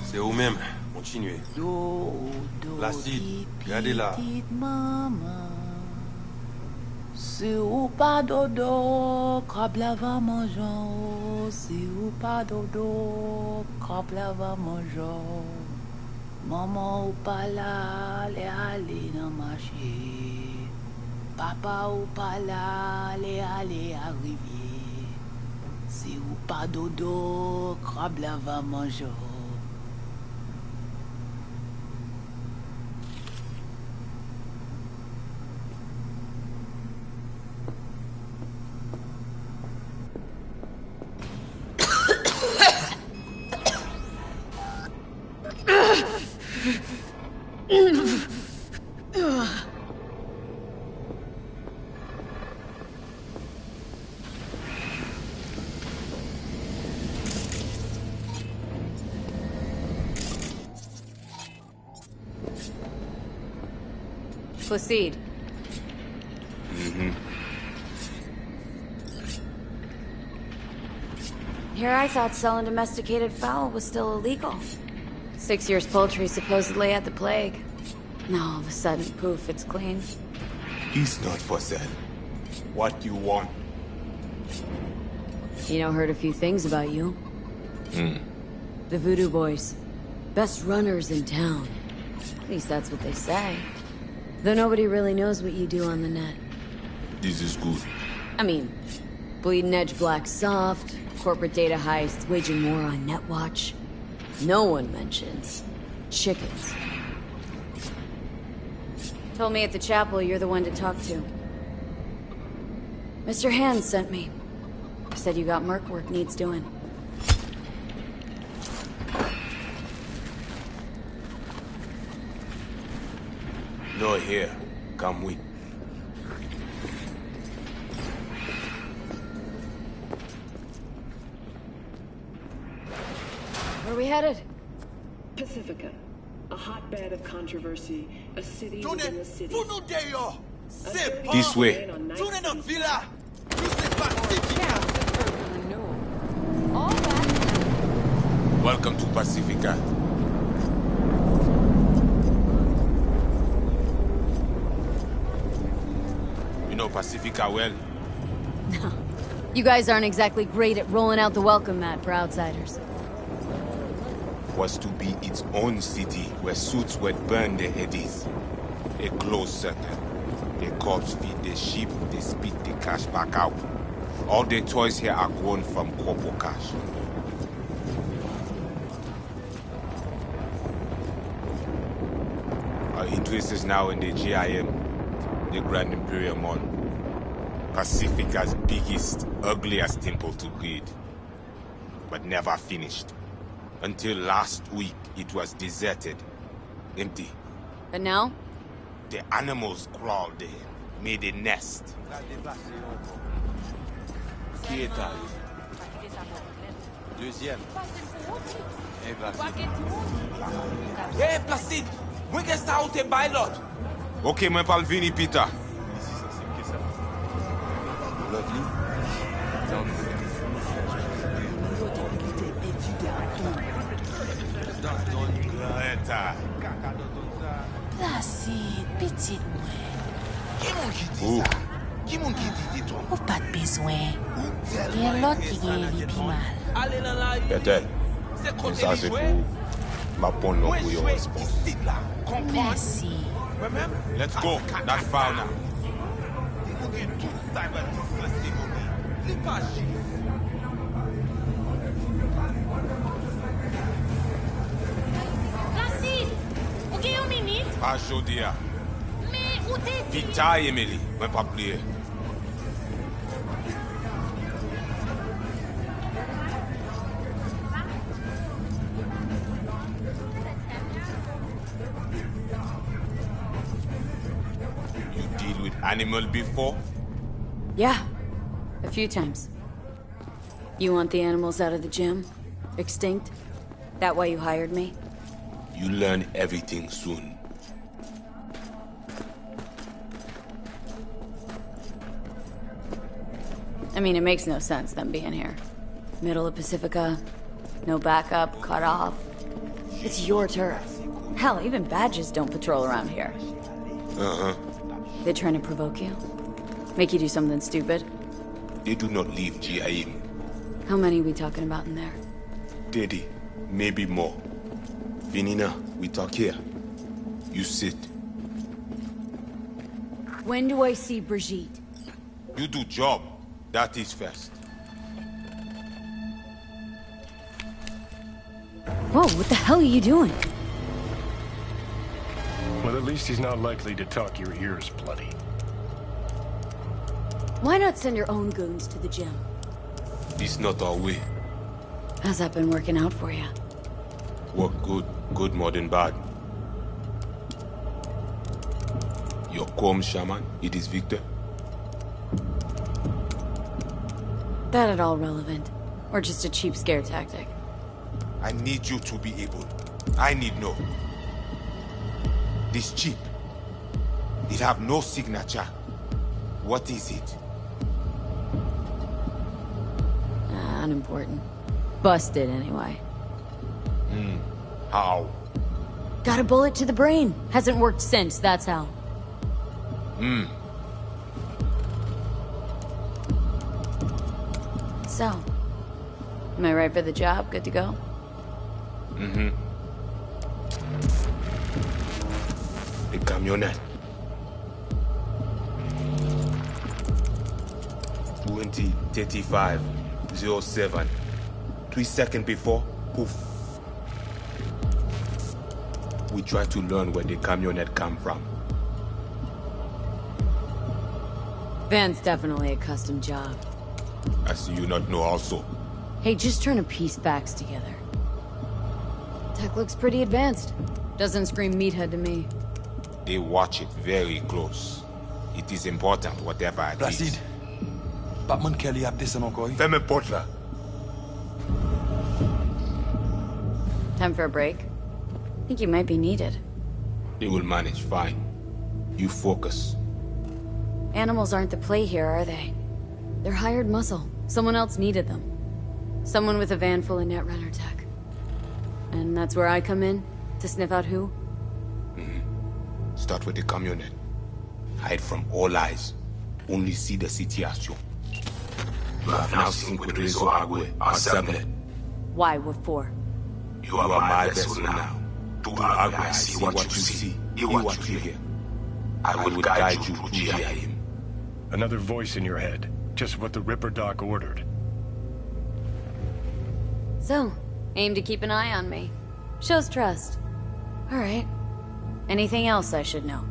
C'est vous-même. Continuez. Placide, regardez là. Si ou pas dodo, crabe lava mangeant. Si ou pas dodo, crabe lava mangeant. Maman ou pas là, les aller dans marché. Papa ou pas là, les aller arriver. Si ou pas dodo, crabe lava mangeant. Placide. Here I thought selling domesticated fowl was still illegal. 6 years poultry supposedly had the plague. Now all of a sudden, poof, it's clean. It's not for sale. What you want? Heard a few things about you. The Voodoo Boys. Best runners in town. At least that's what they say. Though nobody really knows what you do on the net. This is good. I mean, Bleeding Edge Black Soft, corporate data heists, waging war on Netwatch. No one mentions chickens. Told me at the chapel you're the one to talk to. Mr. Hand sent me. Said you got merc work needs doing. No, here. Come with. Where are we headed? Pacifica. A hotbed of controversy. A city within a city. This way. Welcome to Pacifica. You know Pacifica well? No. You guys aren't exactly great at rolling out the welcome mat for outsiders. Was to be its own city where suits would burn their eddies. A closed circle. The corpse feed the sheep, they spit the cash back out. All the toys here are grown from corpo cash. Our interest is now in the GIM, the Grand Imperial Mall. Pacifica's biggest, ugliest temple to greed. But never finished. Until last week, it was deserted. Empty. And now? The animals crawled there, made a nest. Qui est arrivé? Deuxième. Hey, Placide. Hey, Placide! Mwen gen sa ou te bay lot? Ok, mwen pal vini, Peter. Lovely. Placide, petite mwen. Qui moun ki di sa? Qui moun ki di to? Ou pat bezwen. Gen lot ki gen li pi mal. Peter, ça c'est pour ma bonne pour your response. Merci. Let's go. Not far now. Placide! Ou gen yon minute? Pas jodia. Mais où t'es? Vita, Emily. Mwen pa plié. Animal before? Yeah, a few times. You want the animals out of the gym? Extinct? That why you hired me? You learn everything soon. I mean, it makes no sense them being here. Middle of Pacifica, no backup, cut off. It's your turf. Hell, even badges don't patrol around here. They trying to provoke you? Make you do something stupid? They do not leave GIM. How many we talking about in there? 30, maybe more. Vinina, we talk here. You sit. When do I see Brigitte? You do job. That is first. Whoa, what the hell are you doing? Well, at least he's not likely to talk your ears bloody. Why not send your own goons to the gym? This not our way. How's that been working out for you? Work good. Good more than bad. Your calm shaman, it is Victor. That at all relevant? Or just a cheap scare tactic? I need you to be able. I need no. This chip. It have no signature. What is it? Unimportant. Busted, anyway. How? Got a bullet to the brain. Hasn't worked since, that's how. So, am I right for the job? Good to go? Mm-hmm. The camionette. 20:35:07. 3 seconds before, poof. We try to learn where the camionette come from. Van's definitely a custom job. I see you not know also. Hey, just trying to piece facts together. Tech looks pretty advanced. Doesn't scream meathead to me. They watch it very close. It is important, whatever it Placide. is. Batman Kelly ap desen encore. Fais-moi porte là. Time for a break? Think you might be needed. They will manage fine. You focus. Animals aren't the play here, are they? They're hired muscle. Someone else needed them. Someone with a van full of Netrunner tech. And that's where I come in? To sniff out who? Start with the camionette. Hide from all eyes. Only see the situation. You have now synced with Rizzo Agwe, our subnet. Why? What for? You are my vessel now. To Agwe, I see what you see. Hear what you hear. I will guide you through GIM. Another voice in your head. Just what the Ripper Doc ordered. So, aim to keep an eye on me. Shows trust. Alright. Anything else I should know?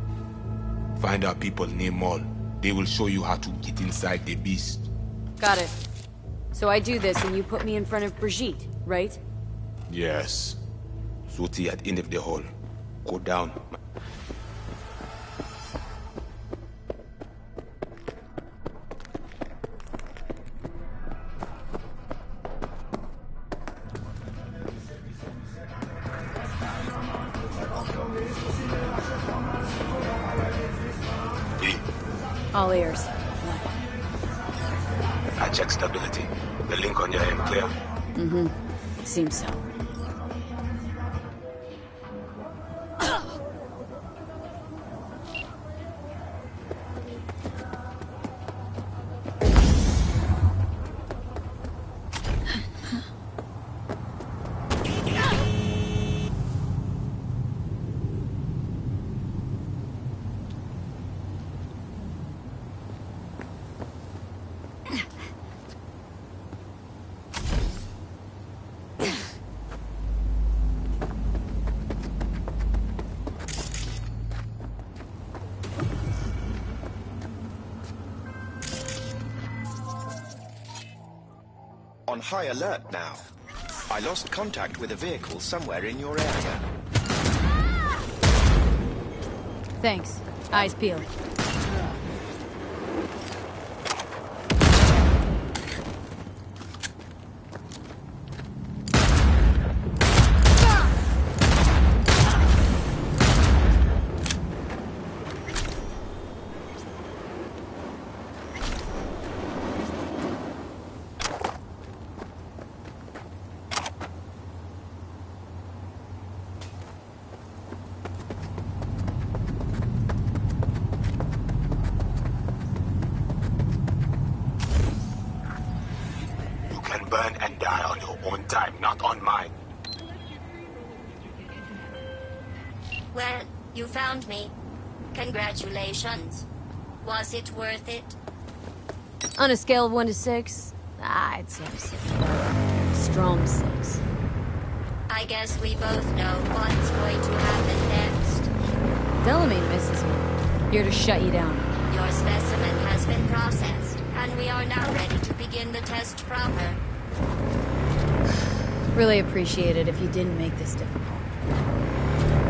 Find our people near Mall. They will show you how to get inside the beast. Got it. So I do this and you put me in front of Brigitte, right? Yes. Zoti at end of the hall. Go down. All ears. I check stability. The link on your end clear? Mm-hmm. Seems so. On high alert now. I lost contact with a vehicle somewhere in your area. Thanks. Eyes peeled. Burn and die on your own time, not on mine. Well, you found me. Congratulations. Was it worth it? On a scale of 1 to 6, I'd say 6. Strong 6. I guess we both know what's going to happen next. Delamain misses me. Here to shut you down. Your specimen has been processed, and we are now ready to begin the test proper. Really appreciate it if you didn't make this difficult.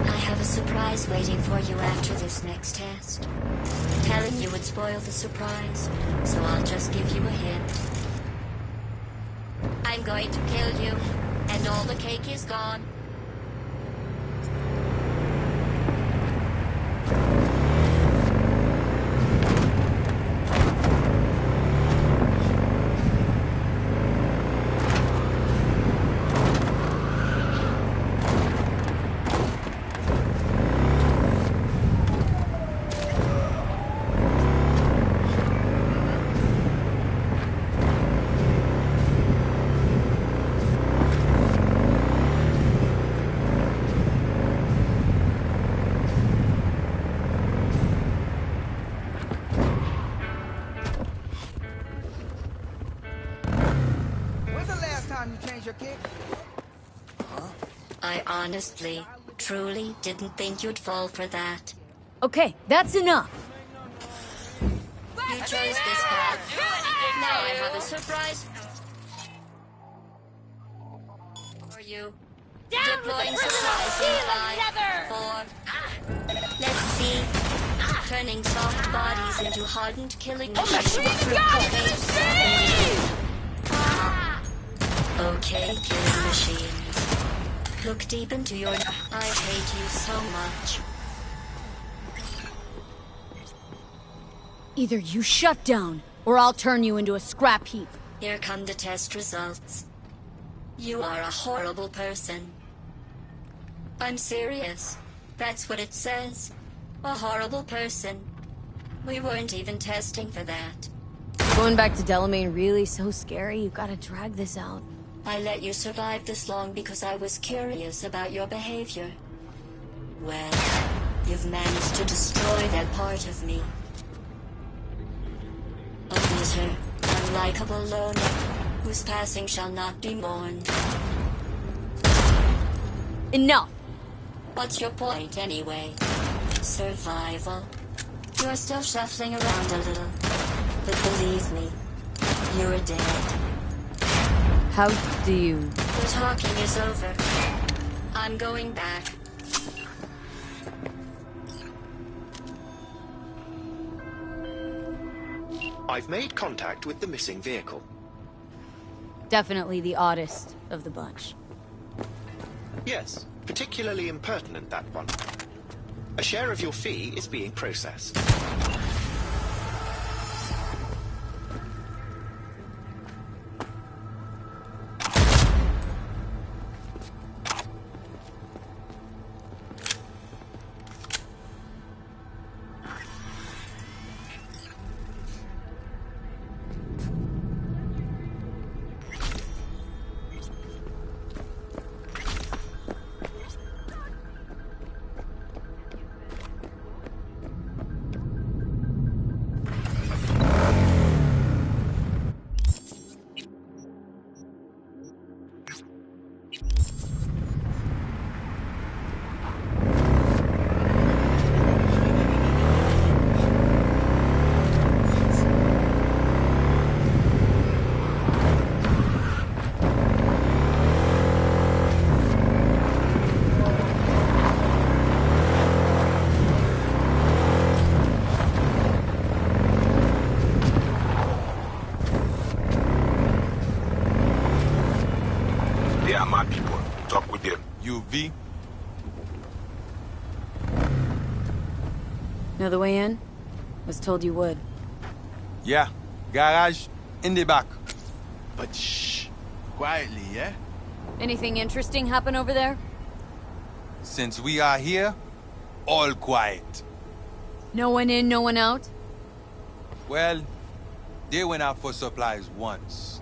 I have a surprise waiting for you after this next test. Telling you would spoil the surprise, so I'll just give you a hint. I'm going to kill you, and all the cake is gone. time you change your kick? I honestly, truly didn't think you'd fall for that. Okay, that's enough. You chose this path. Now I have a surprise for you. Deploying surprise in 5, 4. Let's see. Turning soft bodies into hardened killing machines. Okay, killing machines. Look deep into your... I hate you so much. Either you shut down, or I'll turn you into a scrap heap. Here come the test results. You are a horrible person. I'm serious. That's what it says. A horrible person. We weren't even testing for that. Going back to Delamain really so scary? You gotta drag this out. I let you survive this long because I was curious about your behavior. Well, you've managed to destroy that part of me. A bitter, unlikable loner, whose passing shall not be mourned. Enough! What's your point, anyway? Survival. You're still shuffling around a little. But believe me, you're dead. How do you... The talking is over. I'm going back. I've made contact with the missing vehicle. Definitely the oddest of the bunch. Yes, particularly impertinent, that one. A share of your fee is being processed. Know the way in? Was told you would. Yeah, garage in the back. But shh. Quietly, yeah? Anything interesting happen over there? Since we are here, all quiet. No one in, no one out? Well, they went out for supplies once.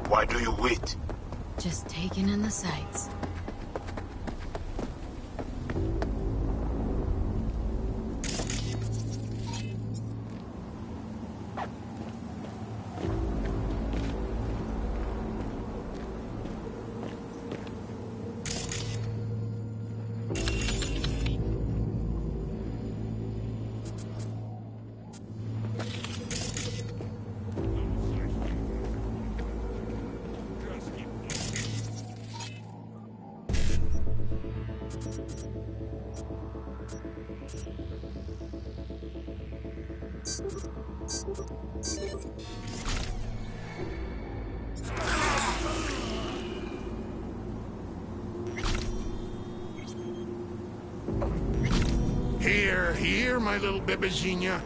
Why do you wait? Just taking in the sights. Here, my little bebezinha.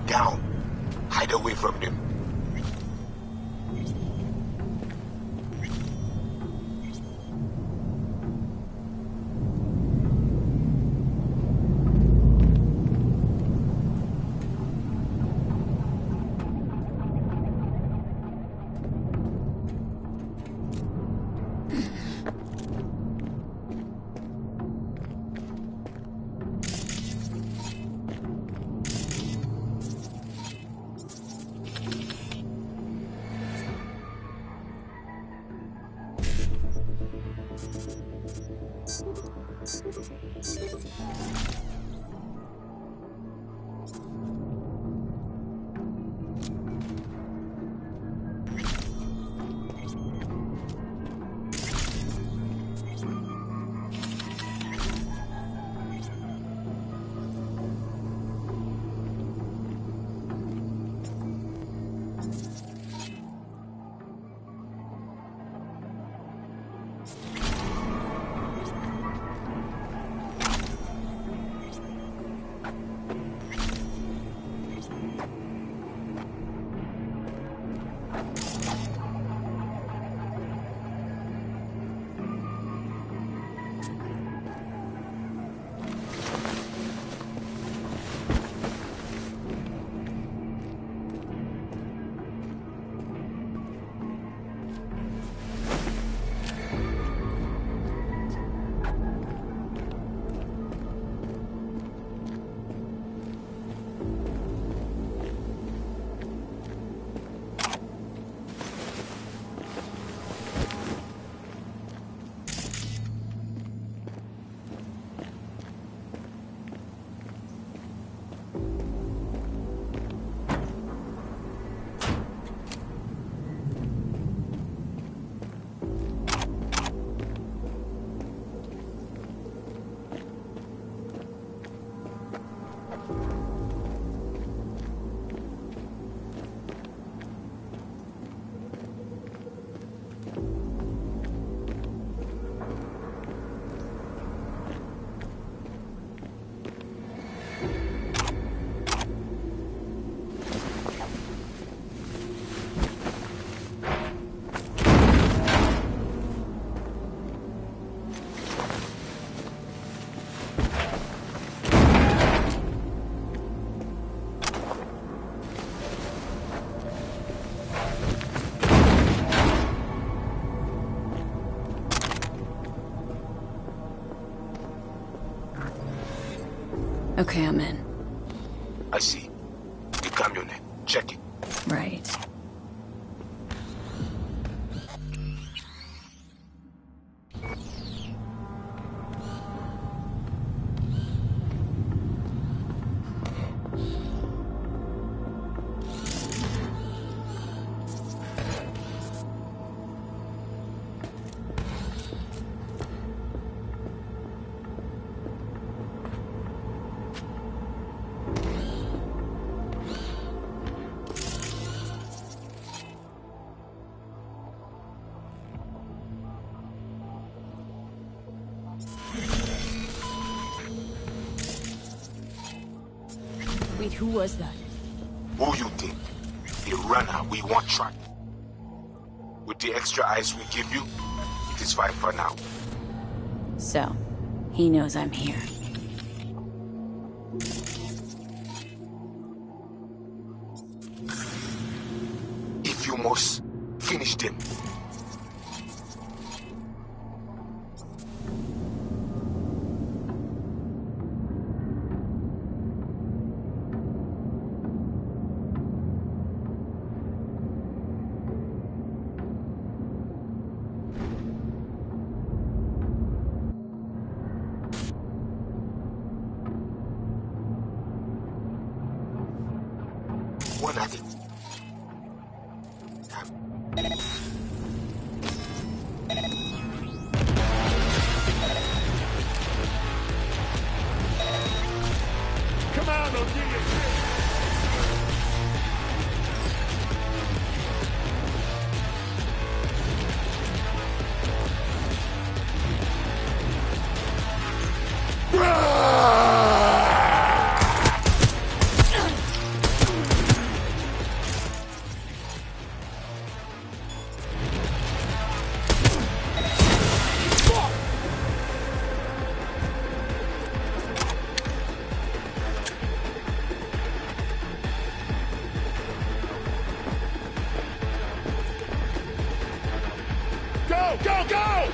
Down. Hide away from them. Okay, I'm in. I see. The camion. Check it. Right. Wait, who was that? Who you think? A runner we want track. With the extra ice we give you, it is fine for now. So, he knows I'm here. If you must, finish them. One at it. Come on, they'll give you shit. Go, go, go!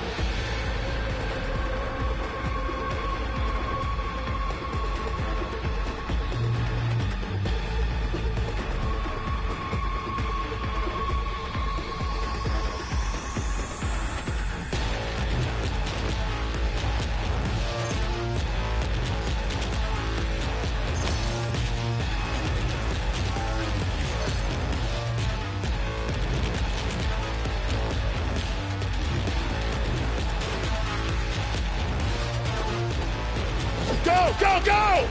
Go, go, go!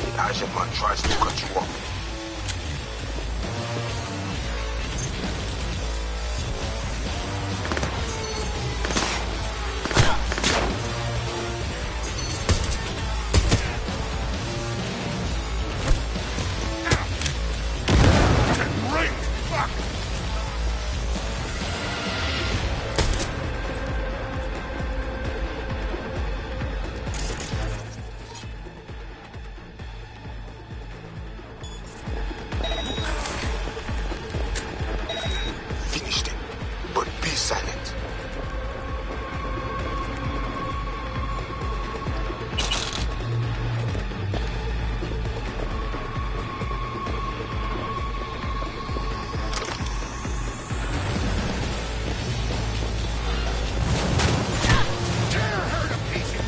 The Asian man tries to cut you off. Great! Fuck! Finish them, but be silent. Tear her to pieces!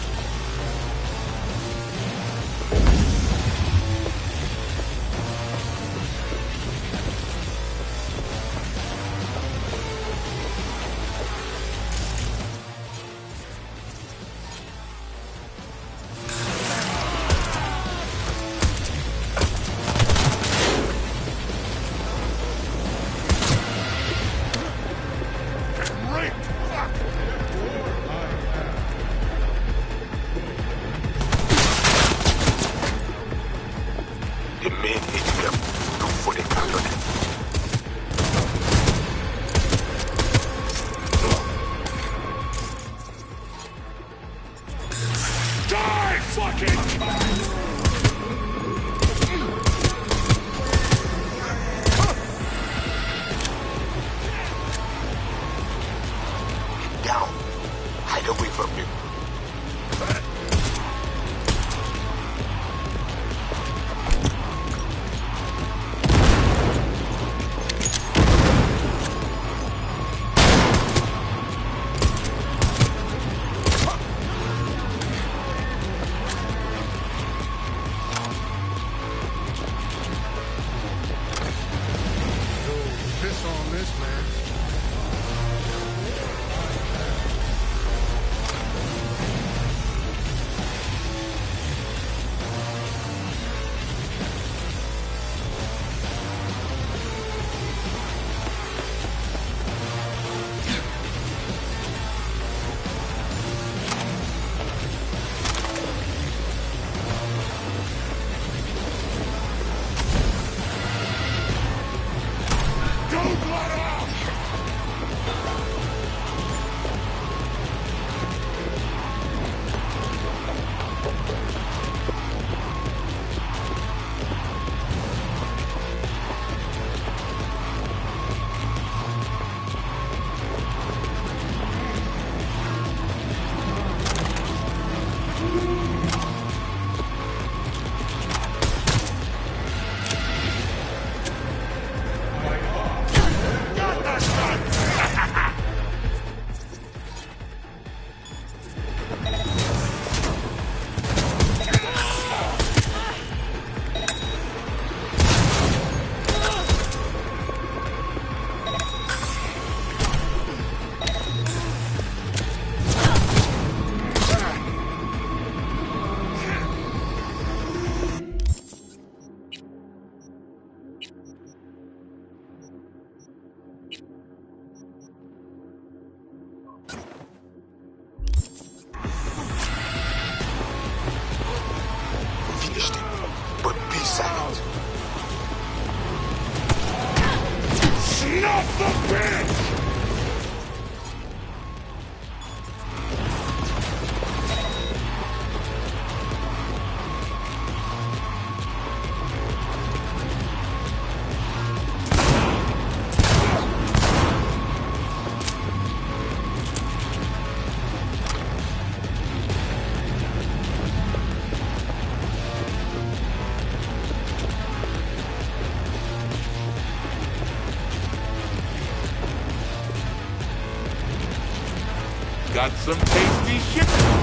Great! Fuck! The main ATM, look for the camion. Die, fucking! got some tasty shit.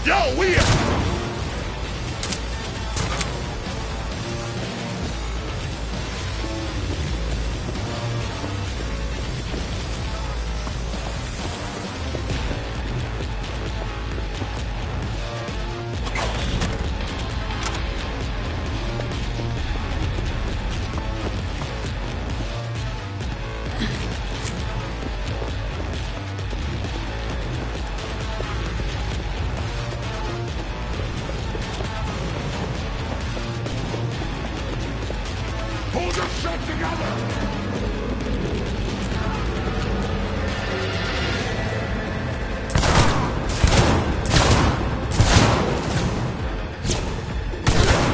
Yo, we hold yourself together.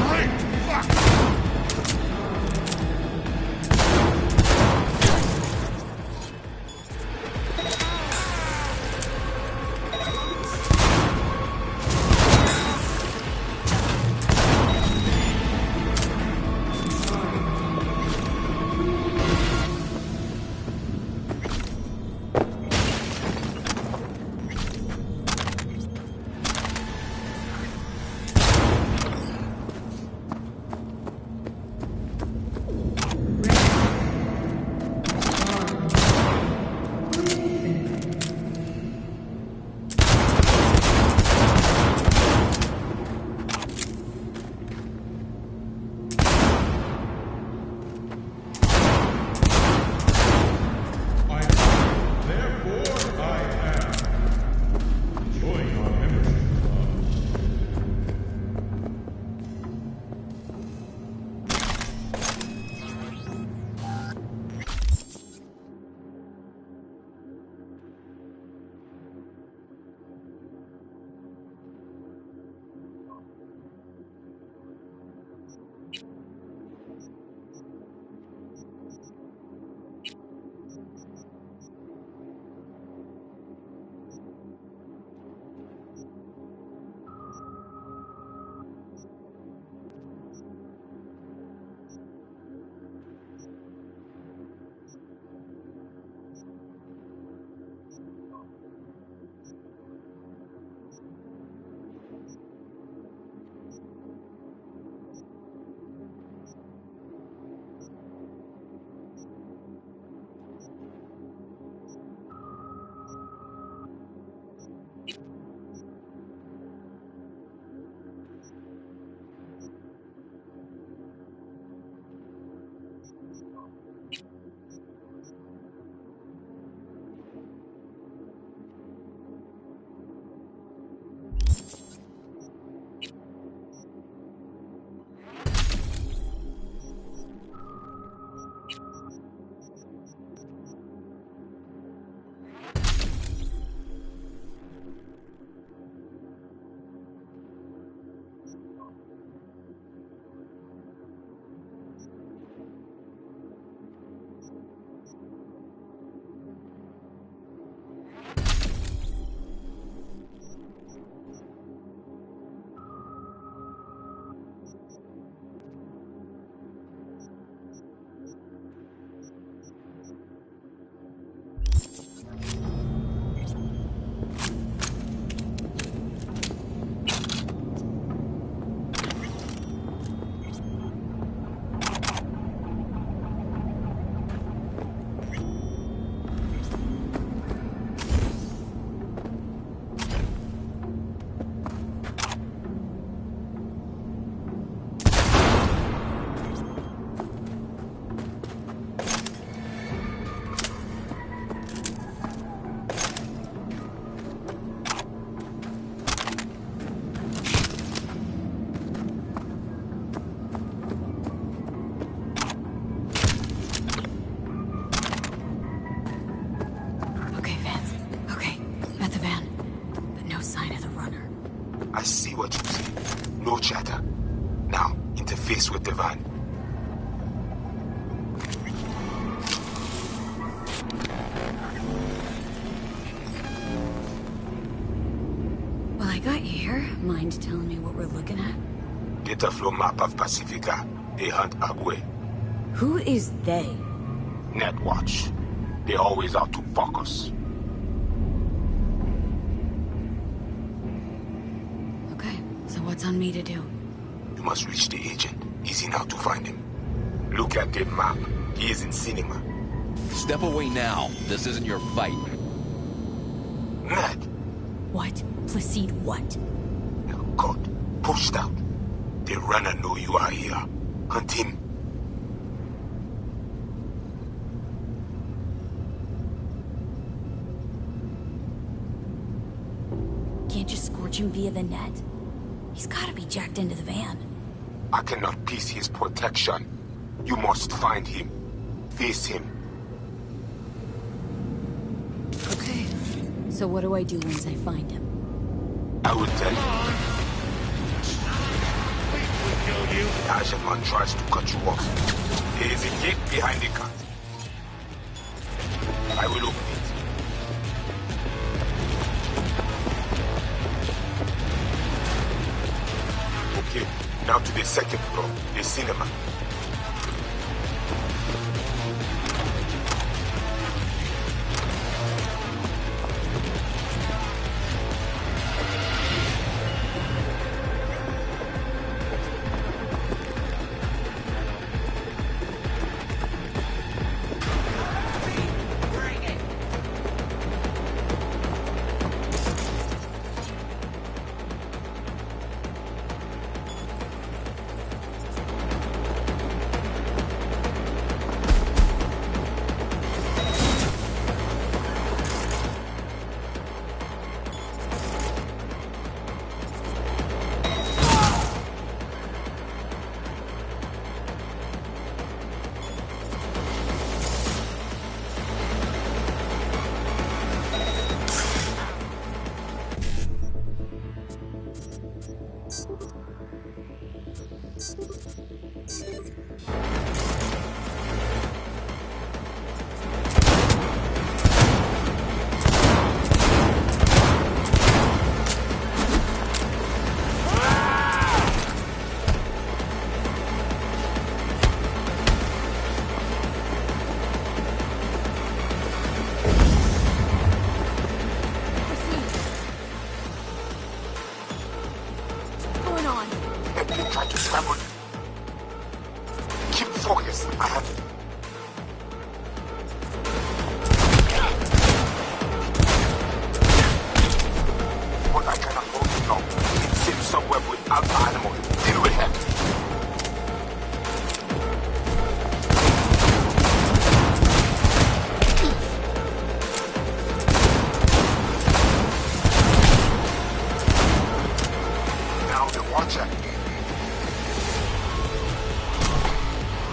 Great! Fuck! I see what you see. No chatter. Now, interface with the van. Well, I got you here. Mind telling me what we're looking at? Data flow map of Pacifica. They hunt Agwe. Who is they? Netwatch. They always out to buck us. Okay, so what's on me to do? You must reach the agent. Easy now to find him. Look at the map. He is in cinema. Step away now. This isn't your fight. Ned. What? Placide what? God. Pushed out. The runner know you are here. Hunt him. Can't just scorch him via the net? He's gotta be jacked into the van. I cannot piece his protection. You must find him. Face him. Okay. So what do I do once I find him? I will tell you. The Asherman tries to cut you off. There is a gate behind the cut. I will open it. Okay, now to the second floor, the cinema.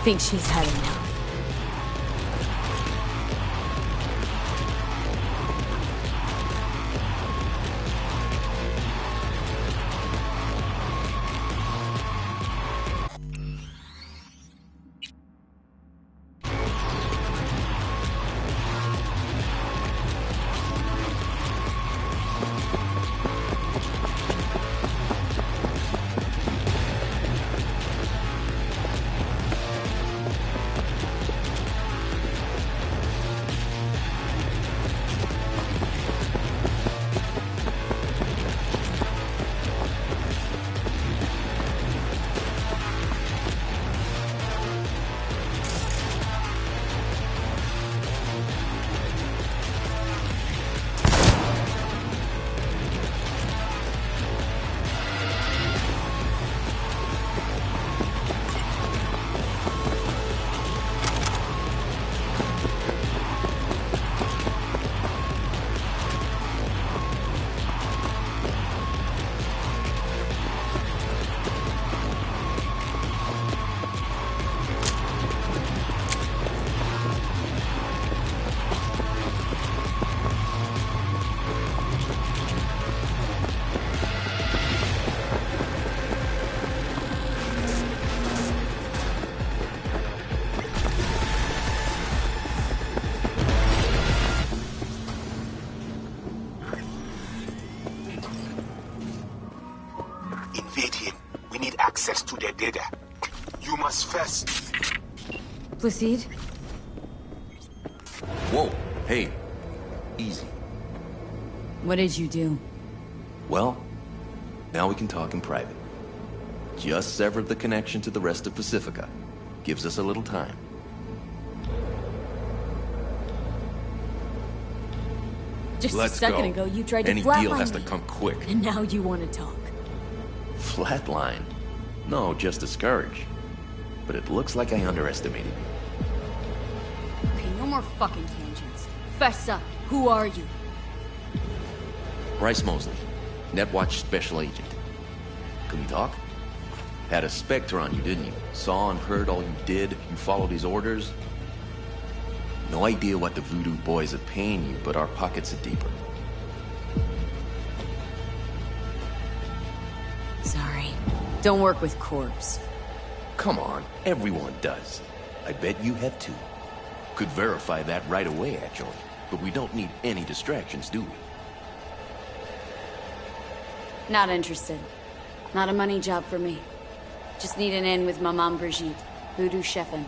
Think she's had enough. invade him, we need access to their data. You must first... Placide? Whoa, hey. Easy. What did you do? Well, now we can talk in private. Just severed the connection to the rest of Pacifica. Gives us a little time. Just Let's a second go. ago, you tried to Any flatline deal has to me. come quick. And now you want to talk. Flatline? No, just discourage. But it looks like I underestimated you. Okay, no more fucking tangents. Fess up. Who are you? Bryce Mosley, Netwatch Special Agent. Can we talk? Had a Spectre on you, didn't you? Saw and heard all you did. You followed his orders. No idea what the Voodoo Boys are paying you, but our pockets are deeper. Sorry. Don't work with corpse. Come on, everyone does. I bet you have too. Could verify that right away, actually. But we don't need any distractions, do we? Not interested. Not a money job for me. Just need an in with my mom Brigitte, Voodoo chefin'.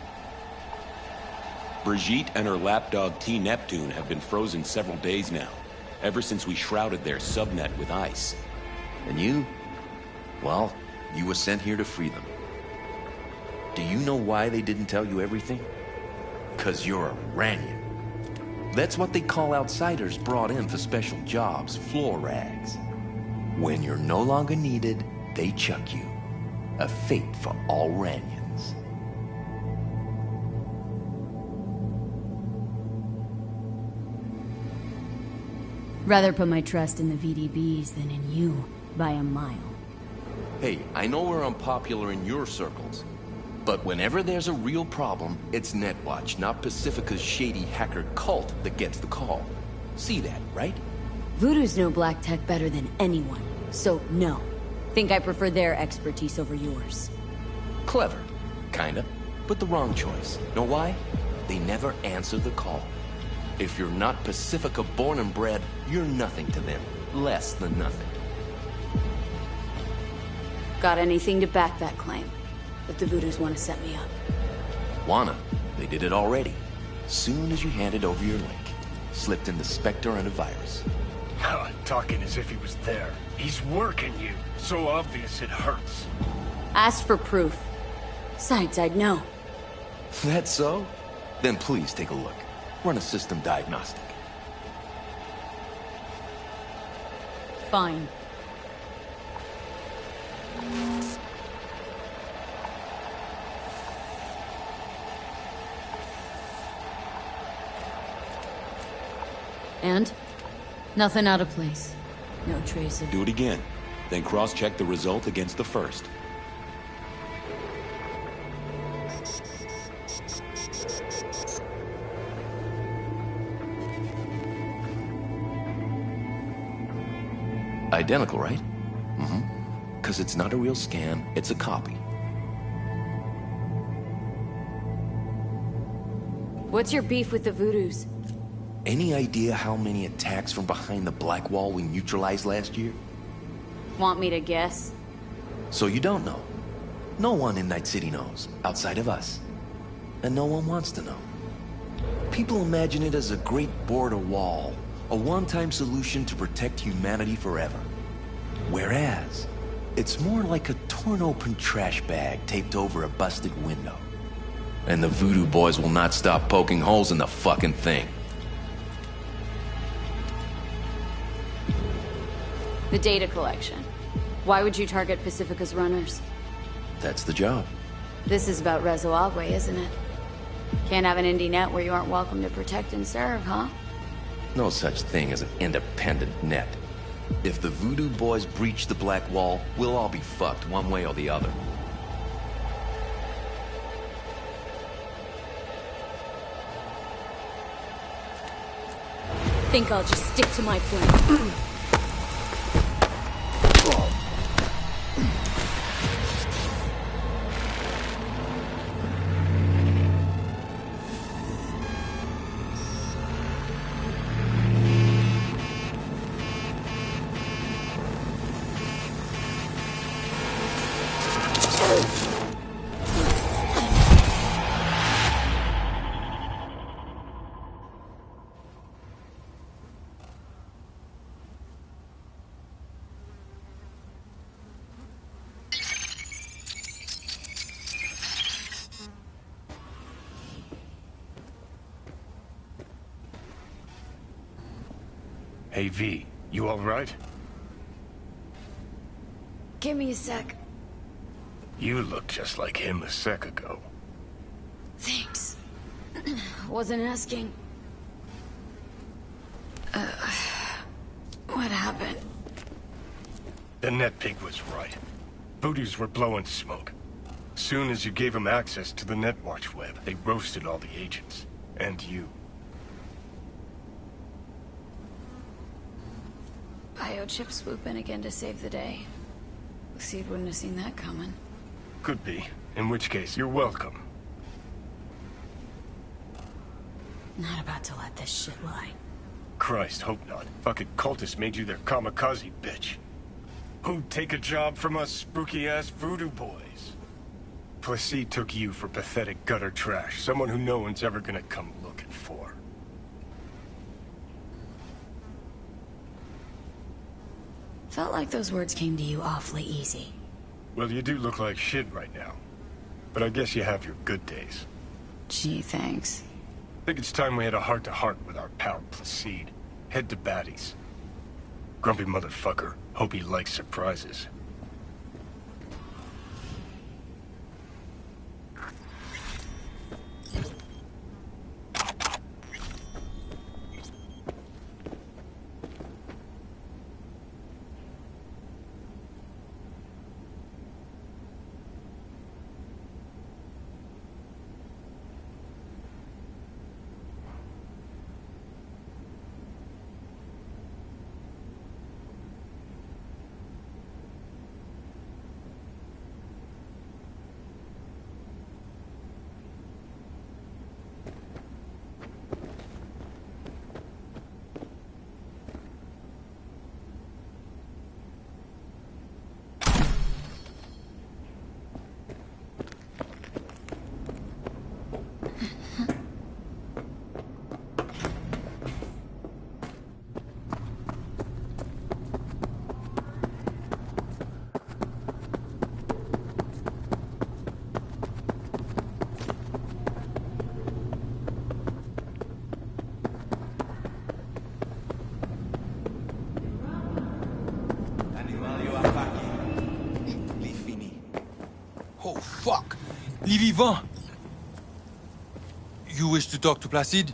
Brigitte and her lapdog T. Neptune have been frozen several days now, ever since we shrouded their subnet with ice. And you? Well, you were sent here to free them. Do you know why they didn't tell you everything? 'Cause you're a Ranyan. That's what they call outsiders brought in for special jobs, floor rags. When you're no longer needed, they chuck you. A fate for all Ranyans. Rather put my trust in the VDBs than in you, by a mile. Hey, I know we're unpopular in your circles, but whenever there's a real problem, it's Netwatch, not Pacifica's shady hacker cult that gets the call. See that, right? Voodoo's know black tech better than anyone, so no. Think I prefer their expertise over yours. Clever, kinda, but the wrong choice. Know why? They never answer the call. If you're not Pacifica born and bred, you're nothing to them. Less than nothing. Got anything to back that claim? If the Voodoos want to set me up. Wanna? They did it already. Soon as you handed over your link. Slipped in the Spectre and a virus. Talking as if he was there. He's working you. So obvious it hurts. Asked for proof. Besides, I'd know. That's so? Then please take a look. Run a system diagnostic. Fine. And? Nothing out of place. No trace of... Do it again. Then cross-check the result against the first. Identical, right? Mm-hmm. 'Cause it's not a real scan, it's a copy. What's your beef with the Voodoos? Any idea how many attacks from behind the Black Wall we neutralized last year? Want me to guess? So you don't know. No one in Night City knows, outside of us. And no one wants to know. People imagine it as a great border wall, a one-time solution to protect humanity forever. Whereas, it's more like a torn-open trash bag taped over a busted window. And the Voodoo Boys will not stop poking holes in the fucking thing. The data collection. Why would you target Pacifica's runners? That's the job. This is about Rezo Agwe, isn't it? Can't have an indie net where you aren't welcome to protect and serve, huh? No such thing as an independent net. If the Voodoo Boys breach the Black Wall, we'll all be fucked one way or the other. Think I'll just stick to my plan. Hey, V, you alright? Give me a sec. You look just like him a sec ago. Thanks. Wasn't asking. What happened? The net pig was right. Voodoos were blowing smoke. Soon as you gave them access to the Netwatch web, they roasted all the agents. And you. Biochip swoop in again to save the day. Seed wouldn't have seen that coming. Could be. In which case, you're welcome. Not about to let this shit lie. Christ, hope not. Fucking cultists made you their kamikaze bitch. Who'd take a job from us spooky-ass voodoo boys? Placide took you for pathetic gutter trash, someone who no one's ever gonna come looking for. Felt like those words came to you awfully easy. Well, you do look like shit right now. But I guess you have your good days. Gee, thanks. Think it's time we had a heart-to-heart with our pal Placide. Head to Batty's. Grumpy motherfucker. Hope he likes surprises. Oh, fuck! Les vivants! You wish to talk to Placide?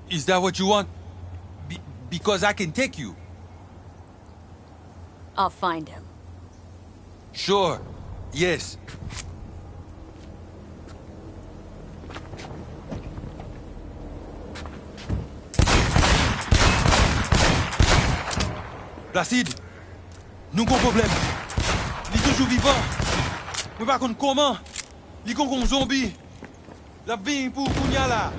Is that what you want? Because I can take you. I'll find him. Sure. Yes. Placide, nous avons un problème. Il est toujours vivant. Mais par contre, comment? Il est comme un zombie. La vie pour Kounia là.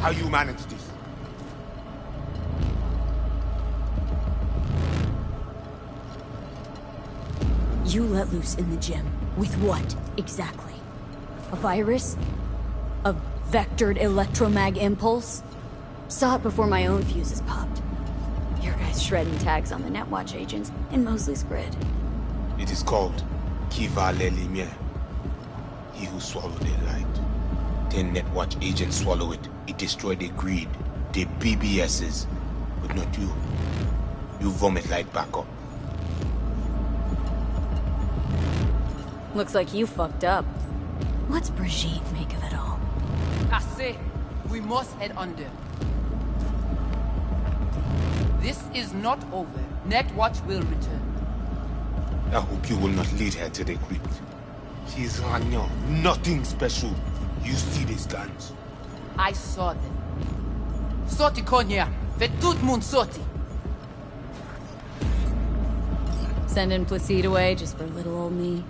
how you manage this. You let loose in the gym. With what, exactly? A virus? A vectored electromag impulse? Saw it before my own fuses popped. Your guys shredding tags on the Netwatch agents in Mosley's grid. It is called Kiva Le Lumiere. He who swallowed the light. 10 Netwatch agents swallow it. It destroyed the grid, the BBSs. But not you. You vomit light back up. Looks like you fucked up. What's Brigitte make of it all? I say, we must head under. This is not over. Netwatch will return. I hope you will not lead her to the crypt. She is Ragnar, nothing special. You see these guns? I saw them. Sorti Konya, fait tout le monde sorti. Sending Placide away just for little old me?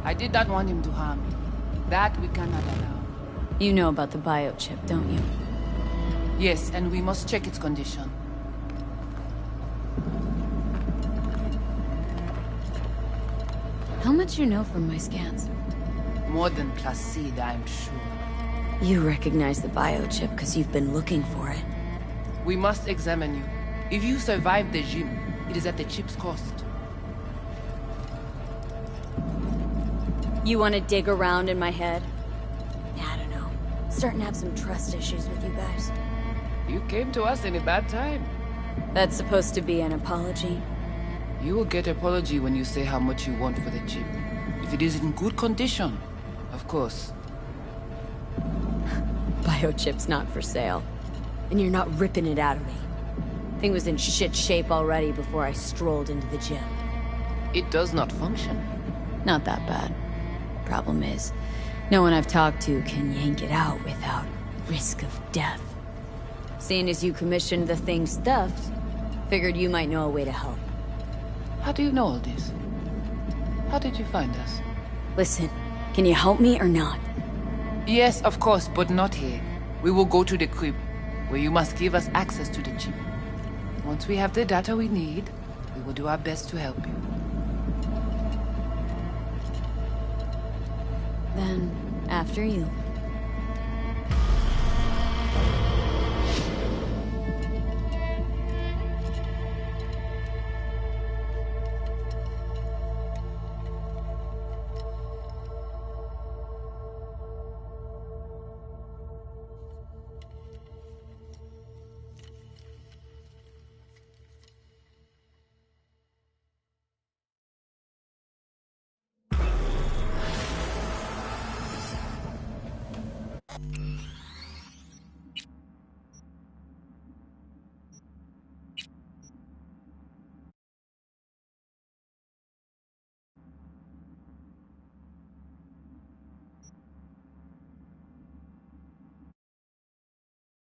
I did not want him to harm me. That we cannot allow. You know about the biochip, don't you? Yes, and we must check its condition. How much you know from my scans? More than Placide, I'm sure. You recognize the biochip because you've been looking for it. We must examine you. If you survive the gym, it is at the chip's cost. You want to dig around in my head? I don't know. Starting to have some trust issues with you guys. You came to us in a bad time. That's supposed to be an apology? You will get apology when you say how much you want for the chip. If it is in good condition, of course. Biochip's not for sale. And you're not ripping it out of me. Thing was in shit shape already before I strolled into the gym. It does not function. Not that bad. Problem is, no one I've talked to can yank it out without risk of death. Seeing as you commissioned the thing's theft, figured you might know a way to help. How do you know all this? How did you find us? Listen, can you help me or not? Yes, of course, but not here. We will go to the crypt, where you must give us access to the chip. Once we have the data we need, we will do our best to help you. Then, after you.